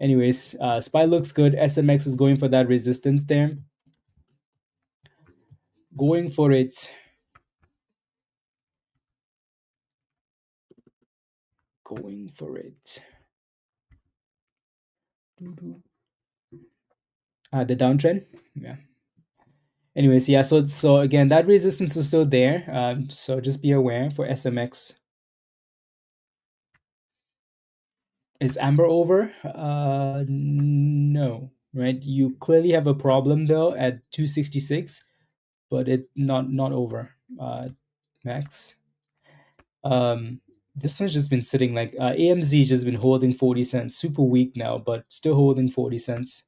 Anyways, SPY looks good. SMX is going for that resistance there. Going for it. Going for it. The downtrend. Yeah. Anyways, yeah. So again, that resistance is still there. So just be aware for SMX. Is Amber over? No. Right. You clearly have a problem though at 266, but it not over. Max. This one's just been sitting like AMZ just been holding 40 cents, super weak now, but still holding 40 cents,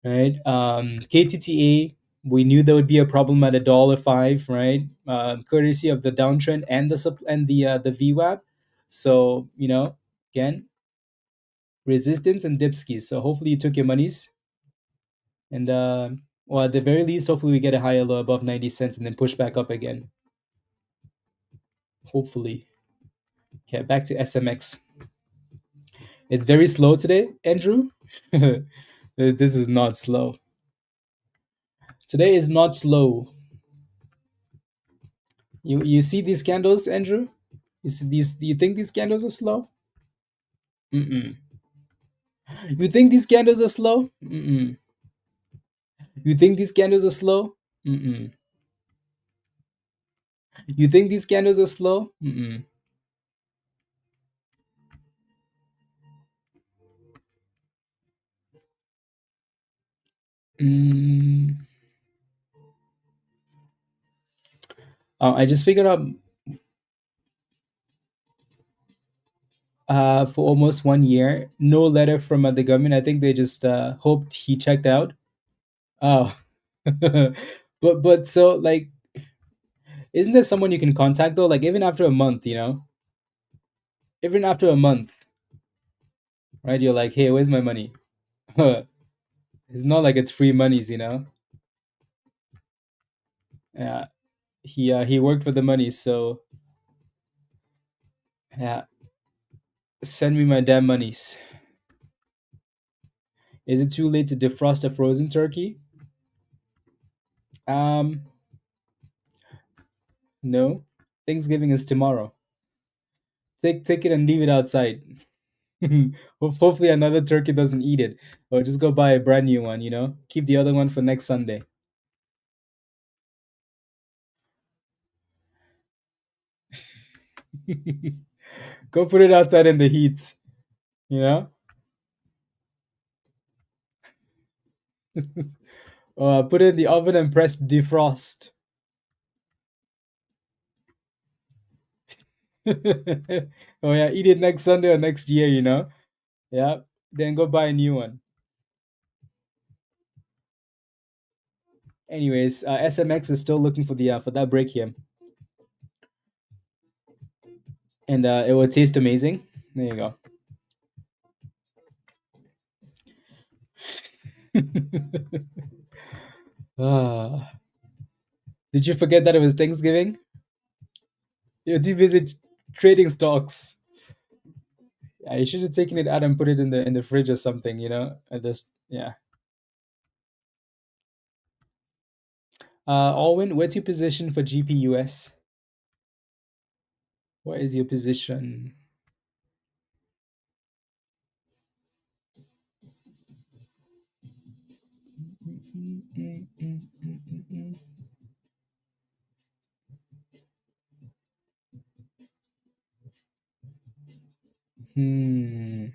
right? KTTA, we knew there would be a problem at $1.05, right? Courtesy of the downtrend and the VWAP. So again, resistance and dipskis. So hopefully you took your monies, and well, at the very least, hopefully we get a higher low above 90 cents and then push back up again. Hopefully. Okay, back to SMX. It's very slow today, Andrew. This is not slow. Today is not slow. You see these candles, Andrew? You see these? Do you think these candles are slow? Mm-mm. You think these candles are slow? Mm-mm. You think these candles are slow? Mm-mm. You think these candles are slow? Mm-mm. Mm. I just figured out for almost 1 year, no letter from the government. I think they just hoped he checked out. Oh, but so like, isn't there someone you can contact though? Like even after a month, even after a month, right? You're like, hey, where's my money? It's not like it's free monies. Yeah. He worked for the money, so yeah, send me my damn monies. Is it too late to defrost a frozen turkey? Um, no. Thanksgiving is tomorrow. Take it and leave it outside. Hopefully another turkey doesn't eat it, or just go buy a brand new one. Keep the other one for next Sunday. Go put it outside in the heat. You know, or put it in the oven and press defrost. Oh yeah, eat it next Sunday or next year. Yeah. Then go buy a new one. Anyways, SMX is still looking for that break here, and it will taste amazing. There you go. Ah, did you forget that it was Thanksgiving? You're too busy trading stocks. Yeah, you should have taken it out and put it in the fridge or something. And just yeah. Alwyn, what's your position for GPUS? What is your position? Hmm.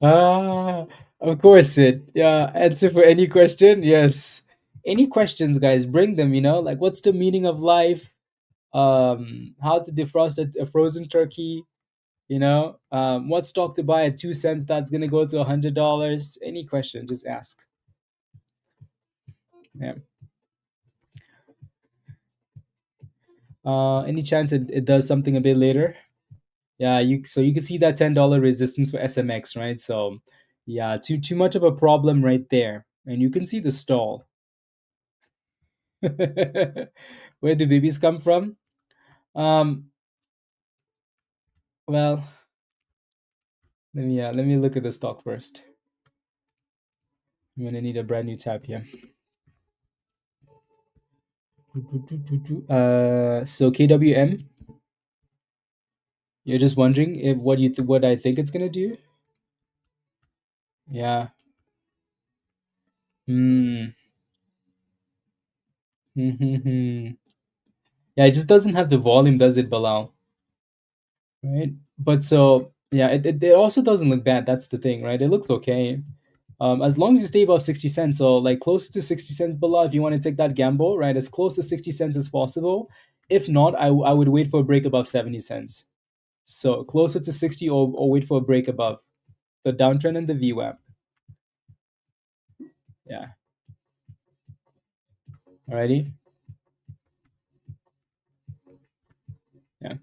Ah, of course it. Yeah, answer for any question? Yes. Any questions, guys, bring them, like what's the meaning of life? How to defrost a frozen turkey, what stock to buy at 2 cents that's gonna go to $100. Any question, just ask. Yeah. Any chance it does something a bit later? Yeah, you can see that $10 resistance for SMX, right? So yeah, too much of a problem right there. And you can see the stall. Where do babies come from? Um, well, let me look at the stock first. I'm gonna need a brand new tab here. So KWM, you're just wondering if what I think it's gonna do? Yeah. Hmm. Yeah, it just doesn't have the volume, does it, Bilal? Right? But so yeah, it also doesn't look bad. That's the thing, right? It looks okay. As long as you stay above 60 cents, so like closer to 60 cents below, if you want to take that gamble, right? As close to 60 cents as possible. If not, I would wait for a break above 70 cents. So closer to 60, or wait for a break above the downtrend and the VWAP. Yeah. Alrighty. Yeah.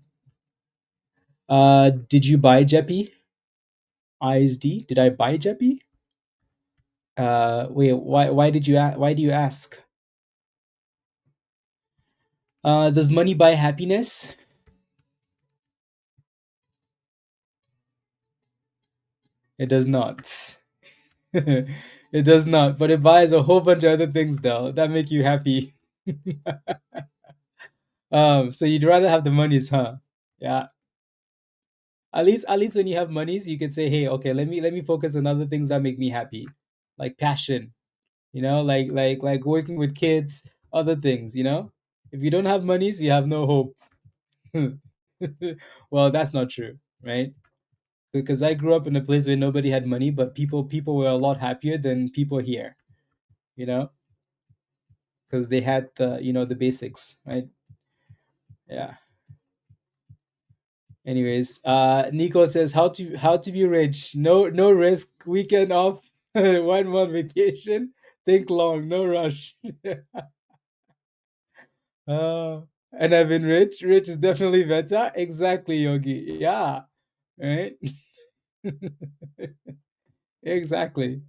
Did you buy Jeppy? ISD? Did I buy Jeppy? Wait, why do you ask? Does money buy happiness? It does not. It does not, but it buys a whole bunch of other things though that make you happy. So you'd rather have the monies, huh? Yeah. At least when you have monies, you can say, hey, okay, let me focus on other things that make me happy, like passion, like working with kids, other things. If you don't have monies, you have no hope. Well, that's not true, right? Because I grew up in a place where nobody had money, but people were a lot happier than people here, you know, because they had the basics, right? Yeah. Anyways, Nico says how to be rich. No risk, weekend off, 1 month vacation, Think long, no rush. uh, and I've been rich. Rich is definitely better. Exactly, Yogi. Yeah. Right. Exactly.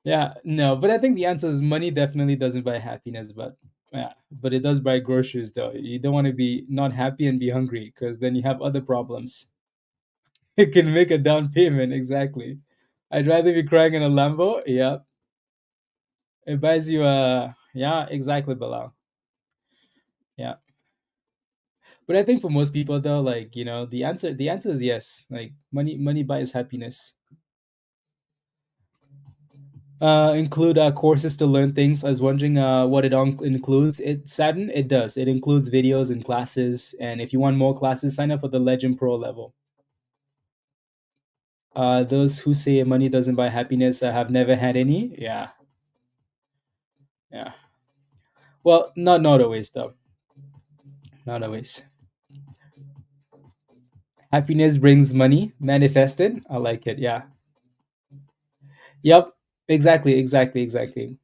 Yeah. No, but I think the answer is money definitely doesn't buy happiness, but yeah, but it does buy groceries though. You don't want to be not happy and be hungry because then you have other problems. It can make a down payment. Exactly. I'd rather be crying in a Lambo. Yeah. It buys you a, yeah, exactly, Bilal. Yeah. But I think for most people though, like, the answer is yes. Like money buys happiness. Include courses to learn things. I was wondering what it includes. It Saturn, it does. It includes videos and classes. And if you want more classes, sign up for the Legend Pro level. Those who say money doesn't buy happiness have never had any. Yeah, yeah. Well, not always though. Not always. Happiness brings money manifested. I like it. Yeah. Yep. Exactly. Exactly. Exactly.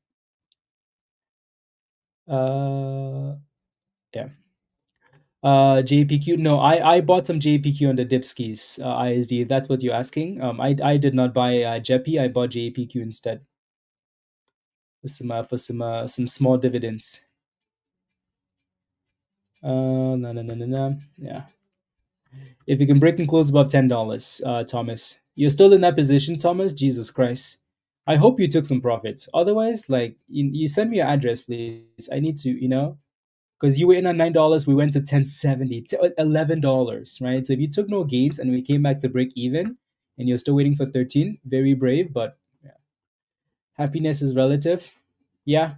Uh. Yeah. JPQ. No, I bought some JPQ on the Dipskis ISD. If that's what you're asking. I did not buy JEPI. I bought JPQ instead for some small dividends. No, no, no, no, no. Yeah. If you can break and close above $10, Thomas, you're still in that position, Thomas. Jesus Christ. I hope you took some profits. Otherwise, like you send me your address, please. I need to, because you were in at $9, we went to 10.70, to $11, right? So if you took no gains and we came back to break even, and you're still waiting for 13, very brave. But yeah, happiness is relative. Yeah.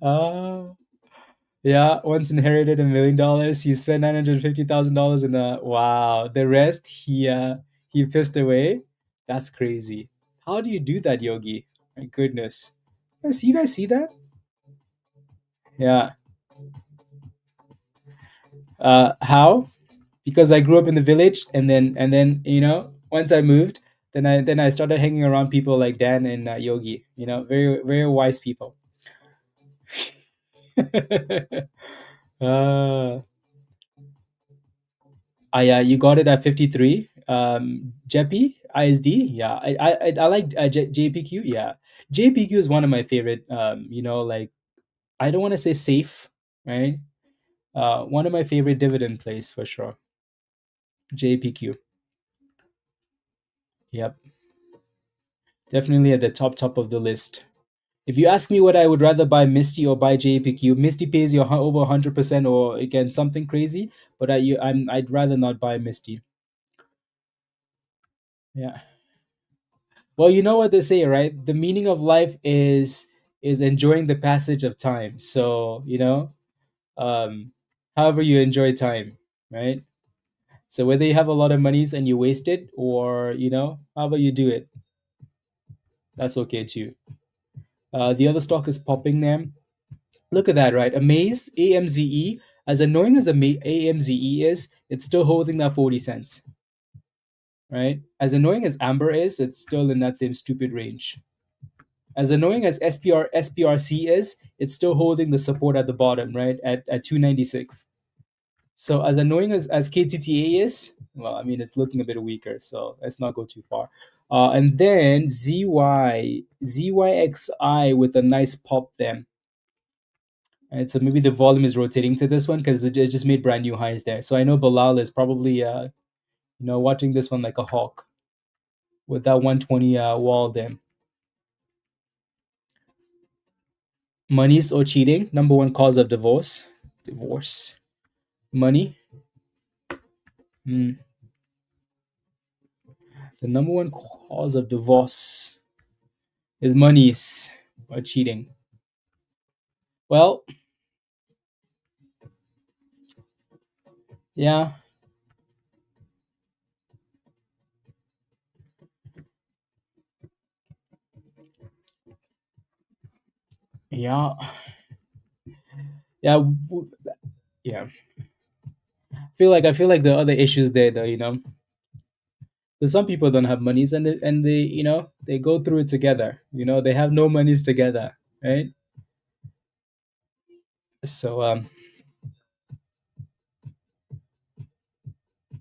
uh, yeah. Once inherited $1 million, he spent $950,000 in a wow. The rest he pissed away. That's crazy. How do you do that, Yogi? My goodness. You guys see that? Yeah. How? Because I grew up in the village, and then once I moved, then I started hanging around people like Dan and Yogi. Very very wise people. uh, you got it at 53. Jeppy ISD. Yeah, I like JPQ. Yeah, JPQ is one of my favorite. Like I don't want to say safe, right? One of my favorite dividend plays for sure. JPQ. Yep, definitely at the top of the list. If you ask me what I would rather buy, Misty or buy JPQ, Misty pays you over 100%, or again something crazy. But I'd rather not buy Misty. Yeah. Well, you know what they say, right? The meaning of life is enjoying the passage of time. So um, however you enjoy time, right? So whether you have a lot of monies and you waste it, or however you do it, that's okay too. The other stock is popping there. Look at that, right? Amaze, AMZE, as annoying as AMZE is, it's still holding that 40 cents, right? As annoying as Amber is, it's still in that same stupid range. As annoying as SPRC is, it's still holding the support at the bottom, right? At 296. So as annoying as KTTA is, well, I mean, it's looking a bit weaker, so let's not go too far. And then ZYXI with a nice pop there. Right, so maybe the volume is rotating to this one because it just made brand new highs there. So I know Bilal is probably watching this one like a hawk with that 120 wall there. Monies or cheating, number one cause of divorce. Divorce. Money. Mm. The number one cause of divorce is monies or cheating. Well, yeah, yeah, yeah, yeah. I feel like the other issues there though, you know. Because some people don't have monies and they you know they go through it together. You know, they have no monies together, right? So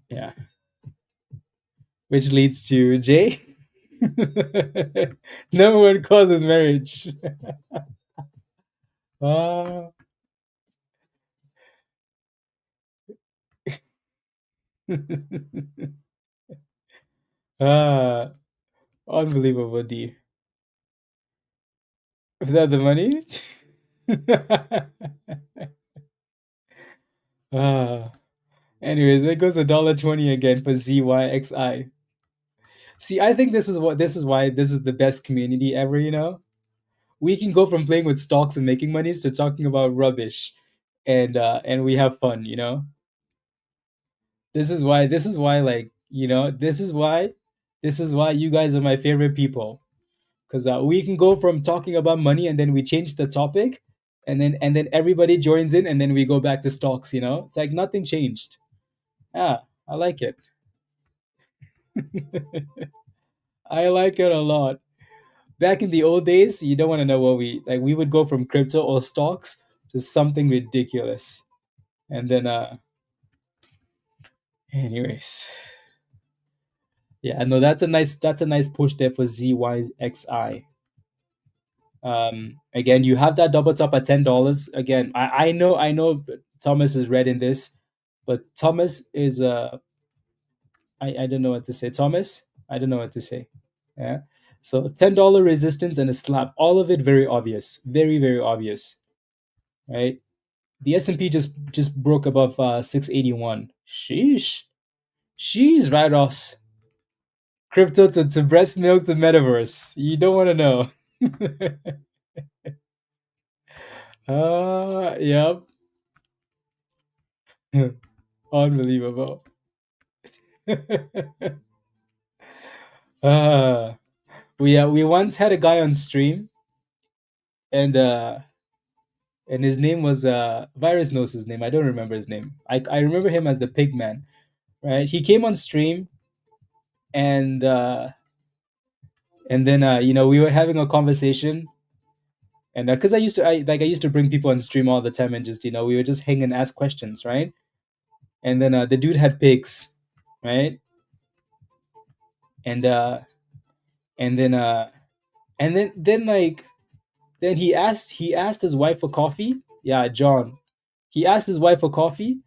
yeah. Which leads to Jay. Number one cause is marriage. Ah, ah, unbelievable, D. Without the money? ah. Anyways, there goes $1.20 again for ZYXI. See, I think this is why this is the best community ever, you know? We can go from playing with stocks and making money to talking about rubbish and we have fun, you know? This is why like, you know, this is why you guys are my favorite people. Because we can go from talking about money and then we change the topic and then everybody joins in and then we go back to stocks, you know? It's like nothing changed. Yeah, I like it. I like it a lot. Back in the old days, you don't want to know what we like. We would go from crypto or stocks to something ridiculous, and then anyways, yeah, no, that's a nice push there for ZYXI. Again, you have that double top at $10. Again, I know Thomas is red in this, but Thomas is I don't know what to say. Thomas, I don't know what to say. Yeah. So $10 resistance and a slap, all of it very obvious, very obvious, right? The S&P just broke above 681. Sheesh. Sheesh, Rydos. Crypto to breast milk to metaverse. You don't want to know. Yep. Unbelievable. uh, we once had a guy on stream and his name was Virus knows his name. I don't remember his name. I remember him as the pig man, right? He came on stream and and then you know we were having a conversation and because I used to bring people on stream all the time and just you know we would just hang and ask questions, right? And then the dude had pigs, right? And and then then like then he asked his wife for coffee. Yeah, John. He asked his wife for coffee,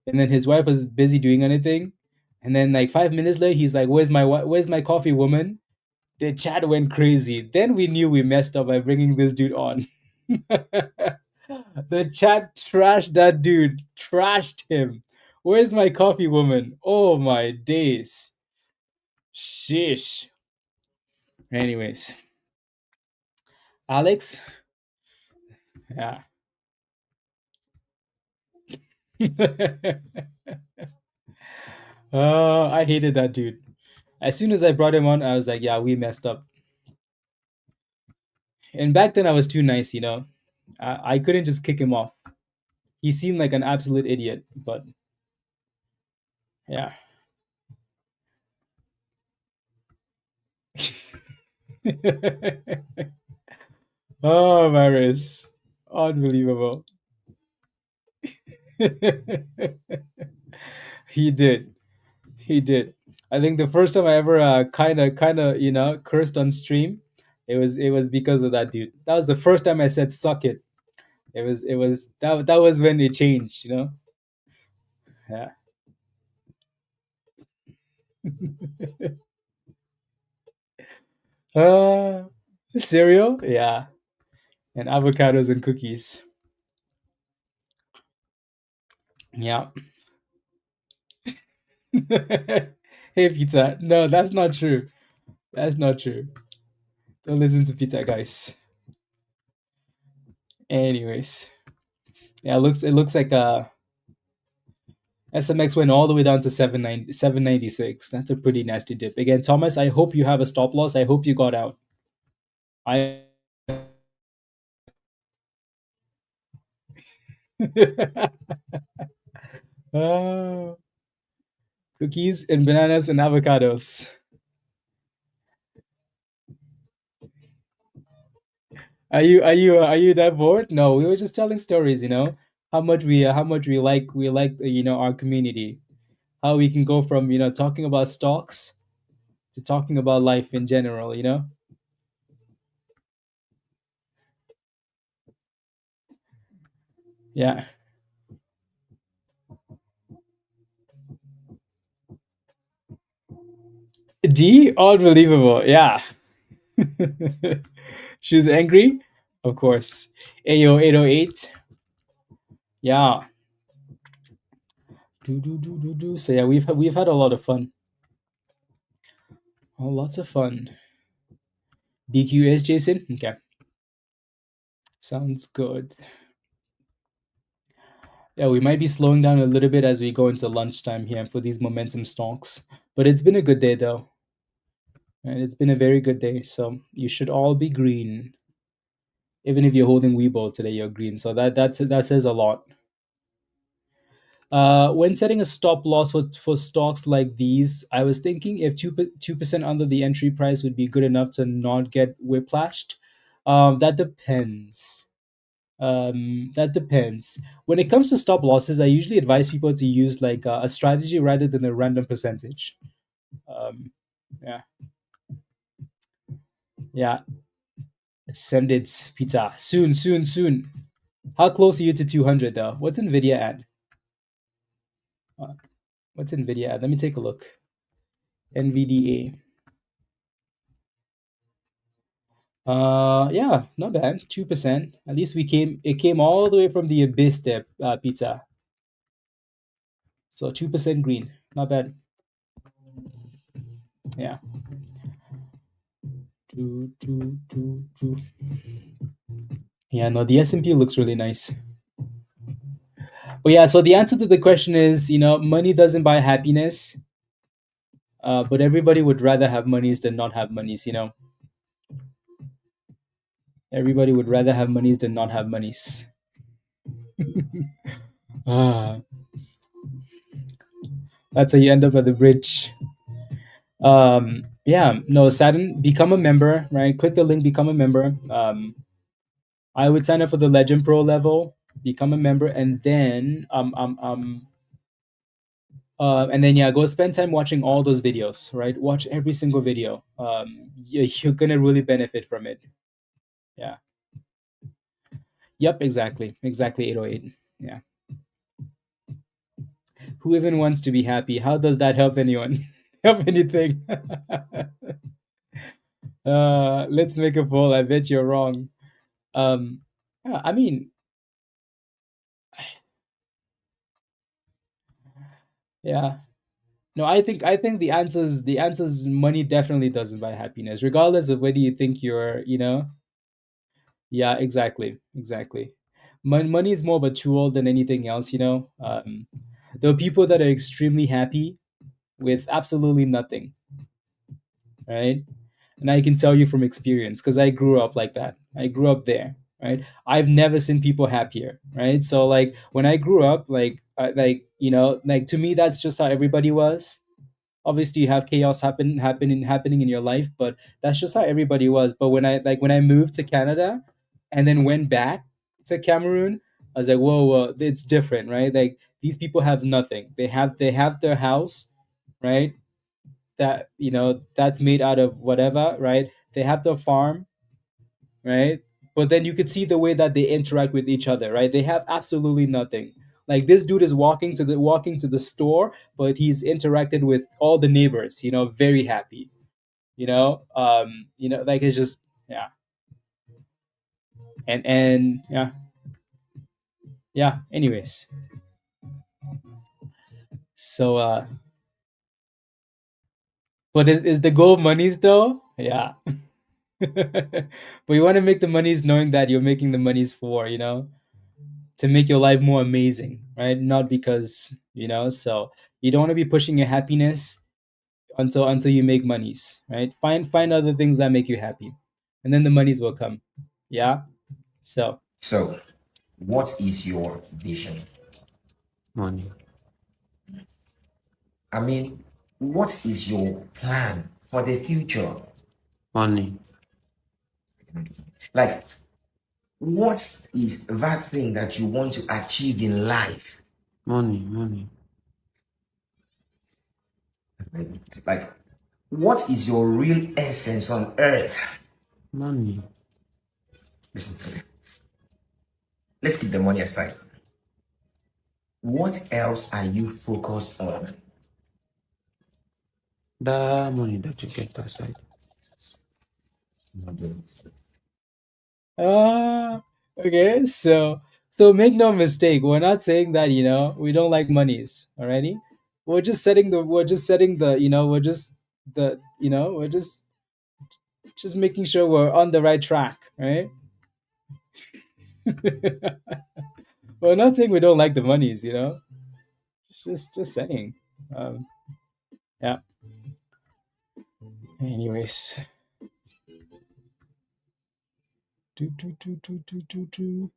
and then his wife was busy doing anything. And then like 5 minutes later, he's like, Where's my coffee, woman?" The chat went crazy. Then we knew we messed up by bringing this dude on. The chat trashed that dude, trashed him. Where's my coffee, woman? Oh my days. Shish. Anyways, Alex, yeah. I hated that dude. As soon as I brought him on, I was like, yeah, we messed up. And back then, I was too nice, you know. I couldn't just kick him off. He seemed like an absolute idiot, but yeah. Oh, Maris. Unbelievable. He did. He did. I think the first time I ever kind of you know cursed on stream, it was because of that dude. That was the first time I said "suck it." It was that was when it changed, you know. Yeah. Uh, cereal, yeah, and avocados and cookies. Yeah. Hey, pizza. No, that's not true. That's not true. Don't listen to pizza, guys. Anyways, yeah, it looks like SMX went all the way down to 796. That's a pretty nasty dip. Again, Thomas, I hope you have a stop loss. I hope you got out. I Uh, cookies and bananas and avocados. Are you that bored? No, we were just telling stories. How much we like our community. How we can go from talking about stocks to talking about life in general. Yeah. D, unbelievable. Yeah. She was angry, of course. AO 808. Yeah. Do. So yeah, we've had a lot of fun. Oh, lots of fun. BQS, Jason. Okay, sounds good. Yeah, we might be slowing down a little bit as we go into lunchtime here for these momentum stocks, but it's been a good day though, and it's been a very good day. So you should all be green, even if you're holding Webull today. You're green, so that says a lot. When setting a stop loss for stocks like these, I was thinking if 2% under the entry price would be good enough to not get whiplashed. That depends. That depends. When it comes to stop losses, I usually advise people to use like a strategy rather than a random percentage. Um, yeah, yeah. Send it, Peter. Soon, soon, soon. How close are you to 200 though? What's NVDA at? Uh, what's NVIDIA at? Let me take a look. NVDA. Yeah, not bad. 2%. At least it came all the way from the abyss there, pizza. So 2% green. Not bad. Yeah. Two. Yeah, no, the S&P looks really nice. But yeah, so the answer to the question is, money doesn't buy happiness. But everybody would rather have monies than not have monies. Everybody would rather have monies than not have monies. Ah, that's how you end up at the bridge. Yeah, no, Saturn, become a member, right? Click the link, become a member. I would sign up for the Legend Pro level, become a member, and then yeah, go spend time watching all those videos, right? Watch every single video. You're gonna really benefit from it. Yeah. Yep, exactly. 808. Yeah. Who even wants to be happy? How does that help anyone? Help anything? Let's make a poll. I bet you're wrong. Um, yeah, I mean, yeah. No, I think the answer's money definitely doesn't buy happiness, regardless of whether you think yeah, exactly. Money is more of a tool than anything else. There are people that are extremely happy with absolutely nothing, right? And I can tell you from experience because I grew up like that. I grew up there, right? I've never seen people happier, right? So like when I grew up, like to me, that's just how everybody was. Obviously, you have chaos happening in your life, but that's just how everybody was. But when I moved to Canada, and then went back to Cameroon, I was like, whoa, it's different, right? Like these people have nothing. They have their house, right? That's made out of whatever, right? They have the farm, right? But then you could see the way that they interact with each other, right? They have absolutely nothing. Like this dude is walking to the store, but he's interacted with all the neighbors, very happy. Like it's just, yeah. And yeah, yeah. Anyways, so but is the goal monies though? Yeah. But you want to make the monies knowing that you're making the monies to make your life more amazing, right? Not because, so you don't want to be pushing your happiness until you make monies, right? Find other things that make you happy. And then the monies will come. Yeah? So So, what is your vision? Money. I mean, what is your plan for the future? Money. Like, what is that thing that you want to achieve in life? Money. Money. Like, what is your real essence on earth? Money. Listen to me. Let's keep the money aside. What else are you focused on? The money that you get aside. Okay, so make no mistake, we're not saying that we don't like monies. Alrighty, we're just setting the we're just making sure we're on the right track, right? We're not saying we don't like the monies, just saying. Um, yeah. Anyways, do, do, do, do, do, do, do.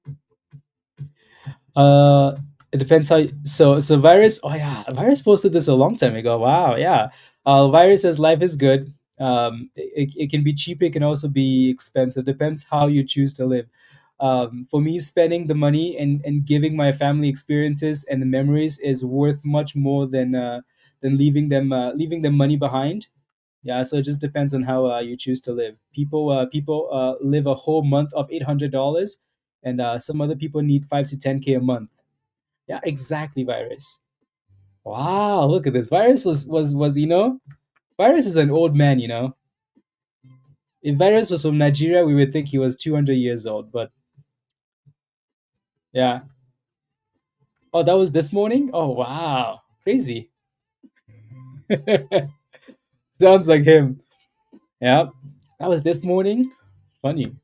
Uh, it depends how. So virus. Oh yeah, virus posted this a long time ago. Wow, yeah. Virus says life is good. It can be cheap. It can also be expensive. Depends how you choose to live. For me, spending the money and giving my family experiences and the memories is worth much more than leaving them money behind. Yeah, so it just depends on how you choose to live. People live a whole month of $800, and some other people need 5 to 10K a month. Yeah, exactly. Virus. Wow, look at this. Virus was Virus is an old man. If Virus was from Nigeria, we would think he was 200 years old. But yeah. Oh, that was this morning. Oh wow, crazy. Sounds like him. Yeah, that was this morning. Funny,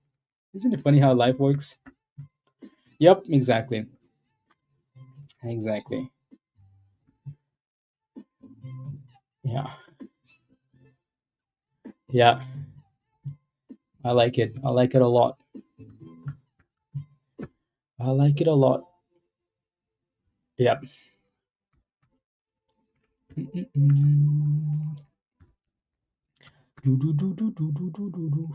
isn't it funny how life works? Yep, exactly. Exactly. Yeah. Yeah. I like it. I like it a lot. I like it a lot. Yeah. Mm-mm-mm. Do, do, do, do, do, do, do, do, do.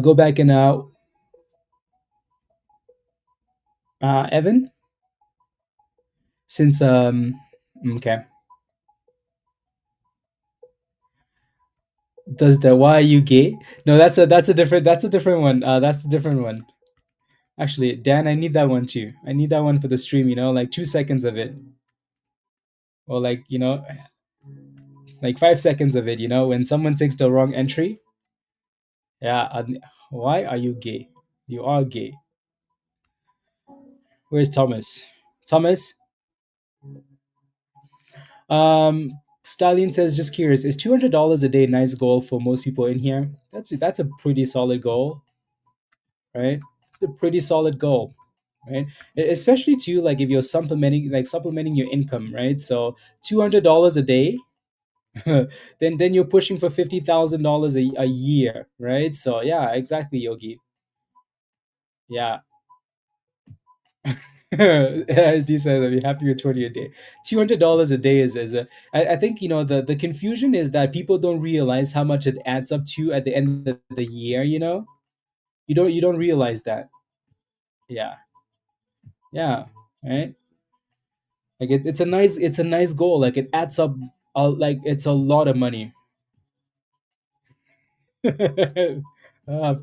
Go back and Evan, since okay. Does the why are you gay? No, that's a different one. That's a different one. Actually, Dan, I need that one too. I need that one for the stream. Like 2 seconds of it, or like like 5 seconds of it. When someone takes the wrong entry. Yeah. Why are you gay? You are gay. Where's Thomas? Thomas. Stallion says, just curious, is $200 a day a nice goal for most people in here? That's a pretty solid goal, right? It's a pretty solid goal, right? Especially too, like if you're supplementing your income, right? So $200 a day, then you're pushing for $50,000 a year, right? So yeah, exactly, Yogi. Yeah. As D said, I'd be happy with 20 a day. $200 a day is a. I think the confusion is that people don't realize how much it adds up to at the end of the year. You don't realize that. Yeah, yeah, right. Like it's a nice goal. Like it adds up. Like it's a lot of money.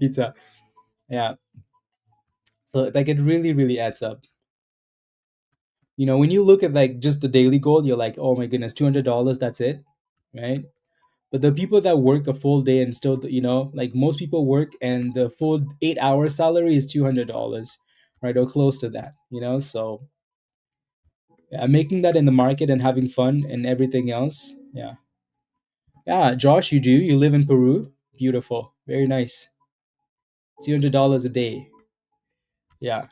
Pizza. Yeah. So like it really really adds up. When you look at like just the daily goal, you're like, oh my goodness, $200. That's it, right? But the people that work a full day and still, like most people work and the full 8 hour salary is $200, right? Or close to that, So yeah, making that in the market and having fun and everything else. Yeah. Yeah. Josh, you do? You live in Peru? Beautiful. Very nice. $200 a day. Yeah.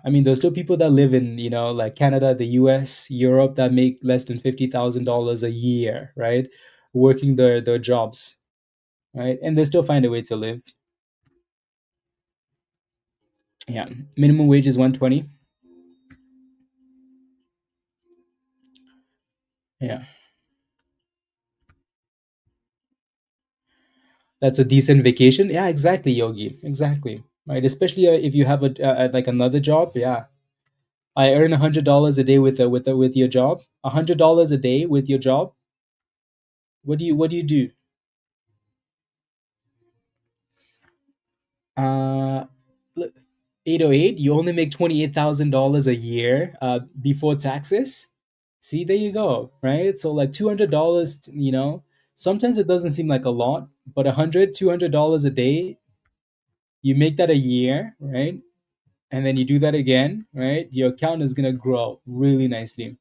I mean, there's still people that live in, like Canada, the US, Europe that make less than $50,000 a year, right? Working their jobs. right? And they still find a way to live. Yeah, minimum wage is 120. Yeah, that's a decent vacation. Yeah, exactly, Yogi. Exactly. Right, especially if you have a like another job. Yeah, I earn $100 a day with your job. $100 a day with your job. What do you do? 808. 808. You only make $28,000 a year before taxes. See, there you go, right? So like $200. Sometimes it doesn't seem like a lot, but $200 a day, you make that a year, right? And then you do that again, right? Your account is gonna grow really nicely.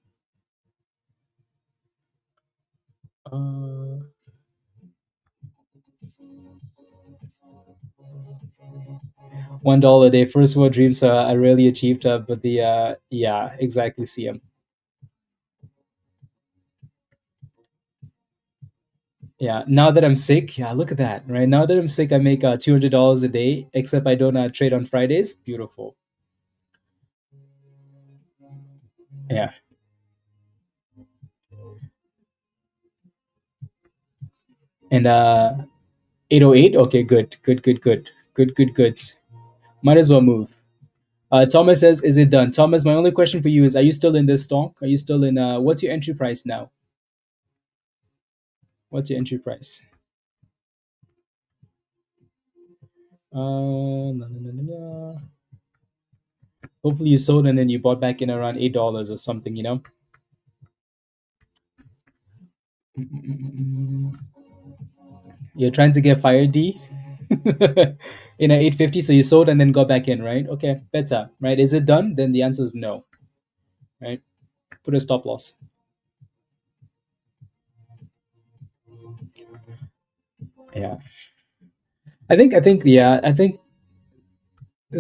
Uh, $1 a day, first world dreams are really achieved, but the yeah, exactly, CM. Yeah, now that I'm sick, yeah, look at that, right? Now that I'm sick, I make $200 a day, except I don't trade on Fridays. Beautiful. Yeah, and 808. Okay, good, good, good, good, good, good, good. Might as well move. Thomas says, "Is it done?" Thomas, my only question for you is: are you still in this stock? Are you still in? What's your entry price now? What's your entry price? No, no, no, no, no. Hopefully you sold and then you bought back in around $8 or something. You're trying to get fired, D. In at 850, so you sold and then got back in, right? Okay, better, right? Is it done? Then the answer is no, right? Put a stop loss. Yeah, I think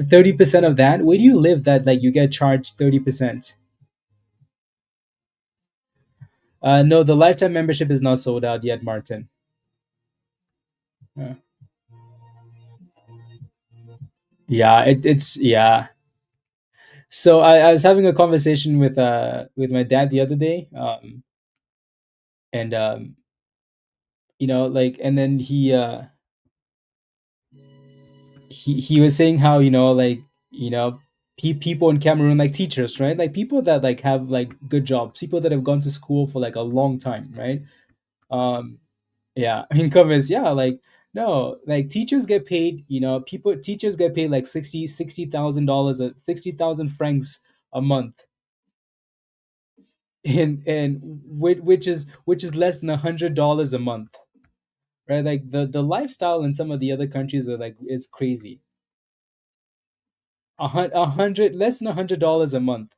30% of that. Where do you live that like you get charged 30%? No, the lifetime membership is not sold out yet, Martin. Uh, yeah, it's yeah. So I was having a conversation with my dad the other day, and like, and then he was saying how like people in Cameroon, like teachers, right, like people that like have like good jobs, people that have gone to school for like a long time, right? um yeah, income is, yeah, like, no, like teachers get paid, people teachers get paid like $60,000, 60,000 francs a month, and which is less than $100 a month, right? Like the lifestyle in some of the other countries are like, it's crazy. A hundred, less than $100 a month.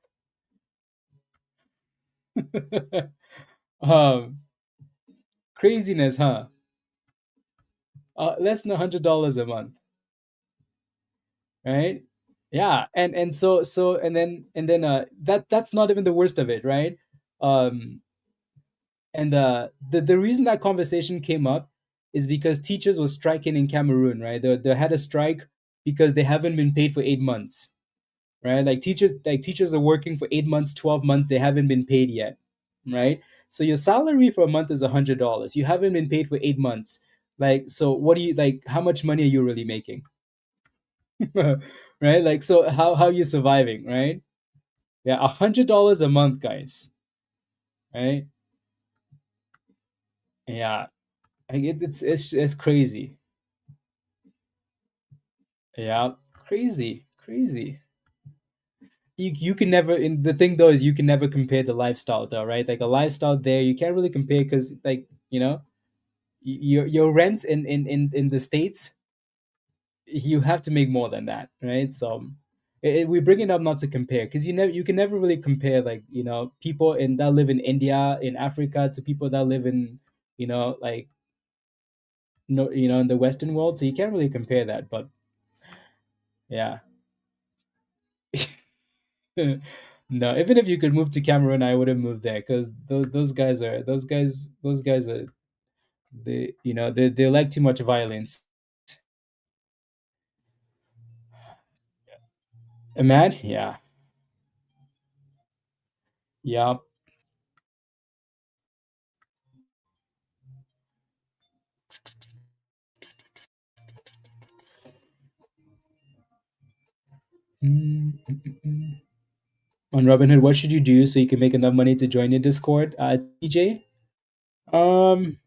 um Craziness, huh? Less than $100 a month, right? Yeah, and so and then that's not even the worst of it, right? um and the reason that conversation came up is because teachers were striking in Cameroon, right? They had a strike because they haven't been paid for 8 months, right? Like teachers are working for 8 months, 12 months, they haven't been paid yet, right? So your salary for a month is $100. You haven't been paid for 8 months. Like, so what do you like? How much money are you really making, right? Like, so how are you surviving, right? Yeah, $100 a month, guys, right? Yeah, like it's crazy. Yeah, crazy, crazy. You can never. And the thing though is you can never compare the lifestyle though, right? Like a lifestyle there, you can't really compare because like your rent in the states, you have to make more than that, right? So we bring it up not to compare because you can never really compare like people that live in India, in Africa, to people that live in like no in the Western world. So you can't really compare that, but yeah. No, even if you could move to Cameroon, I wouldn't move there because those guys are They like too much violence. Mad? Yeah. Yeah. Mm, mm, mm, mm. On Robinhood, what should you do so you can make enough money to join your Discord? TJ? Um,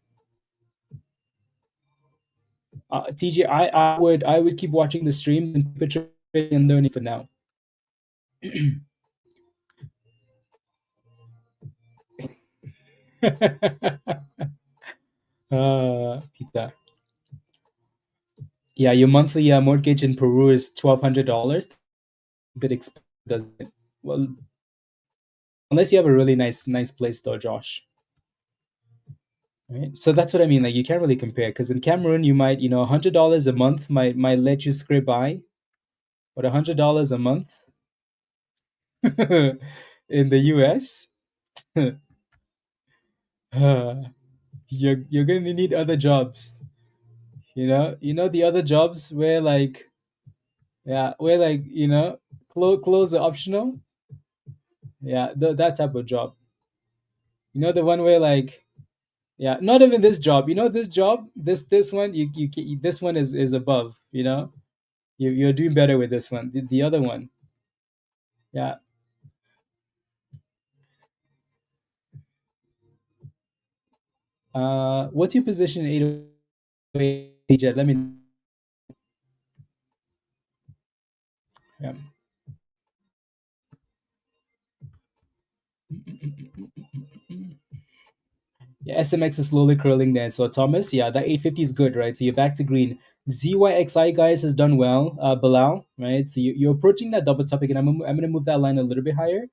TJ, I would keep watching the stream and keep it trading and learning for now. Pizza. Yeah, your monthly mortgage in Peru is $1,200. Bit expensive, doesn't it? Well, unless you have a really nice place though, Josh. Right? So that's what I mean. Like you can't really compare because in Cameroon you might, $100 a month might let you scrape by, but $100 a month in the US, you're gonna need other jobs. The other jobs where like yeah, where like clothes are optional. Yeah, that type of job. The one where like yeah, not even this job. This job, this one this one is above. You're doing better with this one. The other one, yeah. What's your position in 808 jet? Let me. Yeah. Yeah, SMX is slowly curling there. So Thomas, yeah, that 850 is good, right? So you're back to green. ZYXI guys has done well. Bilal, right? So you're approaching that double top again. I'm gonna move that line a little bit higher.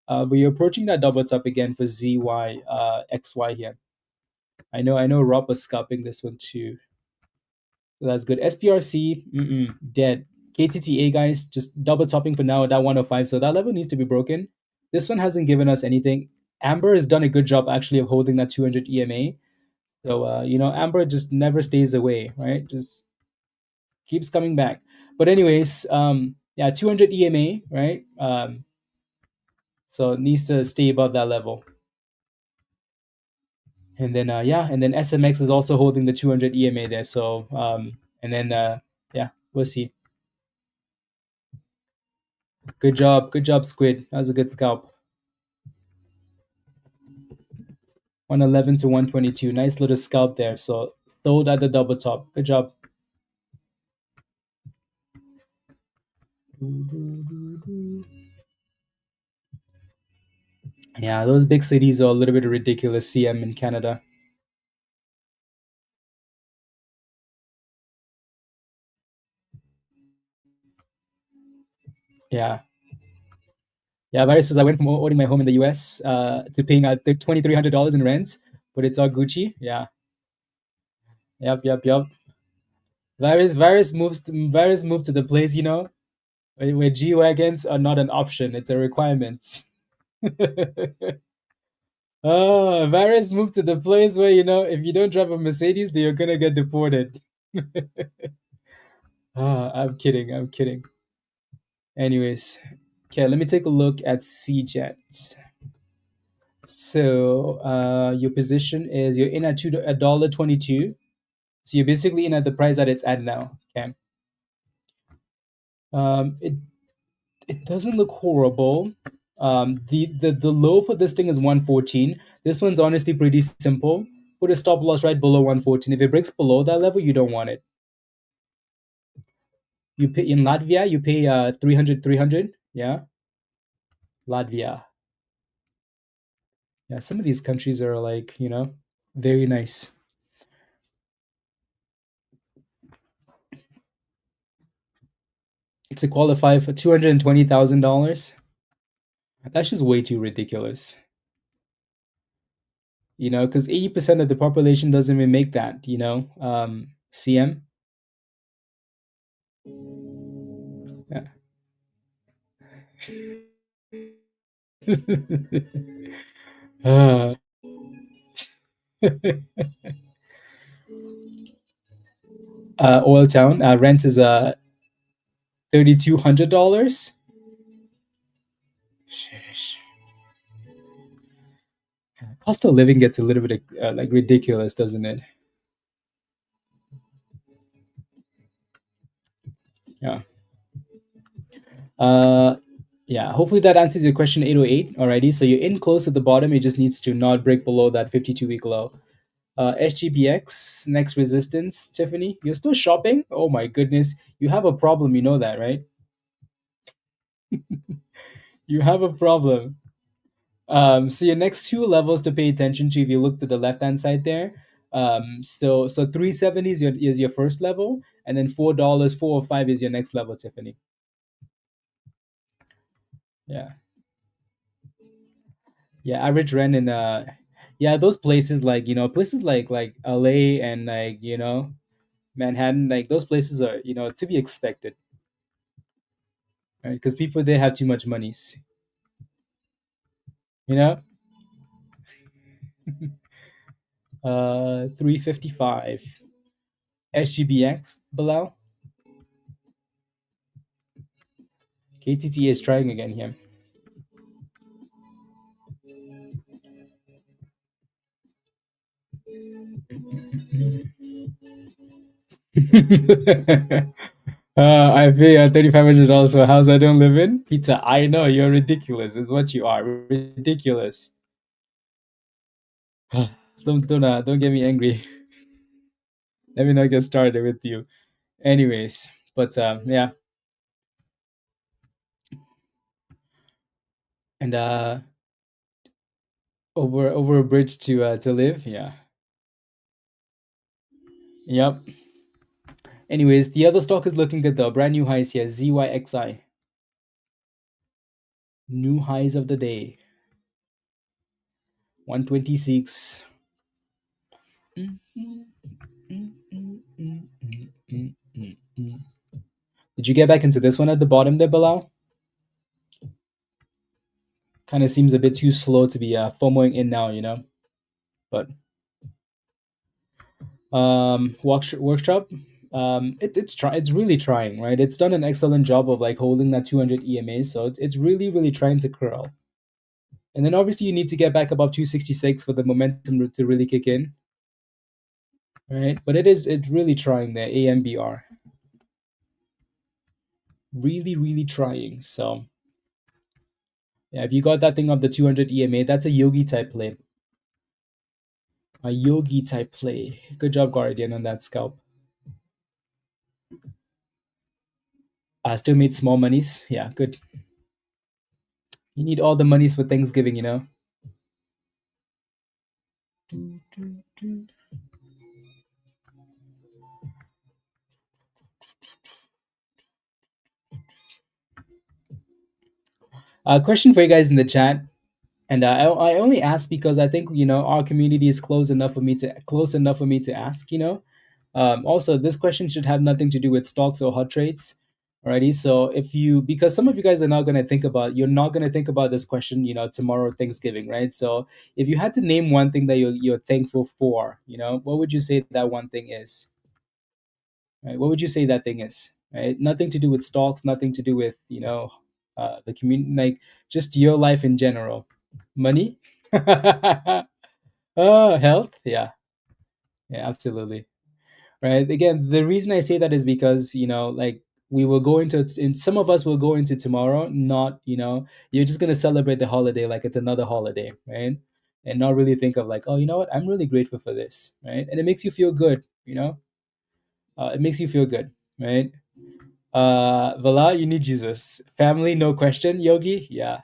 But you're approaching that double top again for XY here. I know Rob was scalping this one too. So that's good. SPRC, dead. KTTA guys, just double topping for now at that 105. So that level needs to be broken. This one hasn't given us anything. Amber has done a good job actually of holding that 200 EMA. So Amber just never stays away, right? Just keeps coming back. But anyways, yeah, 200 EMA, right? So it needs to stay above that level. And then and then SMX is also holding the 200 EMA there. So and then yeah, we'll see. Good job, Squid. That was a good scalp. 111 to 122. Nice little scalp there. So sold at the double top. Good job. Yeah, those big cities are a little bit ridiculous. CM in Canada. Yeah. Yeah, Virus says I went from owning my home in the US to paying $2,300 in rent, but it's all Gucci. Yeah. Yep. Virus moved to the place, where G wagons are not an option; it's a requirement. Oh, Varys moved to the place where if you don't drive a Mercedes, then you're gonna get deported. I'm kidding. I'm kidding. Anyways, okay, let me take a look at CJET. So, your position is you're in at $1.22. So you're basically in at the price that it's at now. Okay. It doesn't look horrible. The low for this thing is 114. This one's honestly pretty simple. Put a stop loss right below 114. If it breaks below that level, you don't want it. You pay in Latvia, you pay 300. Yeah, Latvia. Yeah, some of these countries are like very nice. To qualify for $220,000, that's just way too ridiculous. Because 80% of the population doesn't even make that. CM. Yeah. uh, Oil Town. Rent is $3,200. Sheesh. Cost of living gets a little bit like ridiculous, doesn't it? Yeah. Uh, yeah. Hopefully that answers your question 808. Alrighty. So you're in close at the bottom. It just needs to not break below that 52-week low. SGPX next resistance. Tiffany, you're still shopping? Oh my goodness, you have a problem. You know that, right? You have a problem. So your next two levels to pay attention to, if you look to the left hand side there. So 370 is your first level, and then $4, 405 is your next level, Tiffany. Yeah, yeah. Average rent in yeah, those places like places like LA and like Manhattan, like those places are to be expected, right? Because people they have too much money, you know. 355 SGBX below. KTT is trying again here. I pay $3,500 for a house I don't live in. Pizza, I know you're ridiculous. It's what you are, ridiculous. Don't get me angry. Let me not get started with you. Anyways, but yeah, and over a bridge to live. Yeah, yep. Anyways, the other stock is looking good though. Brand new highs here. ZYXI. New highs of the day. 126. Did you get back into this one at the bottom there, Bilal? Kind of seems a bit too slow to be FOMOing in now, But workshop, it's really trying, right? It's done an excellent job of like holding that 200 EMA, so it's really trying to curl. And then obviously you need to get back above 266 for the momentum to really kick in, right? But it's really trying there. AMBR, really trying. So yeah, if you got that thing of the 200 EMA, that's a yogi type play. A yogi type play. Good job, Guardian, on that scalp. Still made small monies. Yeah, good. You need all the monies for Thanksgiving, Question for you guys in the chat, and I only ask because I think our community is close enough for me to ask. Also, this question should have nothing to do with stocks or hot trades. Alrighty, so because some of you guys are not going to you're not going to think about this question, tomorrow Thanksgiving, right? So if you had to name one thing that you're thankful for, what would you say that one thing is? Right? What would you say that thing is? Right? Nothing to do with stocks, nothing to do with the community, like just your life in general. Money, health, yeah, absolutely. Right. Again, the reason I say that is because like we will go into, and some of us will go into tomorrow. Not you're just gonna celebrate the holiday like it's another holiday, right? And not really think of like, oh, you know what? I'm really grateful for this, right? And it makes you feel good, it makes you feel good, right? Vala, you need Jesus. Family, no question. Yogi, yeah.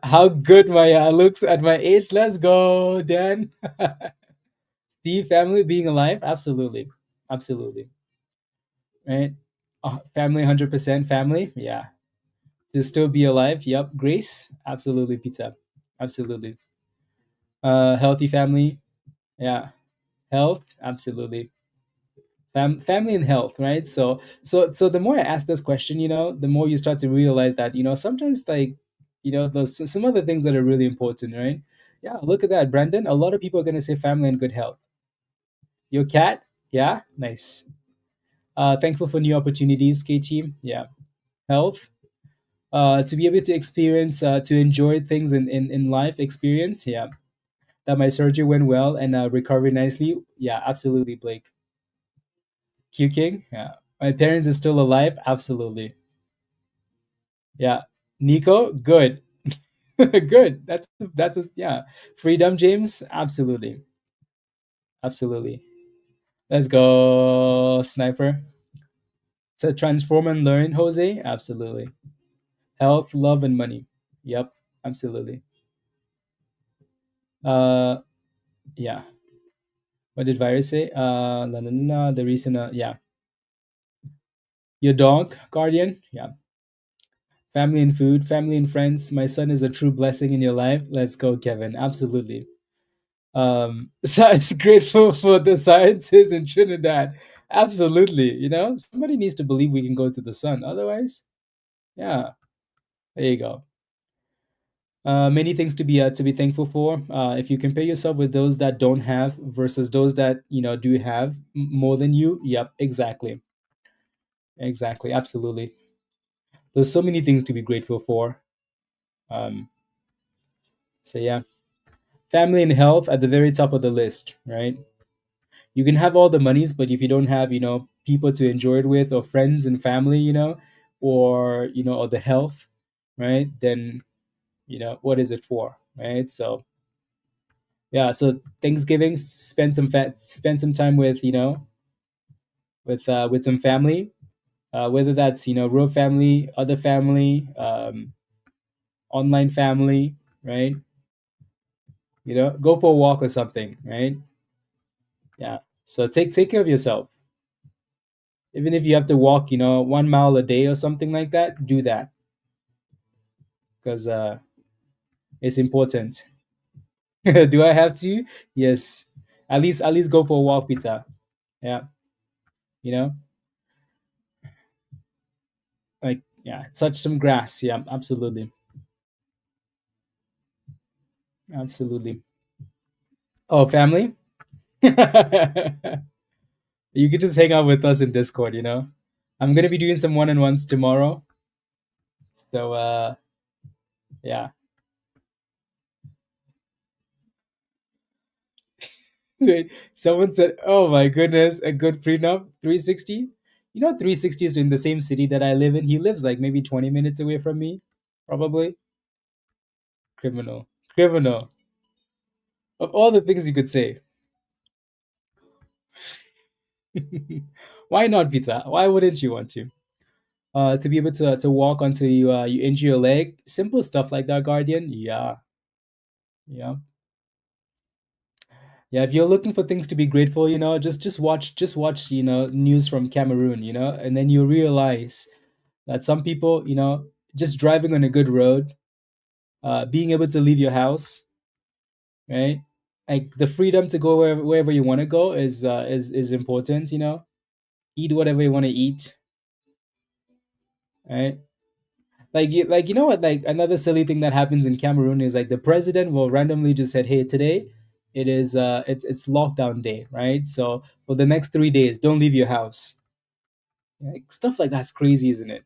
How good my looks at my age. Let's go, Dan. Steve, family, being alive, absolutely, absolutely, right? Family, 100% family, yeah. To still be alive, yep. Grace, absolutely. Pizza, absolutely. Healthy family, yeah. Health, absolutely. Family and health, right? So the more I ask this question, the more you start to realize that sometimes like those some other things that are really important, right? Yeah, look at that, Brandon. A lot of people are going to say family and good health. Your cat? Yeah, nice. Thankful for new opportunities, K team. Yeah, health. To be able to experience, to enjoy things in life experience. Yeah, that my surgery went well and recovered nicely. Yeah, absolutely, Blake. Q King. Yeah, my parents are still alive. Absolutely. Yeah, Nico. Good. Good. Yeah. Freedom, James. Absolutely. Absolutely. Let's go, Sniper. To transform and learn, Jose. Absolutely. Health, love, and money. Yep. Absolutely. Uh, yeah. What did Virus say? La, la, la, la, the recent. Yeah. Your dog, Guardian. Yeah. Family and food, family and friends. My son is a true blessing in your life. Let's go, Kevin. Absolutely. So it's grateful for the scientists in Trinidad. Absolutely. Somebody needs to believe we can go to the sun. Otherwise, yeah, there you go. Many things to be thankful for. If you compare yourself with those that don't have versus those that do have more than you, yep, exactly, exactly, absolutely. There's so many things to be grateful for. Um, so yeah, family and health at the very top of the list, right? You can have all the monies, but if you don't have people to enjoy it with, or friends and family, or the health, right? Then what is it for, right? So yeah, so Thanksgiving, spend some time with with some family, whether that's real family, other family, online family, right? Go for a walk or something, right? Yeah. So take care of yourself. Even if you have to walk 1 mile a day or something like that, do that, because it's important. Do I have to? Yes. At least go for a walk, Peter. Yeah. You know, like, yeah, touch some grass. Yeah, absolutely. Absolutely. Oh, family? You could just hang out with us in Discord. I'm gonna be doing some one-on-ones tomorrow. So yeah. Wait, someone said, "Oh my goodness, a good prenup, 360." 360 is in the same city that I live in. He lives like maybe 20 minutes away from me, probably. Criminal, criminal. Of all the things you could say, why not, Peter? Why wouldn't you want to? To be able to walk until you injure your leg, simple stuff like that, Guardian. Yeah, yeah, yeah. If you're looking for things to be grateful, just watch news from Cameroon, and then you realize that some people, just driving on a good road, being able to leave your house, right? Like the freedom to go wherever you want to go is important. Eat whatever you want to eat, right? Like, you know what? Like, another silly thing that happens in Cameroon is like the president will randomly just said, "Hey, today it's lockdown day, right? So for the next 3 days, don't leave your house." Like, stuff like that's crazy, isn't it?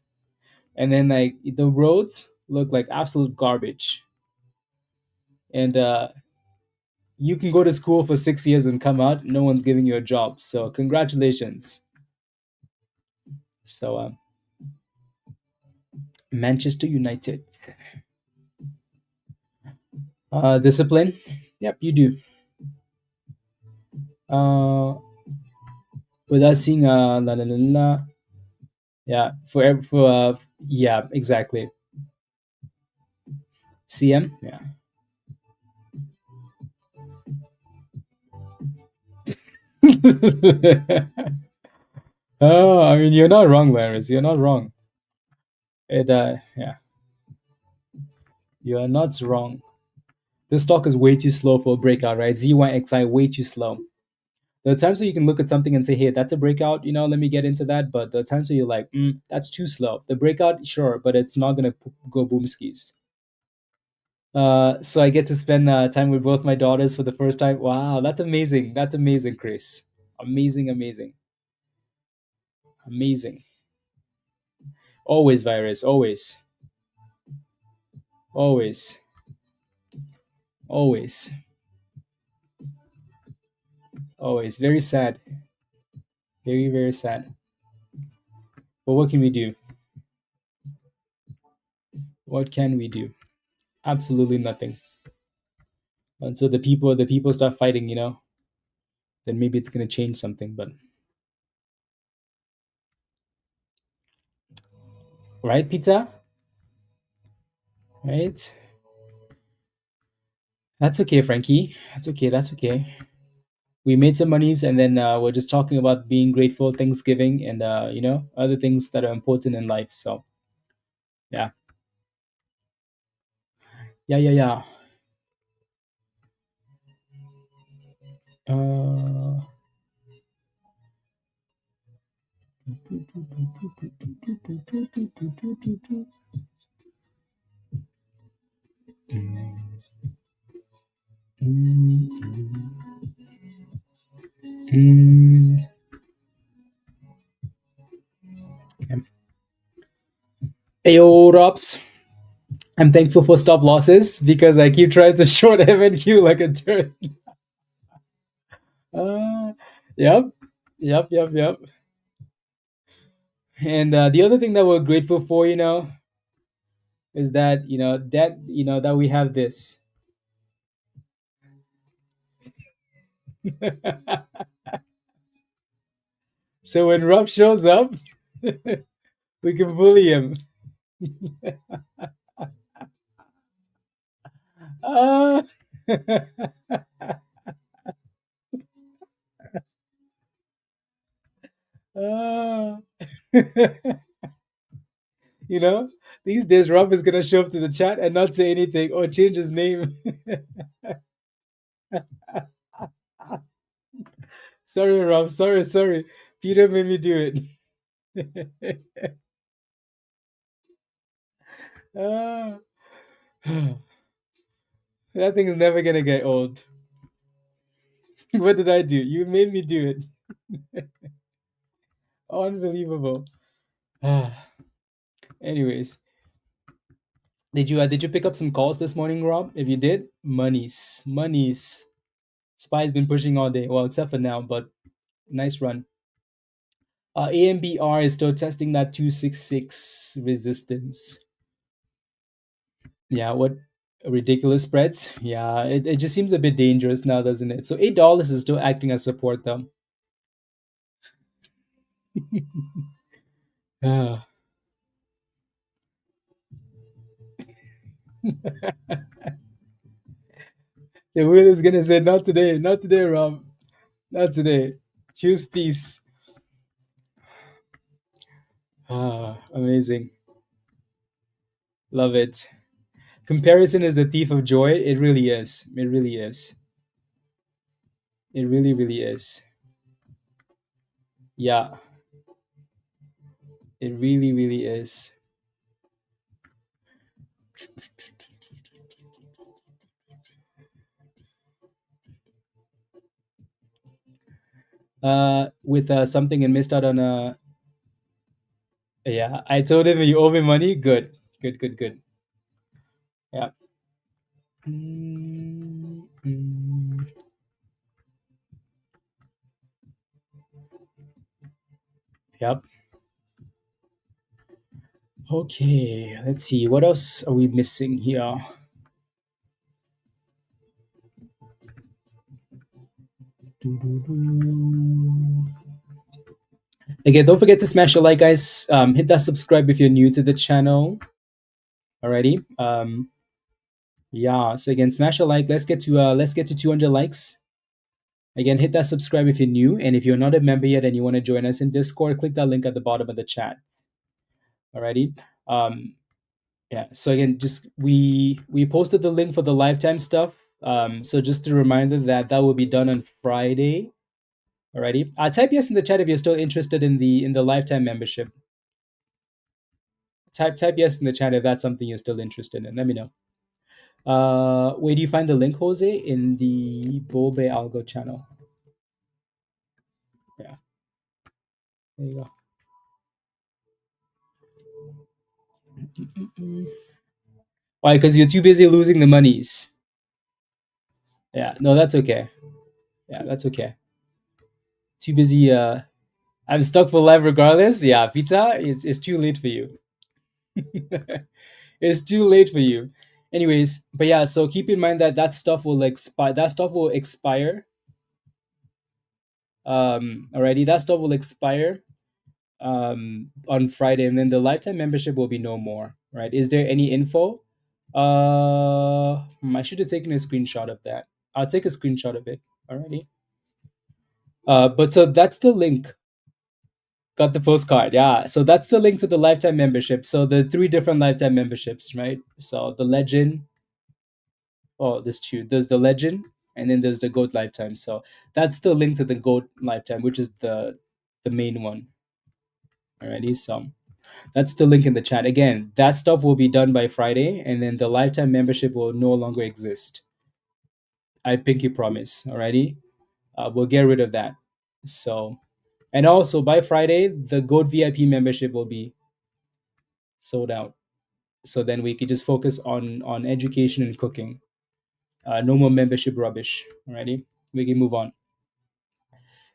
And then like the roads look like absolute garbage, and you can go to school for 6 years and come out, no one's giving you a job. So congratulations. So Manchester United, discipline. Yep, you do. Without seeing la la la la. Yeah, yeah, exactly. CM. Yeah. Oh, I mean, you're not wrong, Laris. You're not wrong. Yeah, you are not wrong. This stock is way too slow for a breakout, right? ZYXI way too slow. There are times where you can look at something and say, "Hey, that's a breakout. Let me get into that." But there are times where you're like, "That's too slow." The breakout, sure, but it's not gonna go boom skis. So I get to spend time with both my daughters for the first time. Wow, that's amazing. That's amazing, Chris. Amazing, amazing, amazing. Always virus, always, always, always, always. Very sad. Very, very sad. But what can we do? What can we do? Absolutely nothing. Until the people start fighting, then maybe it's gonna change something. But right, pizza? Right? That's okay, Frankie. That's okay. That's okay. We made some monies, and then we're just talking about being grateful, Thanksgiving, and other things that are important in life. So yeah, yeah, yeah, yeah. Uh, Ayo, Robs. I'm thankful for stop losses because I keep trying to short MNQ like a turd. Uh, yep, yep. And the other thing that we're grateful for, is that that we have this. So when Rob shows up, we can bully him. Uh, uh, you know, these days Rob is gonna show up to the chat and not say anything or change his name. Sorry, Rob. Sorry. Peter made me do it. uh, that thing is never gonna get old. What did I do? You made me do it. Unbelievable. Anyways, did you pick up some calls this morning, Rob? If you did, monies. Spy's been pushing all day. Well, except for now, but nice run. AMBR is still testing that 266 resistance. Yeah, what ridiculous spreads. Yeah, it just seems a bit dangerous now, doesn't it? So $8 is still acting as support, though. Ah. The wheel is gonna say, not today, Rob, not today. Choose peace. Amazing. Love it. Comparison is the thief of joy. It really is. It really is. It really, really is. Yeah, it really, really is. With something and missed out on a. Yeah, I told him you owe me money. Good. Yeah. Yep. Okay, let's see. What else are we missing here? Again, don't forget to smash a like, guys. Hit that subscribe if you're new to the channel. Alrighty. Yeah. So again, smash a like. Let's get to 200 likes. Again, hit that subscribe if you're new, and if you're not a member yet and you want to join us in Discord, click that link at the bottom of the chat. Alrighty. Yeah. So again, just we posted the link for the lifetime stuff. So just a reminder that will be done on Friday. Alrighty. Type yes in the chat if you're still interested in the lifetime membership. Type yes in the chat if that's something you're still interested in. Let me know. Where do you find the link, Jose? In the Bobe Algo channel. There you go. Why? Because you're too busy losing the monies. Yeah, no, that's okay. Yeah, that's okay. Too busy. I'm stuck for life regardless. Yeah, pizza. It's too late for you. It's too late for you. Anyways, but yeah, so keep in mind that that stuff will expire. That stuff will expire. Already, that stuff will expire on Friday, and then the lifetime membership will be no more. Right? Is there any info? I should have taken a screenshot of that. I'll take a screenshot of it. Alrighty. But so that's the link. Got the postcard, yeah. So that's the link to the lifetime membership. So the three different lifetime memberships, right? So the legend, oh, there's two. There's the legend, and then there's the goat lifetime. So that's the link to the goat lifetime, which is the main one. Alrighty, so that's the link in the chat. Again, that stuff will be done by Friday, and then the lifetime membership will no longer exist. I pinky promise. Alrighty, we'll get rid of that. So, and also by Friday, the goat VIP membership will be sold out. So then we could just focus on education and cooking. No more membership rubbish. Alrighty, we can move on.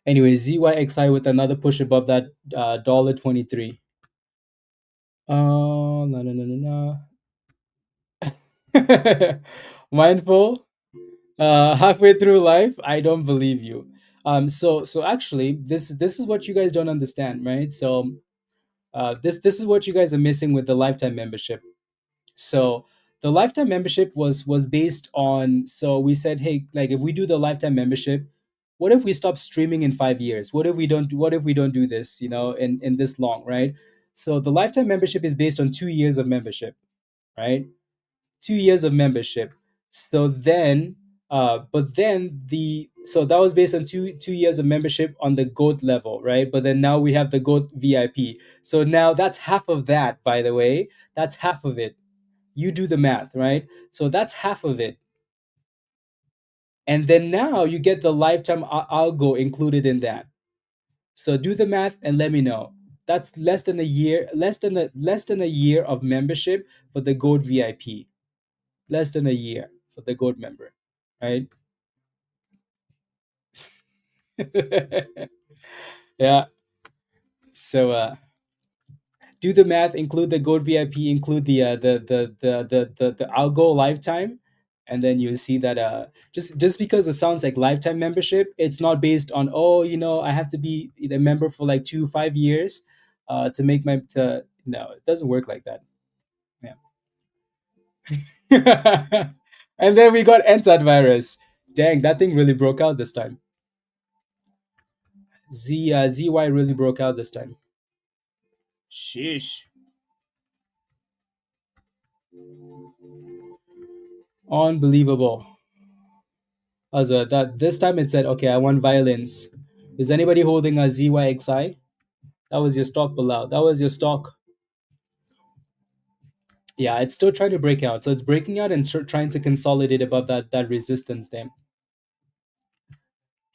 Anyway, ZYXI with another push above that $1.23. No, no, no, no, no. Mindful. Halfway through life, I don't believe you. So actually, this is what you guys don't understand, right? So, this is what you guys are missing with the lifetime membership. So the lifetime membership was based on, so we said, hey, like if we do the lifetime membership, what if we stop streaming in 5 years? What if we don't do this, in this long, right? So the lifetime membership is based on 2 years of membership, right? 2 years of membership. So then but then the so that was based on two years of membership on the goat level, right? But then now we have the goat VIP. So now that's half of that, by the way. That's half of it. You do the math, right? So that's half of it. And then now you get the lifetime algo included in that. So do the math and let me know. That's less than a year, less than a year of membership for the gold VIP. Less than a year for the gold member, right? Yeah. So do the math, include the gold VIP, include the algo lifetime, and then you'll see that just because it sounds like lifetime membership, it's not based on, oh, I have to be a member for like 5 years to make my to no, it doesn't work like that. Yeah. And then we got antivirus. Dang, that thing really broke out this time. ZY really broke out this time. Sheesh. Unbelievable. That this time it said, okay, I want violence. Is anybody holding a ZYXI? That was your stock below. That was your stock. Yeah, it's still trying to break out. So it's breaking out and trying to consolidate above that resistance there.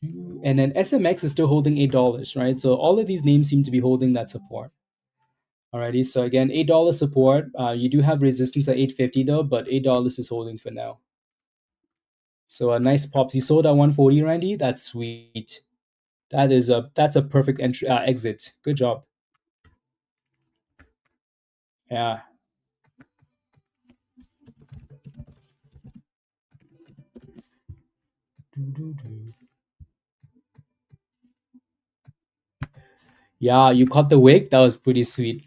And then SMX is still holding $8, right? So all of these names seem to be holding that support. Alrighty, so again, $8 support. You do have resistance at 850 though, but $8 is holding for now. So a nice pops. You sold at 140, Randy. That's sweet. That's a perfect entry exit. Good job. Yeah. Yeah, you caught the wick. That was pretty sweet.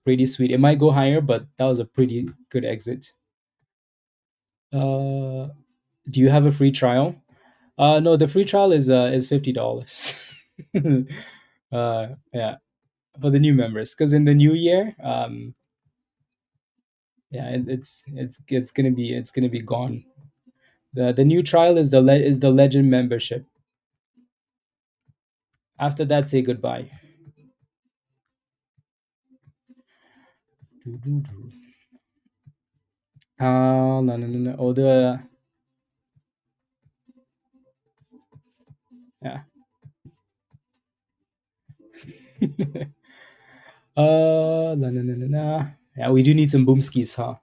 Pretty sweet. It might go higher, but that was a pretty good exit. Do you have a free trial? No, the free trial is $50. Yeah, for the new members, because in the new year, yeah, it's gonna be gone. The new trial is the legend membership. After that, say goodbye. No, no, no, no. Oh, yeah. Yeah, we do need some boomskis, huh?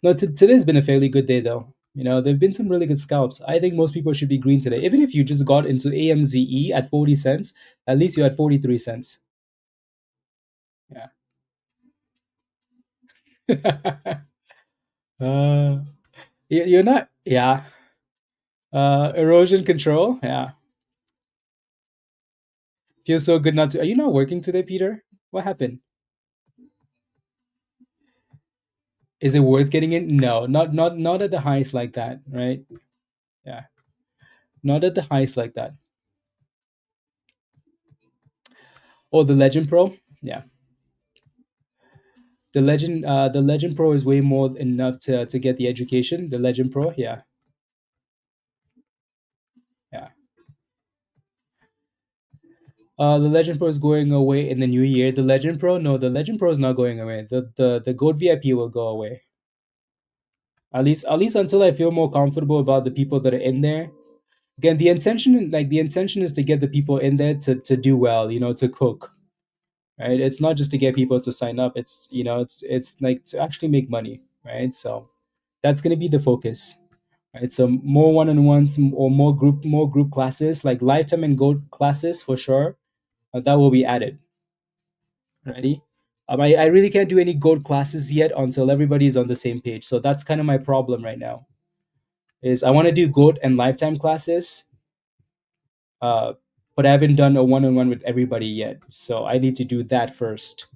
No, today's been a fairly good day though. There've been some really good scalps. I think most people should be green today. Even if you just got into AMZE at 40 cents, at least you had 43 cents. Yeah. uh, you're not, yeah. Erosion control, yeah. Feels so good not to. Are you not working today, Peter? What happened? Is it worth getting in? No, not at the highs like that, right? Yeah, not at the highs like that. Oh, the Legend Pro, yeah. The Legend Pro is way more enough to get the education. The Legend Pro, yeah, yeah. The Legend Pro is going away in the new year. The Legend Pro, no, the Legend Pro is not going away. The Gold VIP will go away. At least until I feel more comfortable about the people that are in there. Again, the intention is to get the people in there to do well, to cook. Right? It's not just to get people to sign up. It's like to actually make money, right? So that's going to be the focus. Right? So more one-on-ones or more group classes, like lifetime and gold classes for sure. That will be added. Ready? I really can't do any gold classes yet until everybody's on the same page. So that's kind of my problem right now. Is I want to do gold and lifetime classes, uh, but I haven't done a one-on-one with everybody yet. So I need to do that first.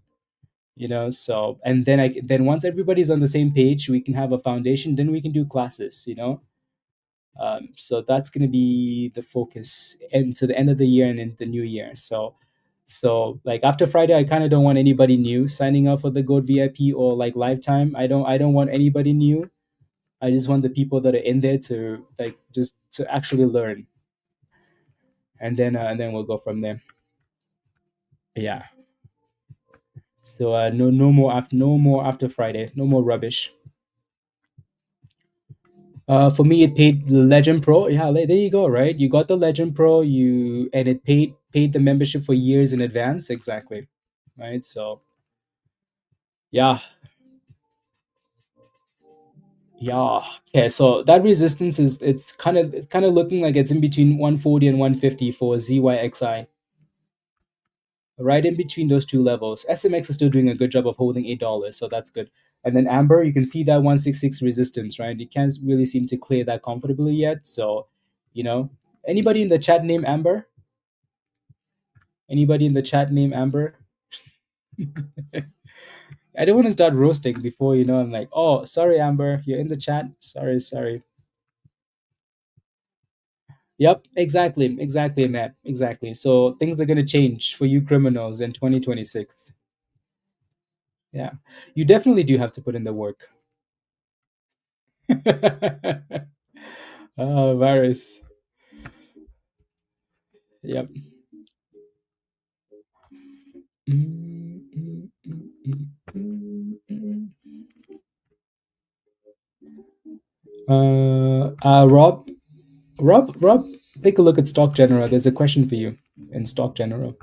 So and then once everybody's on the same page, we can have a foundation. Then we can do classes. So that's going to be the focus into the end of the year and in the new year. So like after Friday, I kind of don't want anybody new signing up for the Gold VIP or like lifetime. I don't want anybody new. I just want the people that are in there to like just to actually learn, and then we'll go from there. Yeah. So no more after Friday. No more rubbish. For me, it paid the Legend Pro. Yeah, there you go. Right, you got the Legend Pro. And it paid the membership for years in advance. Exactly. Right. So yeah, yeah. Okay. So that resistance it's kind of looking like it's in between 140 and 150 for ZYXI. Right in between those two levels. SMX is still doing a good job of holding $8, so that's good. And then Amber, you can see that 166 resistance, right? You can't really seem to clear that comfortably yet. So, anybody in the chat name Amber? Anybody in the chat name Amber? I don't want to start roasting before I'm like, oh, sorry, Amber, you're in the chat. Sorry. Yep, exactly, Matt, exactly. So things are gonna change for you criminals in 2026. Yeah, you definitely do have to put in the work. Oh, virus. Yep. Rob, take a look at Stock General. There's a question for you in Stock General.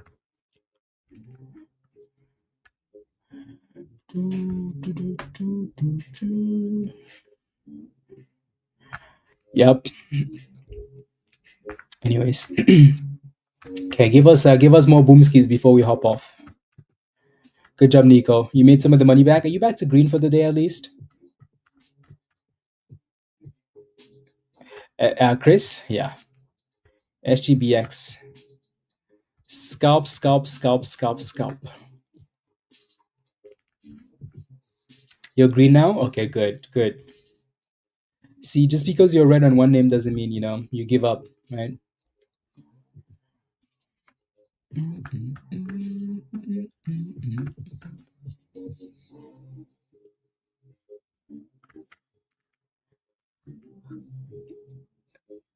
Yep. Anyways, okay, give us more boomskis before we hop off. Good job, Nico. You made some of the money back. Are you back to green for the day at least? Chris, yeah. SGBX. Scalp. You're green now? Okay, good. See, just because you're red on one name doesn't mean, you give up, right?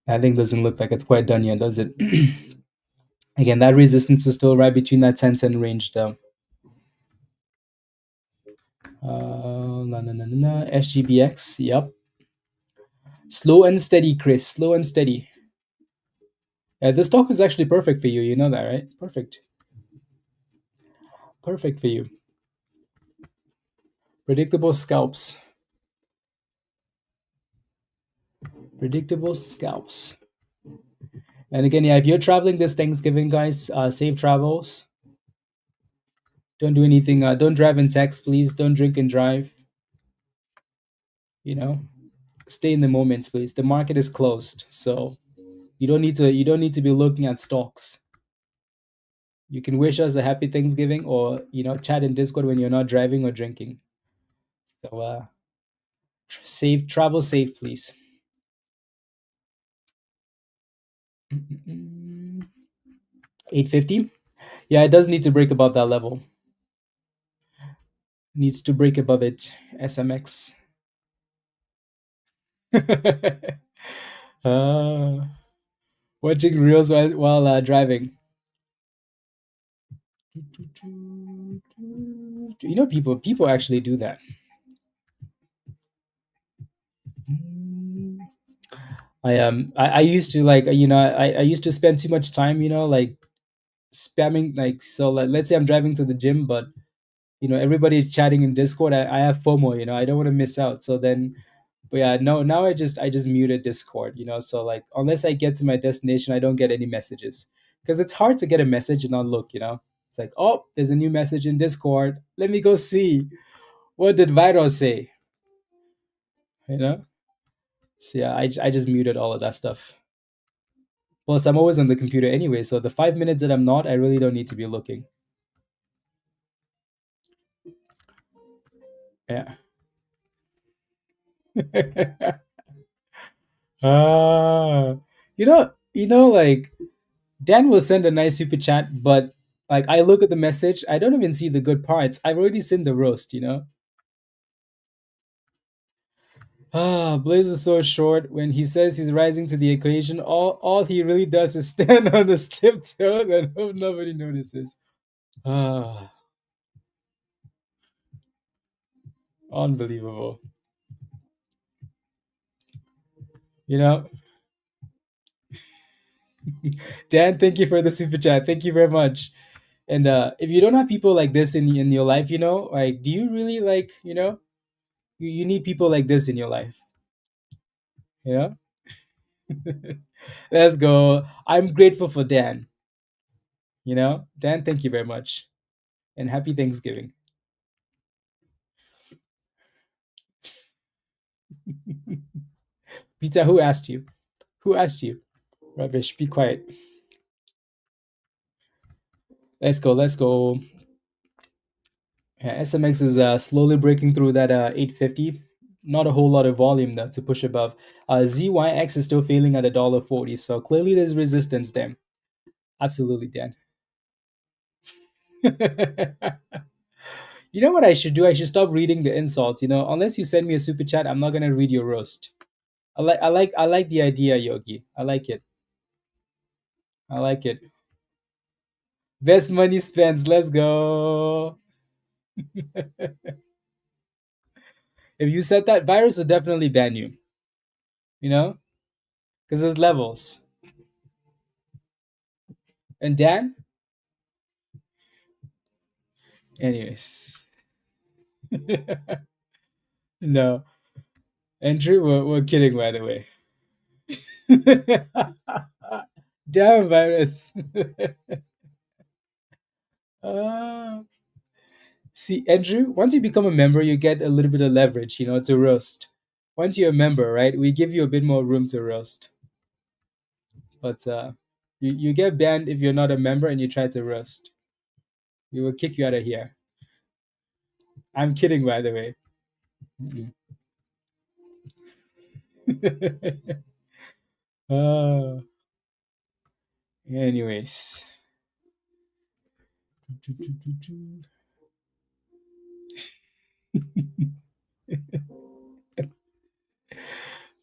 That thing doesn't look like it's quite done yet, does it? Again, that resistance is still right between that 10-cent range, though. SGBX, yep. Slow and steady, Chris. Slow and steady. Yeah, this stock is actually perfect for you. You know that, right? Perfect. Perfect for you. Predictable scalps. Predictable scalps. And again, yeah, if you're traveling this Thanksgiving, guys, safe travels. Don't do anything. Don't drive and text, please. Don't drink and drive. You know, stay in the moment, please. The market is closed, so you don't need to. You don't need to be looking at stocks. You can wish us a happy Thanksgiving, or chat in Discord when you're not driving or drinking. So, safe travel, safe, please. 850. Yeah, it does need to break above that level. Needs to break above it. SMX. uh, watching reels while driving. People actually do that. I used to I used to spend too much time like spamming, like, so like, let's say I'm driving to the gym, but everybody's chatting in Discord. I have FOMO, I don't want to miss out. So then, but yeah, no, now I just muted Discord, so like unless I get to my destination, I don't get any messages, because it's hard to get a message and not look. It's like, oh, there's a new message in Discord, let me go see what did Viro say. you know so yeah, I just muted all of that stuff. Plus, I'm always on the computer anyway, so the 5 minutes that I'm not, I really don't need to be looking. Yeah. uh, like, Dan will send a nice super chat, but like I look at the message, I don't even see the good parts. I've already seen the roast. Blaze is so short. When he says he's rising to the occasion, all he really does is stand on his tiptoes and hope nobody notices. Unbelievable. You know, Dan, thank you for the super chat. Thank you very much. And if you don't have people like this in your life, like, do you really like, you need people like this in your life, you know? Let's go. I'm grateful for Dan. Dan, thank you very much. And happy Thanksgiving. Peter, who asked you? Who asked you? Rubbish, be quiet. Let's go, let's go. Yeah, SMX is slowly breaking through that 850. Not a whole lot of volume though to push above. ZYX is still failing at $1.40, so clearly there's resistance there. Absolutely, Dan. You know what I should do? I should stop reading the insults. Unless you send me a super chat, I'm not gonna read your roast. I like the idea, Yogi. I like it. I like it. Best money spends. Let's go. If you said that, virus would definitely ban you. Because there's levels. And Dan, anyways, no, Andrew, we're kidding, by the way. Damn virus. uh, See, Andrew, once you become a member, you get a little bit of leverage, to roast. Once you're a member, right, we give you a bit more room to roast. But you get banned if you're not a member and you try to roast. We will kick you out of here. I'm kidding, by the way. Anyways.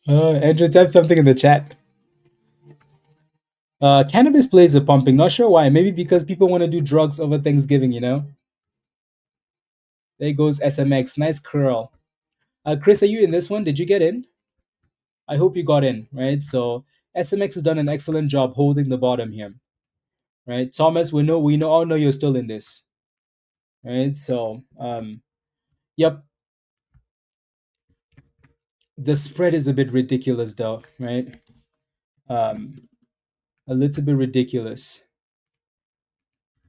Andrew, type something in the chat. Cannabis plays are pumping. Not sure why. Maybe because people want to do drugs over Thanksgiving, There goes SMX. Nice curl. Chris, are you in this one? Did you get in? I hope you got in, right? So SMX has done an excellent job holding the bottom here, right? Thomas, we all know you're still in this. right? So, yep, the spread is a bit ridiculous, though, right? Um, a little bit ridiculous.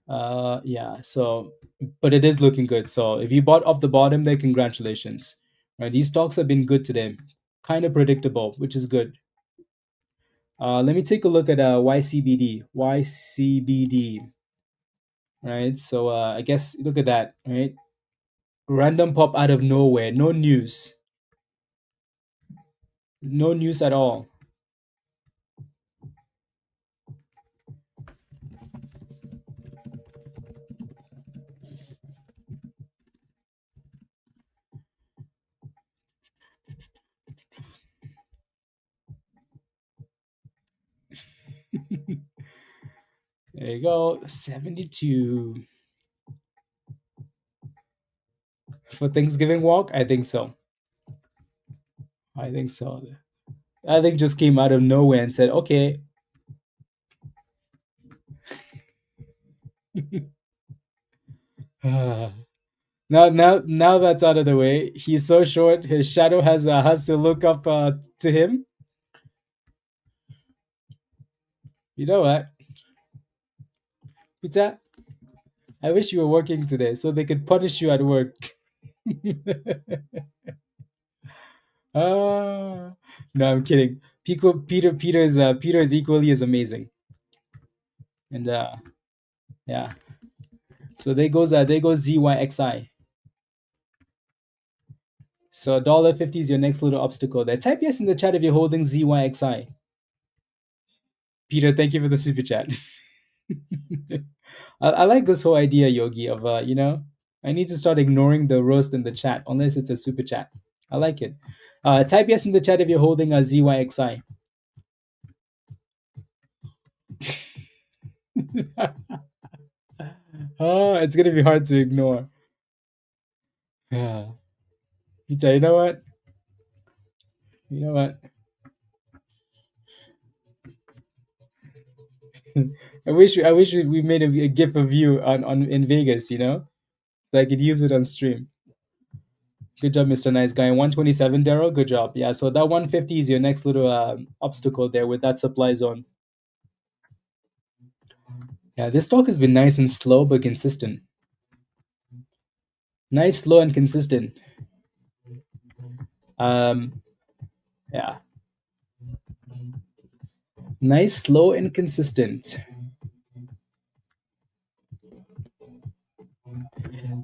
Yeah. So, but it is looking good. So, if you bought off the bottom, then congratulations. Right, these stocks have been good today, kind of predictable, which is good. Let me take a look at YCBD. YCBD. Right. So, I guess look at that. Right, random pop out of nowhere. No news. No news at all. There you go. 72 for Thanksgiving walk. I think so. I think so. I think just came out of nowhere and said, "Okay." now, now that's out of the way. He's so short. His shadow has to look up to him. You know what, Peter? I wish you were working today so they could punish you at work. No, I'm kidding. Peter is equally as amazing. And yeah. So there goes ZYXI. So $1.50 is your next little obstacle there. Type yes in the chat if you're holding ZYXI. Peter, thank you for the super chat. I like this whole idea, Yogi, of I need to start ignoring the roast in the chat unless it's a super chat. I like it. Type yes in the chat if you're holding a ZYXI. Oh, it's gonna be hard to ignore. Yeah. Peter, you know what? You know what? I wish we made a GIF of you on in Vegas, so I could use it on stream. Good job, Mr. Nice Guy. 127, Daryl. Good job. Yeah, so that 150 is your next little obstacle there with that supply zone. Yeah, this stock has been nice and slow but consistent. Nice, slow, and consistent. Yeah. Nice, slow, and consistent.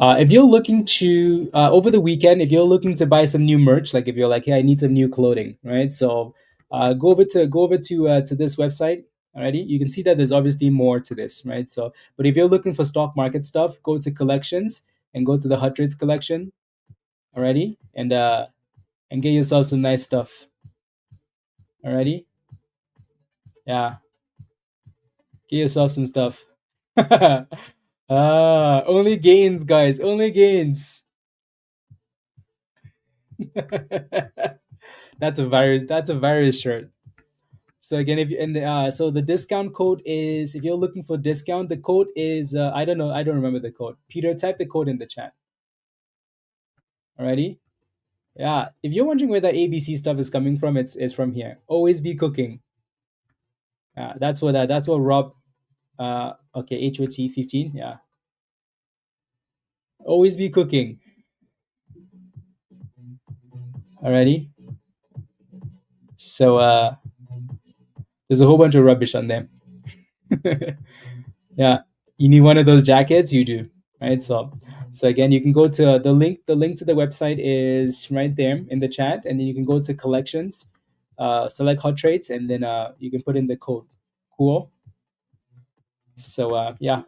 If you're looking to over the weekend, if you're looking to buy some new merch, like if you're like, hey, I need some new clothing, right? So go over to this website. Alrighty, you can see that there's obviously more to this, right? So, but if you're looking for stock market stuff, go to collections and go to the Hot Trades collection. Alrighty, and get yourself some nice stuff. Alrighty, yeah, get yourself some stuff. Only gains, guys. Only gains. That's a virus shirt. So again, if you and so the discount code is, if you're looking for discount, the code is I don't know, I don't remember the code. Peter, type the code in the chat. Alrighty, yeah. If you're wondering where the ABC stuff is coming from, it's from here. Always be cooking. That's what Rob. Okay, HOT 15. Yeah. Always be cooking. Alrighty. So there's a whole bunch of rubbish on them. Yeah, you need one of those jackets, you do, right? So again, you can go to the link to the website is right there in the chat, and then you can go to collections, select Hot Trades, and then you can put in the code. Cool. So yeah,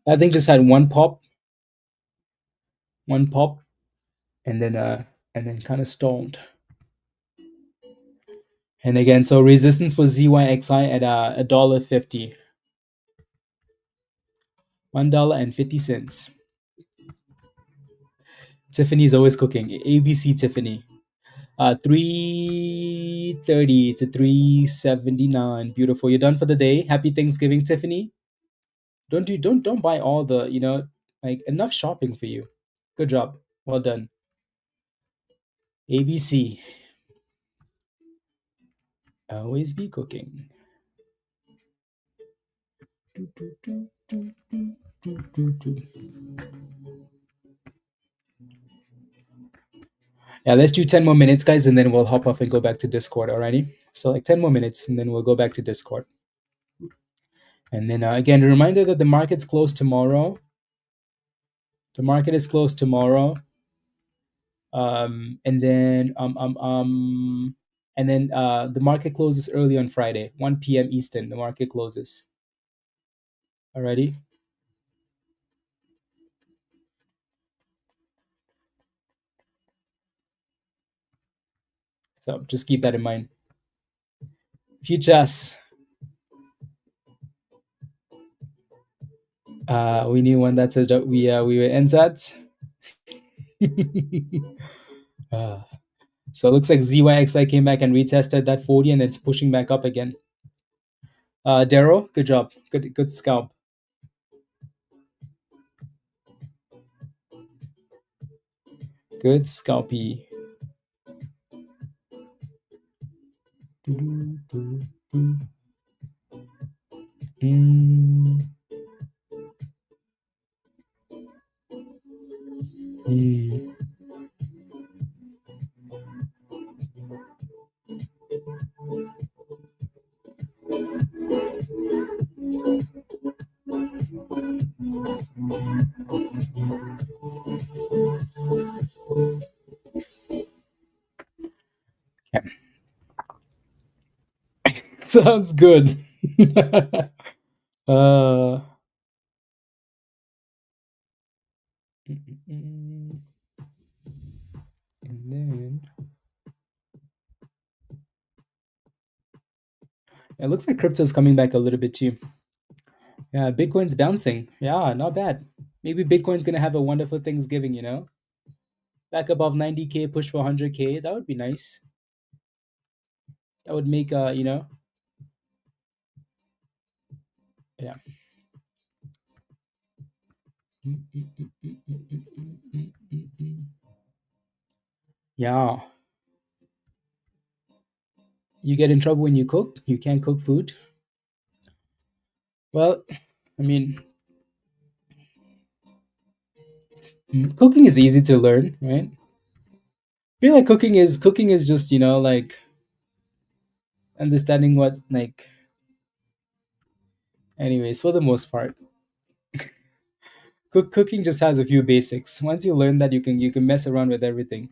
that thing just had one pop, and then kind of stalled. And again, so resistance for ZYXI at $1.50. $1.50. Tiffany's always cooking. ABC Tiffany. 330 to 379. Beautiful. You're done for the day. Happy Thanksgiving, Tiffany. Don't buy all the, like, enough shopping for you. Good job. Well done. ABC. Always be cooking. Yeah, let's do 10 more minutes, guys, and then we'll hop off and go back to Discord. Alrighty. So like 10 more minutes, and then we'll go back to Discord. And then again, a reminder that the market's closed tomorrow. The market is closed tomorrow. And then the market closes early on Friday, 1 p.m. Eastern. The market closes. Alrighty. So just keep that in mind. Futures. We knew one that says that we were entered. So it looks like ZYXI came back and retested that 40, and it's pushing back up again. Daryl, good job. Good scalp. Good scalpy. Okay. Sounds good. And then it looks like crypto's coming back a little bit too. Yeah, Bitcoin's bouncing. Yeah, not bad. Maybe Bitcoin's gonna have a wonderful Thanksgiving, back above 90K, push for 100K. That would be nice. That would make yeah. Yeah. You get in trouble when you cook. You can't cook food. Well, I mean, cooking is easy to learn, right? I feel like cooking is just, like understanding what, like, anyways, for the most part. Cooking just has a few basics. Once you learn that, you can mess around with everything.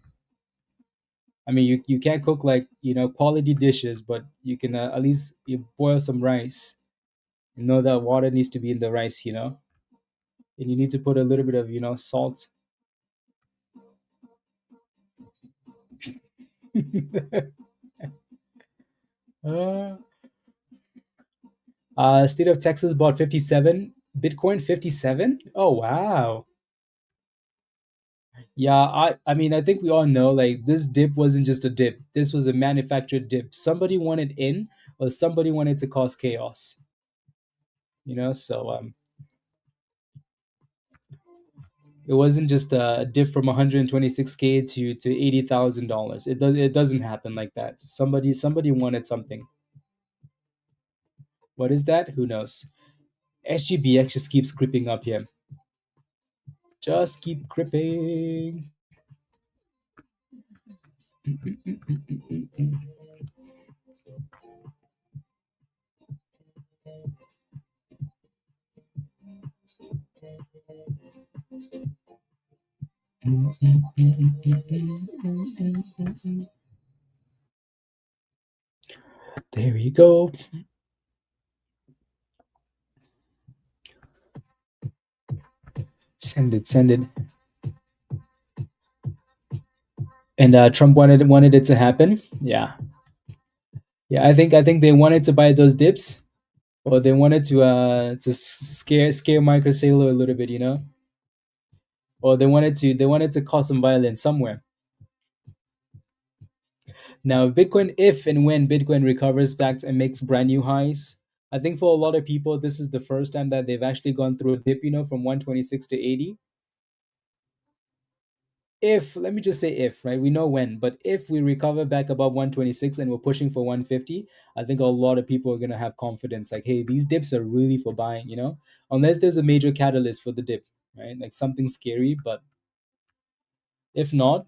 I mean, you can't cook like, quality dishes, but you can at least you boil some rice. You know that water needs to be in the rice, and you need to put a little bit of, salt. State of Texas bought 57 Bitcoin. 57. Oh wow. Yeah, I mean, I think we all know, like, this dip wasn't just a dip. This was a manufactured dip. Somebody wanted in, or somebody wanted to cause chaos. So it wasn't just a dip from 126K to $80,000. It doesn't happen like that. Somebody wanted something. What is that? Who knows? SGBX just keeps creeping up here. Just keep creeping. There we go. Send it. And Trump wanted it to happen. Yeah. I think they wanted to buy those dips, or they wanted to scare Michael Saylor a little bit, or they wanted to cause some violence somewhere. Now, if and when Bitcoin recovers back and makes brand new highs, I think for a lot of people, this is the first time that they've actually gone through a dip, from 126 to 80. If, let me just say if, right? We know when, but if we recover back above 126 and we're pushing for 150, I think a lot of people are going to have confidence like, hey, these dips are really for buying, unless there's a major catalyst for the dip, right? Like something scary. But if not,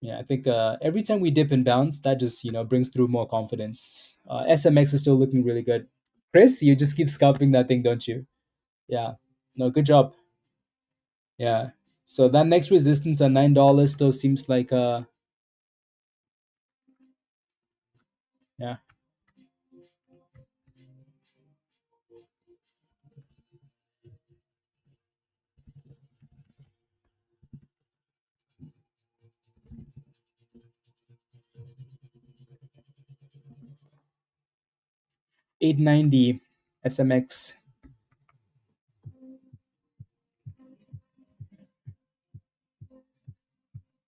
yeah, I think every time we dip and bounce, that just, brings through more confidence. SMX is still looking really good. Chris, you just keep scalping that thing, don't you? Yeah. No, good job. Yeah. So that next resistance at $9 still seems like yeah. 890 SMX.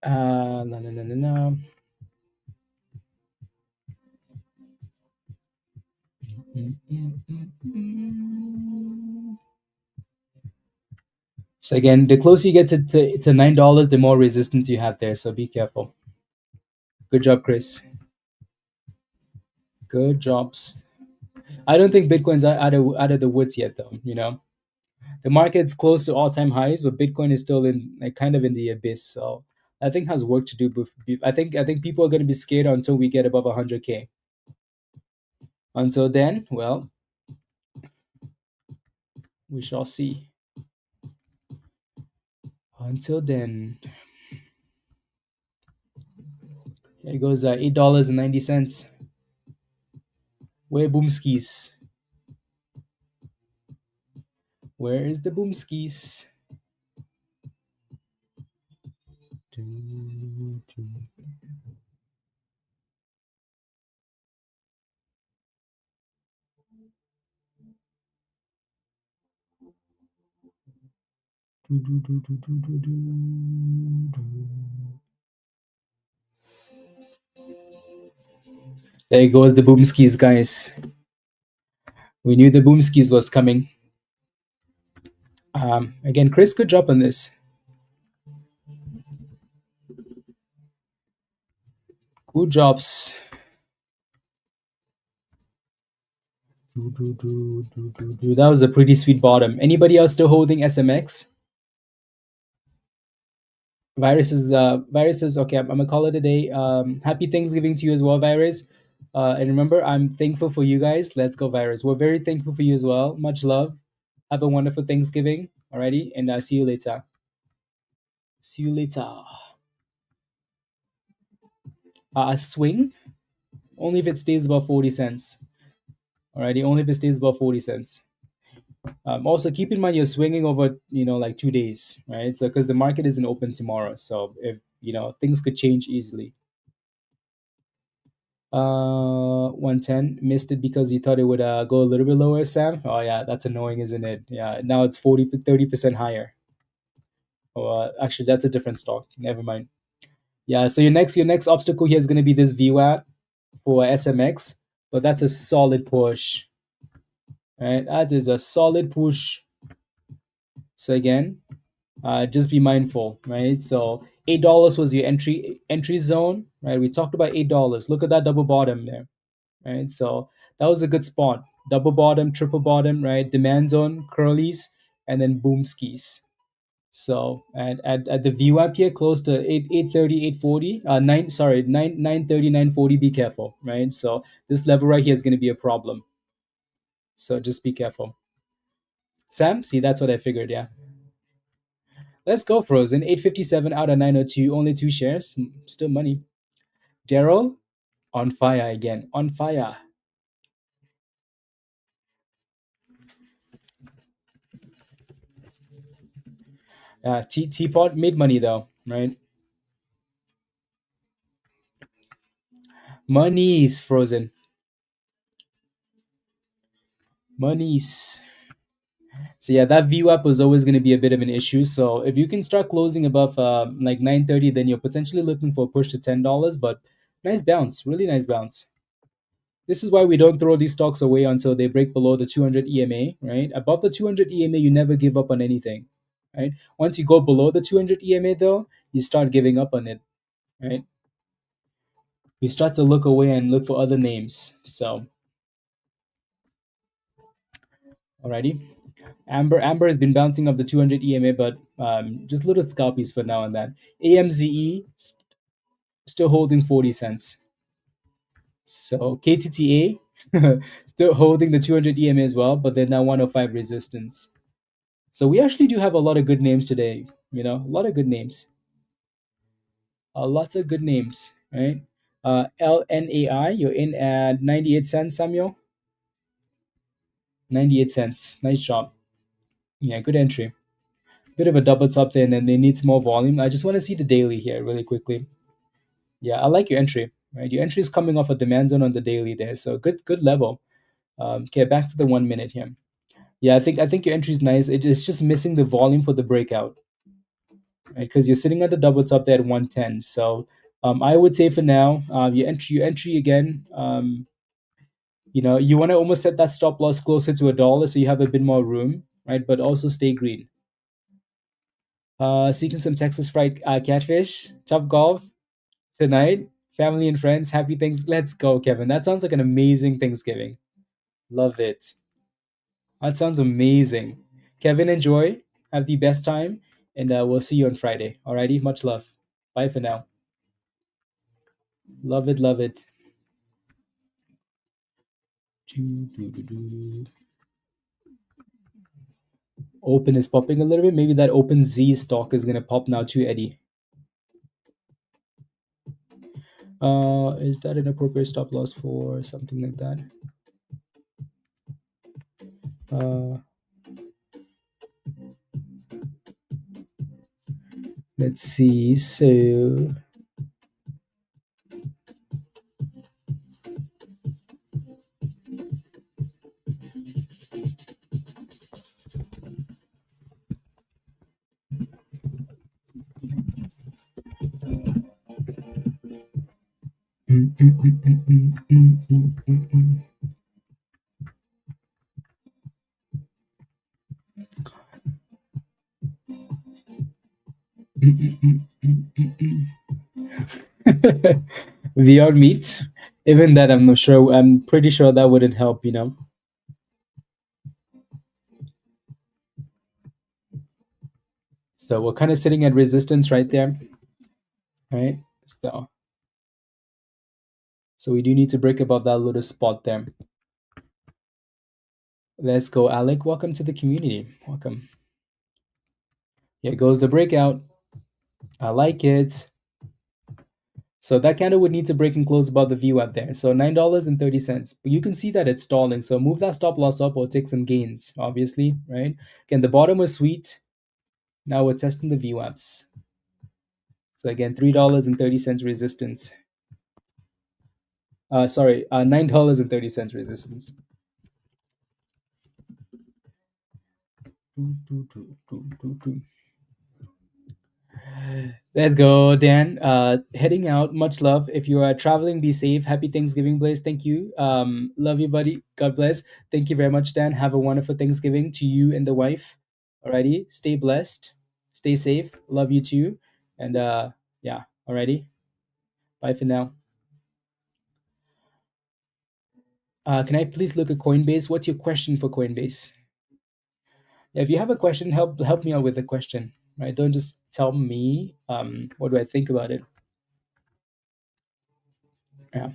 No, no, no, no, no. So again, the closer you get to $9, the more resistance you have there. So be careful. Good job, Chris. Good jobs. I don't think Bitcoin's out of the woods yet, though. The market's close to all-time highs, but Bitcoin is still in kind of in the abyss. So I think has work to do. I think people are going to be scared until we get above 100K. Until then, well, we shall see. Until then, here goes $8.90. Where boomskis? Where is the boomskis? There goes the boomskis, guys. We knew the boomskis was coming. Again, Chris, good job on this. Good jobs. That was a pretty sweet bottom. Anybody else still holding SMX? Viruses. Okay, I'm gonna call it a day. Happy Thanksgiving to you as well, Virus. And remember, I'm thankful for you guys. Let's go, Virus. We're very thankful for you as well. Much love. Have a wonderful Thanksgiving. Alrighty, and see you later. See you later. A swing, only if it stays above 40 cents. Alrighty, only if it stays above 40 cents. Also, keep in mind you're swinging over, like 2 days, right? So, because the market isn't open tomorrow, so if things could change easily. 110, missed it because you thought it would go a little bit lower, Sam. Oh yeah, that's annoying, isn't it? Yeah, now it's 30% higher. Oh, actually, that's a different stock. Never mind. Yeah, so your next obstacle here is going to be this VWAP for SMX, but that's a solid push. Right, that is a solid push. So again, just be mindful, right? So $8 was your entry zone, right? We talked about $8. Look at that double bottom there, right? So that was a good spot. Double bottom, triple bottom, right? Demand zone, curlies, and then boom skis. So at the VWAP here, close to 830, 840, 930, 940. Be careful, right? So this level right here is going to be a problem. So just be careful. Sam, see, that's what I figured. Yeah. Let's go, Frozen. 857 out of 902. Only 2 shares. Still money. Daryl, on fire again. On fire. Teapot made money though, right? Money's Frozen. Money's. So yeah, that VWAP was always going to be a bit of an issue. So if you can start closing above like 930, then you're potentially looking for a push to $10. But nice bounce, really nice bounce. This is why we don't throw these stocks away until they break below the 200 EMA, right? Above the 200 EMA, you never give up on anything, right? Once you go below the 200 EMA, though, you start giving up on it, right? You start to look away and look for other names. So, alrighty. Amber has been bouncing up the 200 EMA, but just little scalpies for now on that. AMZE still holding 40 cents. So KTTA still holding the 200 EMA as well, but they're now 105 resistance. So we actually do have a lot of good names today. A lot of good names. Lots of good names, right? LNAI, you're in at 98 cents, Samuel. 98 cents. Nice job. Yeah, good entry. Bit of a double top there, and then they need some more volume. I just want to see the daily here really quickly. Yeah, I like your entry. Right, your entry is coming off a demand zone on the daily there, so good level. Okay, back to the 1 minute here. Yeah, I think your entry is nice. It's just missing the volume for the breakout, right? Because you're sitting at the double top there at 110. So I would say for now, your entry again. You want to almost set that stop loss closer to $1, so you have a bit more room, right? But also stay green. Seeking some Texas fried catfish, Top Golf tonight. Family and friends, happy things. Let's go, Kevin. That sounds like an amazing Thanksgiving. Love it. That sounds amazing. Kevin, enjoy. Have the best time. And we'll see you on Friday. Alrighty? Much love. Bye for now. Love it, love it. Open is popping a little bit. Maybe that OpenZ stock is going to pop now too, Eddie. Is that an appropriate stop loss for something like that? Let's see. So VR meet. Even that, I'm not sure. I'm pretty sure that wouldn't help. So we're kind of sitting at resistance right there, right? So we do need to break above that little spot there. Let's go, Alec. Welcome to the community. Welcome. Here goes the breakout. I like it. So that candle would need to break and close above the VWAP there. So $9.30. But you can see that it's stalling. So move that stop loss up or take some gains, obviously, right? Again, the bottom was sweet. Now we're testing the VWAPs. So again, $3.30 resistance. $9.30 resistance. Let's go, Dan. Heading out. Much love. If you are traveling, be safe. Happy Thanksgiving, Blaze. Thank you. Love you, buddy. God bless. Thank you very much, Dan. Have a wonderful Thanksgiving to you and the wife. Alrighty. Stay blessed. Stay safe. Love you too. And yeah. Alrighty. Bye for now. Can I please look at Coinbase? What's your question for Coinbase? If you have a question, help me out with the question. Right? Don't just tell me what do I think about it. Yeah.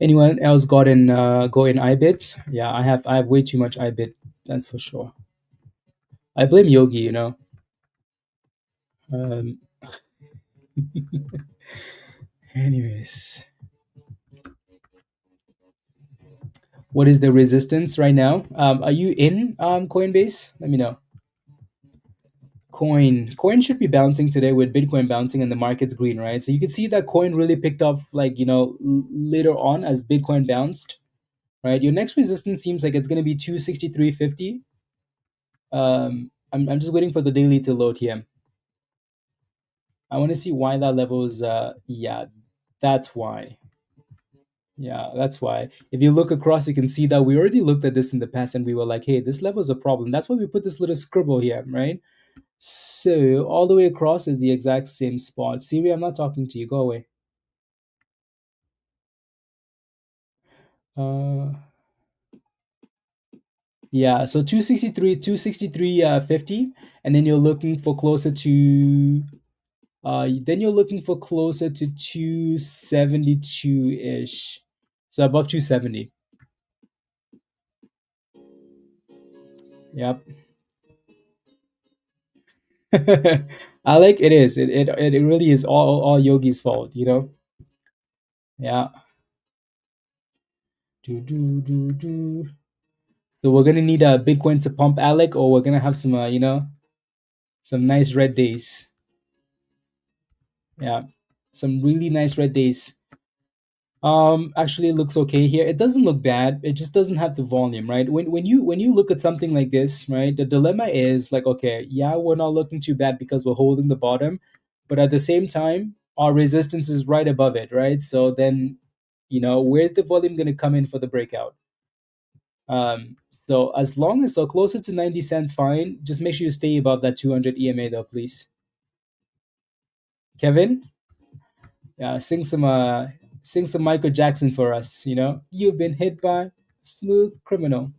Anyone else go in IBIT? Yeah, I have way too much IBIT. That's for sure. I blame Yogi. Anyways, what is the resistance right now? Are you in Coinbase? Let me know. Coin should be bouncing today with Bitcoin bouncing and the market's green, right? So you can see that coin really picked up later on as Bitcoin bounced, right? Your next resistance seems like it's going to be 263.50. I'm just waiting for the daily to load here. I want to see why that level is. Yeah, that's why. Yeah, that's why. If you look across, you can see that we already looked at this in the past, and we were like, "Hey, this level is a problem." That's why we put this little scribble here, right? So all the way across is the exact same spot. Siri, I'm not talking to you. Go away. Uh, yeah. So 263, 50, and then you're looking for closer to. Then you're looking for closer to 272 ish. So above 270. Yep. I like it is. It really is all Yogi's fault, you know? Yeah. Do do do do. So we're gonna need a Bitcoin to pump Alec, or we're gonna have some some nice red days. Yeah. Some really nice red days. Actually it looks okay here. It doesn't look bad. It just doesn't have the volume, right? When you look at something like this, right? The dilemma is like, okay, yeah, we're not looking too bad because we're holding the bottom, but at the same time, our resistance is right above it, right? So then, where's the volume going to come in for the breakout? So as long as so closer to 90 cents, fine. Just make sure you stay above that 200 EMA though, please. Kevin, yeah, sing some Michael Jackson for us. You've been hit by a smooth criminal.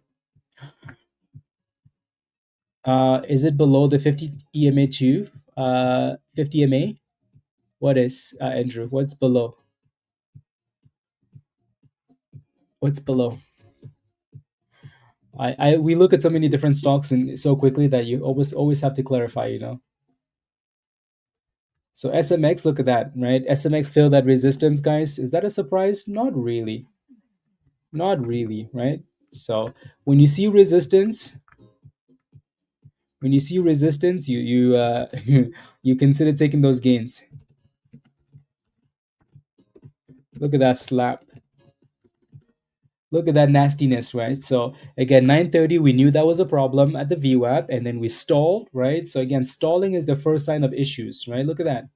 Is it below the 50 EMA too? 50 EMA. What is Andrew? What's below? What's below? We look at so many different stocks and so quickly that you always have to clarify. So SMX, look at that, right? SMX failed that resistance, guys. Is that a surprise? Not really. Not really, right? So when you see resistance, you you consider taking those gains. Look at that slap. Look at that nastiness, right? So again, 9:30, we knew that was a problem at the VWAP, and then we stalled, right? So again, stalling is the first sign of issues, right? Look at that.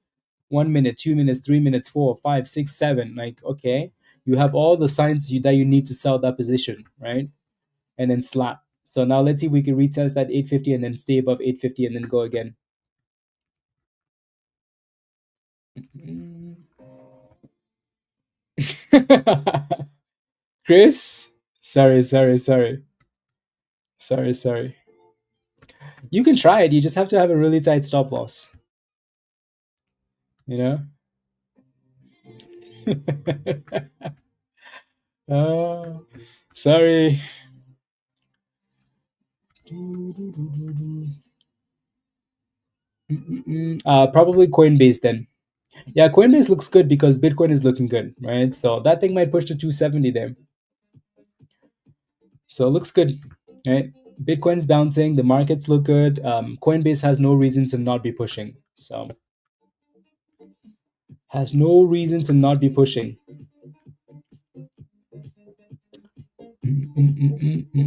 1 minute, 2 minutes, 3 minutes, 4, 5, 6, 7. Like, okay, you have all the signs that you need to sell that position, right? And then slap. So now let's see if we can retest that 850 and then stay above 850 and then go again. Chris, sorry. You can try it. You just have to have a really tight stop loss. You know. Oh, sorry. Probably Coinbase then. Yeah, Coinbase looks good because Bitcoin is looking good, right? So that thing might push to 270 there. So it looks good, right? Bitcoin's bouncing, the markets look good. Coinbase has no reason to not be pushing. So has no reason to not be pushing.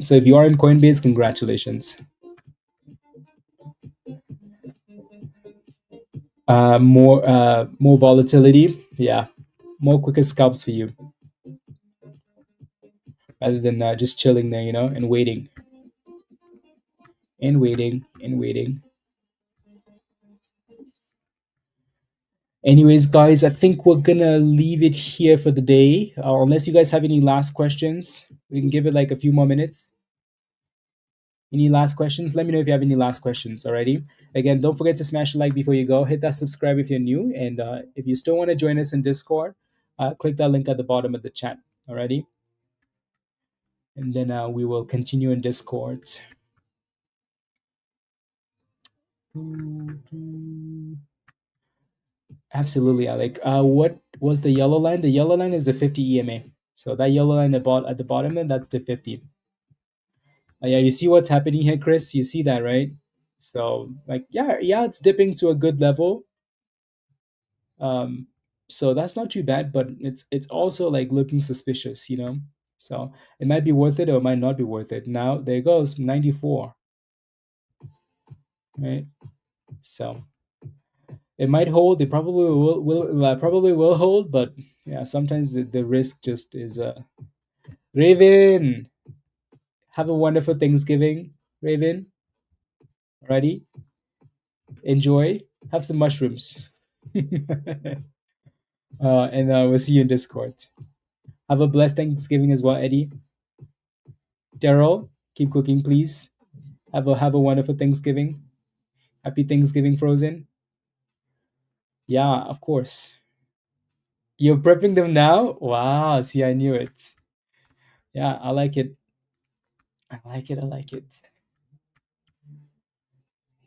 So if you are in Coinbase, congratulations. More volatility, yeah, more quicker scalps for you, rather than just chilling there, and waiting and waiting and waiting. Anyways, guys, I think we're gonna leave it here for the day. Unless you guys have any last questions, we can give it like a few more minutes. Any last questions? Let me know if you have any last questions. Alrighty. Again, don't forget to smash the like before you go. Hit that subscribe if you're new, and if you still want to join us in Discord, click that link at the bottom of the chat. Alrighty. And then we will continue in Discord. Absolutely, Alec. What was the yellow line? The yellow line is the 50 EMA. So that yellow line at the bottom, then that's the 50. Yeah, you see what's happening here, Chris? You see that, right? So like, yeah, it's dipping to a good level. So that's not too bad, but it's also like looking suspicious, So it might be worth it or it might not be worth it. Now there it goes, 94. Right? So It might hold. It probably will hold, but yeah, sometimes the risk just is. Raven, have a wonderful Thanksgiving, Raven. Alrighty, enjoy. Have some mushrooms, and we'll see you in Discord. Have a blessed Thanksgiving as well, Eddie. Daryl, keep cooking, please. Have a wonderful Thanksgiving. Happy Thanksgiving, Frozen. Yeah, of course. You're prepping them now? Wow, see, I knew it. Yeah, I like it. I like it. I like it.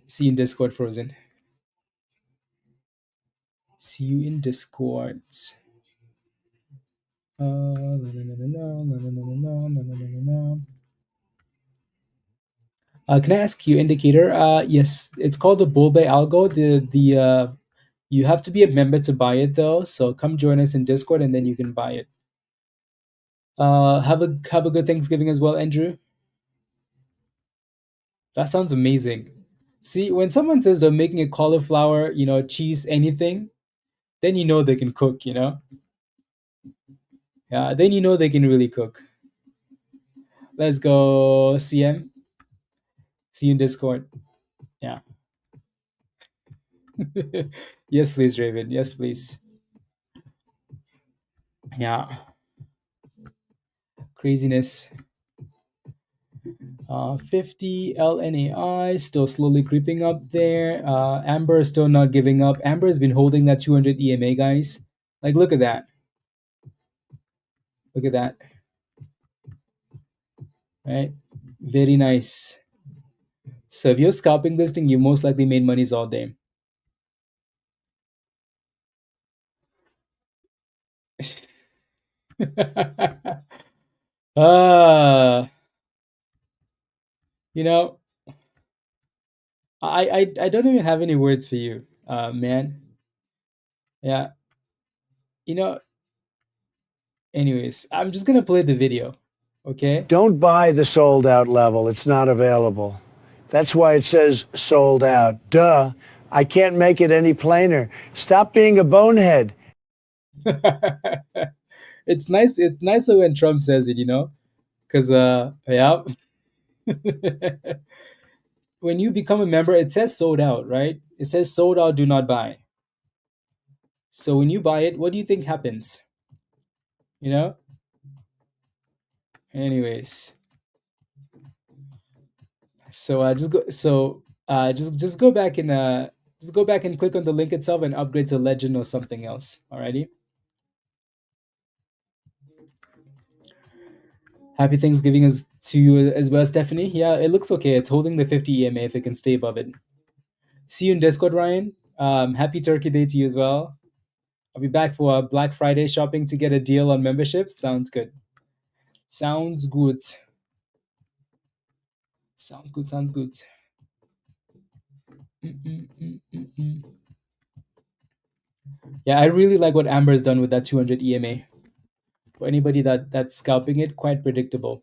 See you in Discord, Frozen. See you in Discord. Can I ask you, indicator? Yes, it's called the Bullbay Algo. The you have to be a member to buy it though. So come join us in Discord, and then you can buy it. Have a good Thanksgiving as well, Andrew. That sounds amazing. See, when someone says they're making a cauliflower, cheese, anything, then you know they can cook. Yeah, then you know they can really cook. Let's go, CM. See you in Discord. Yeah. Yes, please, Raven. Yes, please. Yeah. Craziness. 50 LNAI still slowly creeping up there. Amber is still not giving up. Amber has been holding that 200 EMA, guys. Like, look at that. Look at that. Right? Very nice. So if you're scalping this thing, you most likely made monies all day. uh, you know, I don't even have any words for you, man. Yeah. You know, anyways, I'm just gonna play the video. Okay? Don't buy the sold out level. It's not available. That's why it says sold out. Duh. I can't make it any plainer. Stop being a bonehead. It's nice. It's nicer when Trump says it, because yeah. When you become a member, it says sold out, right? It says sold out, do not buy. So when you buy it, what do you think happens? You know. Anyways, so just go. So just go back and click on the link itself and upgrade to Legend or something else. Alrighty. Happy Thanksgiving to you as well, Stephanie. Yeah, it looks okay. It's holding the 50 EMA if it can stay above it. See you in Discord, Ryan. Happy Turkey Day to you as well. I'll be back for Black Friday shopping to get a deal on membership. Sounds good. Sounds good. Sounds good. Sounds good. Mm-mm-mm-mm-mm. Yeah, I really like what Amber has done with that 200 EMA. For anybody that's scalping it, quite predictable.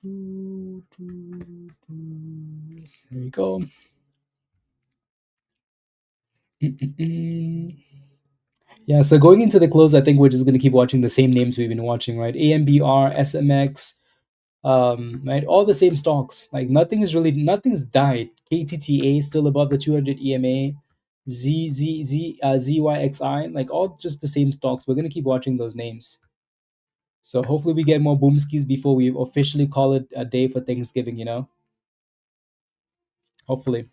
There we go. Mm-mm-mm. Yeah, so going into the close, I think we're just going to keep watching the same names we've been watching, right? AMBR, SMX, right? All the same stocks. Like nothing's died. KTTA still above the 200 EMA, ZYXI, like all just the same stocks. We're going to keep watching those names. So hopefully we get more boomskis before we officially call it a day for Thanksgiving, Hopefully.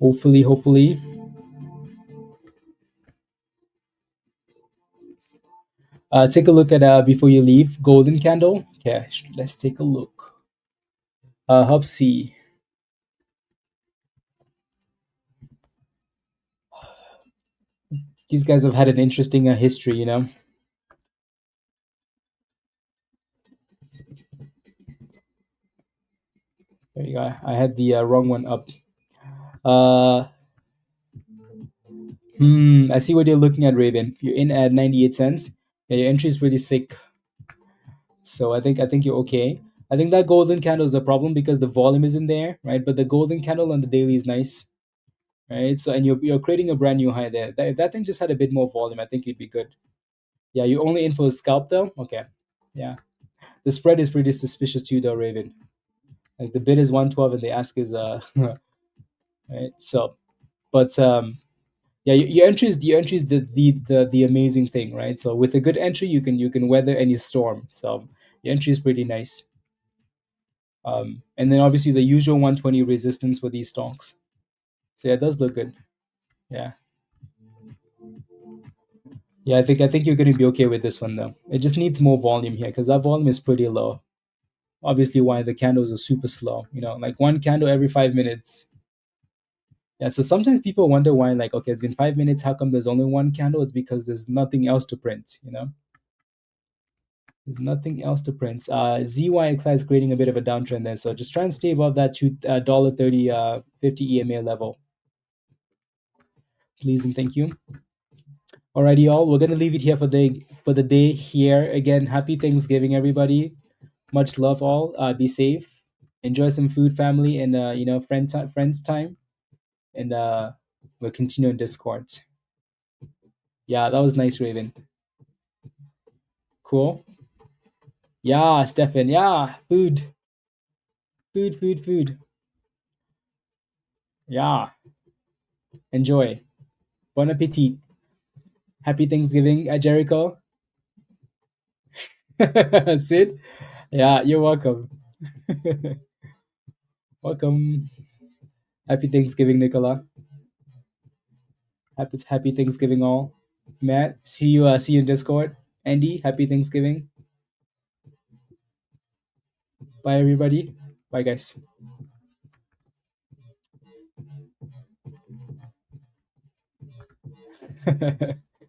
Hopefully. Take a look at before you leave. Golden candle. Okay, let's take a look. Hub C. These guys have had an interesting history, There you go. I had the wrong one up. Uh, I see what you're looking at, Raven. You're in at 98 cents. Yeah, your entry is pretty sick. So I think you're okay. I think that golden candle is a problem because the volume isn't there, right? But the golden candle on the daily is nice, right? So and you're creating a brand new high there. If that thing just had a bit more volume, I think you'd be good. Yeah, you're only in for a scalp though. Okay, yeah. The spread is pretty suspicious too, though, Raven. Like the bid is 112 and the ask is right. So, but yeah, your entry is the amazing thing, right? So with a good entry, you can weather any storm. So your entry is pretty nice. And then obviously the usual 120 resistance for these stocks. So yeah, it does look good. Yeah. Yeah, I think you're going to be okay with this one though. It just needs more volume here because that volume is pretty low. Obviously, why the candles are super slow. Like one candle every 5 minutes. Yeah, so sometimes people wonder why, like, okay, it's been 5 minutes. How come there's only one candle? It's because there's nothing else to print. There's nothing else to print. ZYXI is creating a bit of a downtrend there, so just try and stay above that $2.30 50 EMA level, please and thank you. Alrighty, y'all. We're gonna leave it here for the day here. Again, happy Thanksgiving, everybody. Much love, all. Be safe. Enjoy some food, family, and friends time. And we'll continue in Discord. Yeah, that was nice, Raven. Cool. Yeah, Stefan. Yeah, food, food, food, food. Yeah, enjoy. Bon appetit. Happy Thanksgiving, Jericho. Sid. Yeah, you're welcome. Welcome. Happy Thanksgiving, Nicola. Happy Thanksgiving, all. Matt, see you in Discord. Andy, happy Thanksgiving. Bye, everybody. Bye, guys.